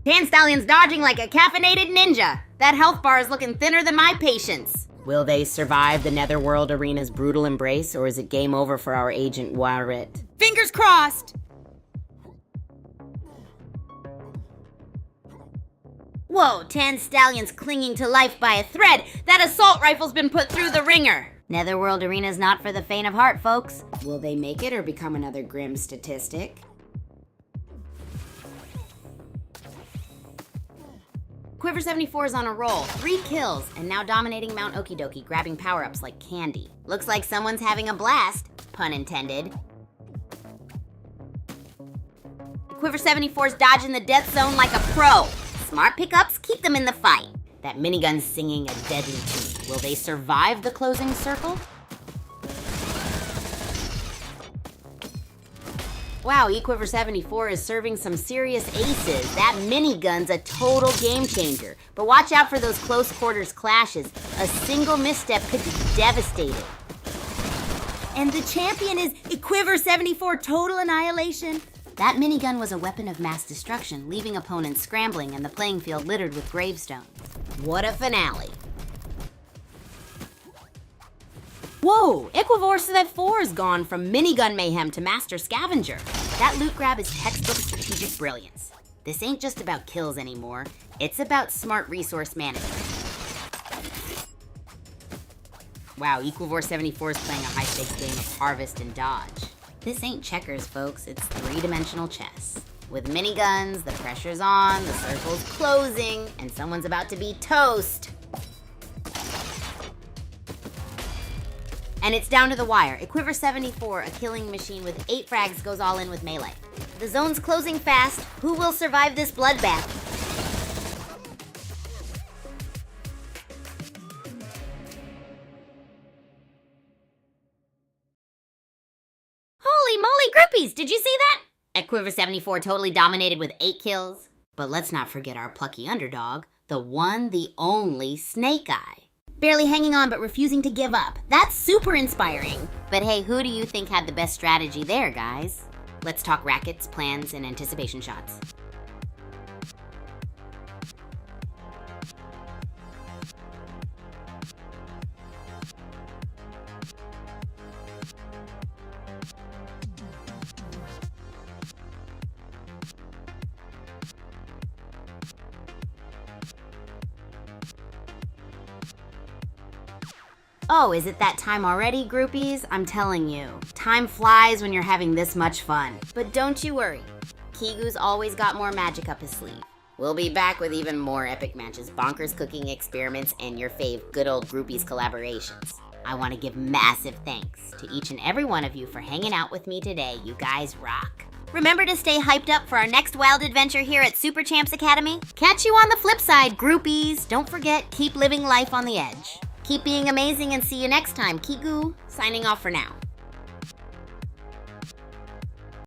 Tan Stallion's dodging like a caffeinated ninja. That health bar is looking thinner than my patience. Will they survive the Netherworld Arena's brutal embrace, or is it game over for our agent Warit? Fingers crossed! Whoa, Tan Stallion's clinging to life by a thread. That assault rifle's been put through the ringer. Netherworld Arena's not for the faint of heart, folks. Will they make it or become another grim statistic? Quiver 74 is on a roll. 3 kills, and now dominating Mount Okidoki, grabbing power-ups like candy. Looks like someone's having a blast, pun intended. Quiver 74's dodging the death zone like a pro. Smart pickups keep them in the fight. That minigun's singing a deadly tune. Will they survive the closing circle? Wow, Equiver 74 is serving some serious aces. That minigun's a total game changer. But watch out for those close quarters clashes. A single misstep could be devastating. And the champion is Equiver 74 Total Annihilation. That minigun was a weapon of mass destruction, leaving opponents scrambling and the playing field littered with gravestones. What a finale. Whoa, Equivor 74 is gone from minigun mayhem to master scavenger. That loot grab is textbook strategic brilliance. This ain't just about kills anymore, it's about smart resource management. Wow, Equivor 74 is playing a high-stakes game of harvest and dodge. This ain't checkers, folks, it's 3-dimensional chess. With miniguns, the pressure's on, the circle's closing, and someone's about to be toast. And it's down to the wire. Equiver 74, a killing machine with 8 frags, goes all in with melee. The zone's closing fast. Who will survive this bloodbath? Holy moly, groupies! Did you see that? Equiver 74 totally dominated with 8 kills. But let's not forget our plucky underdog, the one, the only Snake Eye. Barely hanging on but refusing to give up. That's super inspiring. But hey, who do you think had the best strategy there, guys? Let's talk rackets, plans, and anticipation shots. Oh, is it that time already, groupies? I'm telling you, time flies when you're having this much fun. But don't you worry, Kigu's always got more magic up his sleeve. We'll be back with even more epic matches, bonkers cooking experiments, and your fave good old groupies collaborations. I want to give massive thanks to each and every one of you for hanging out with me today. You guys rock. Remember to stay hyped up for our next wild adventure here at Super Champs Academy. Catch you on the flip side, groupies. Don't forget, keep living life on the edge. Keep being amazing and see you next time. Kigu, signing off for now.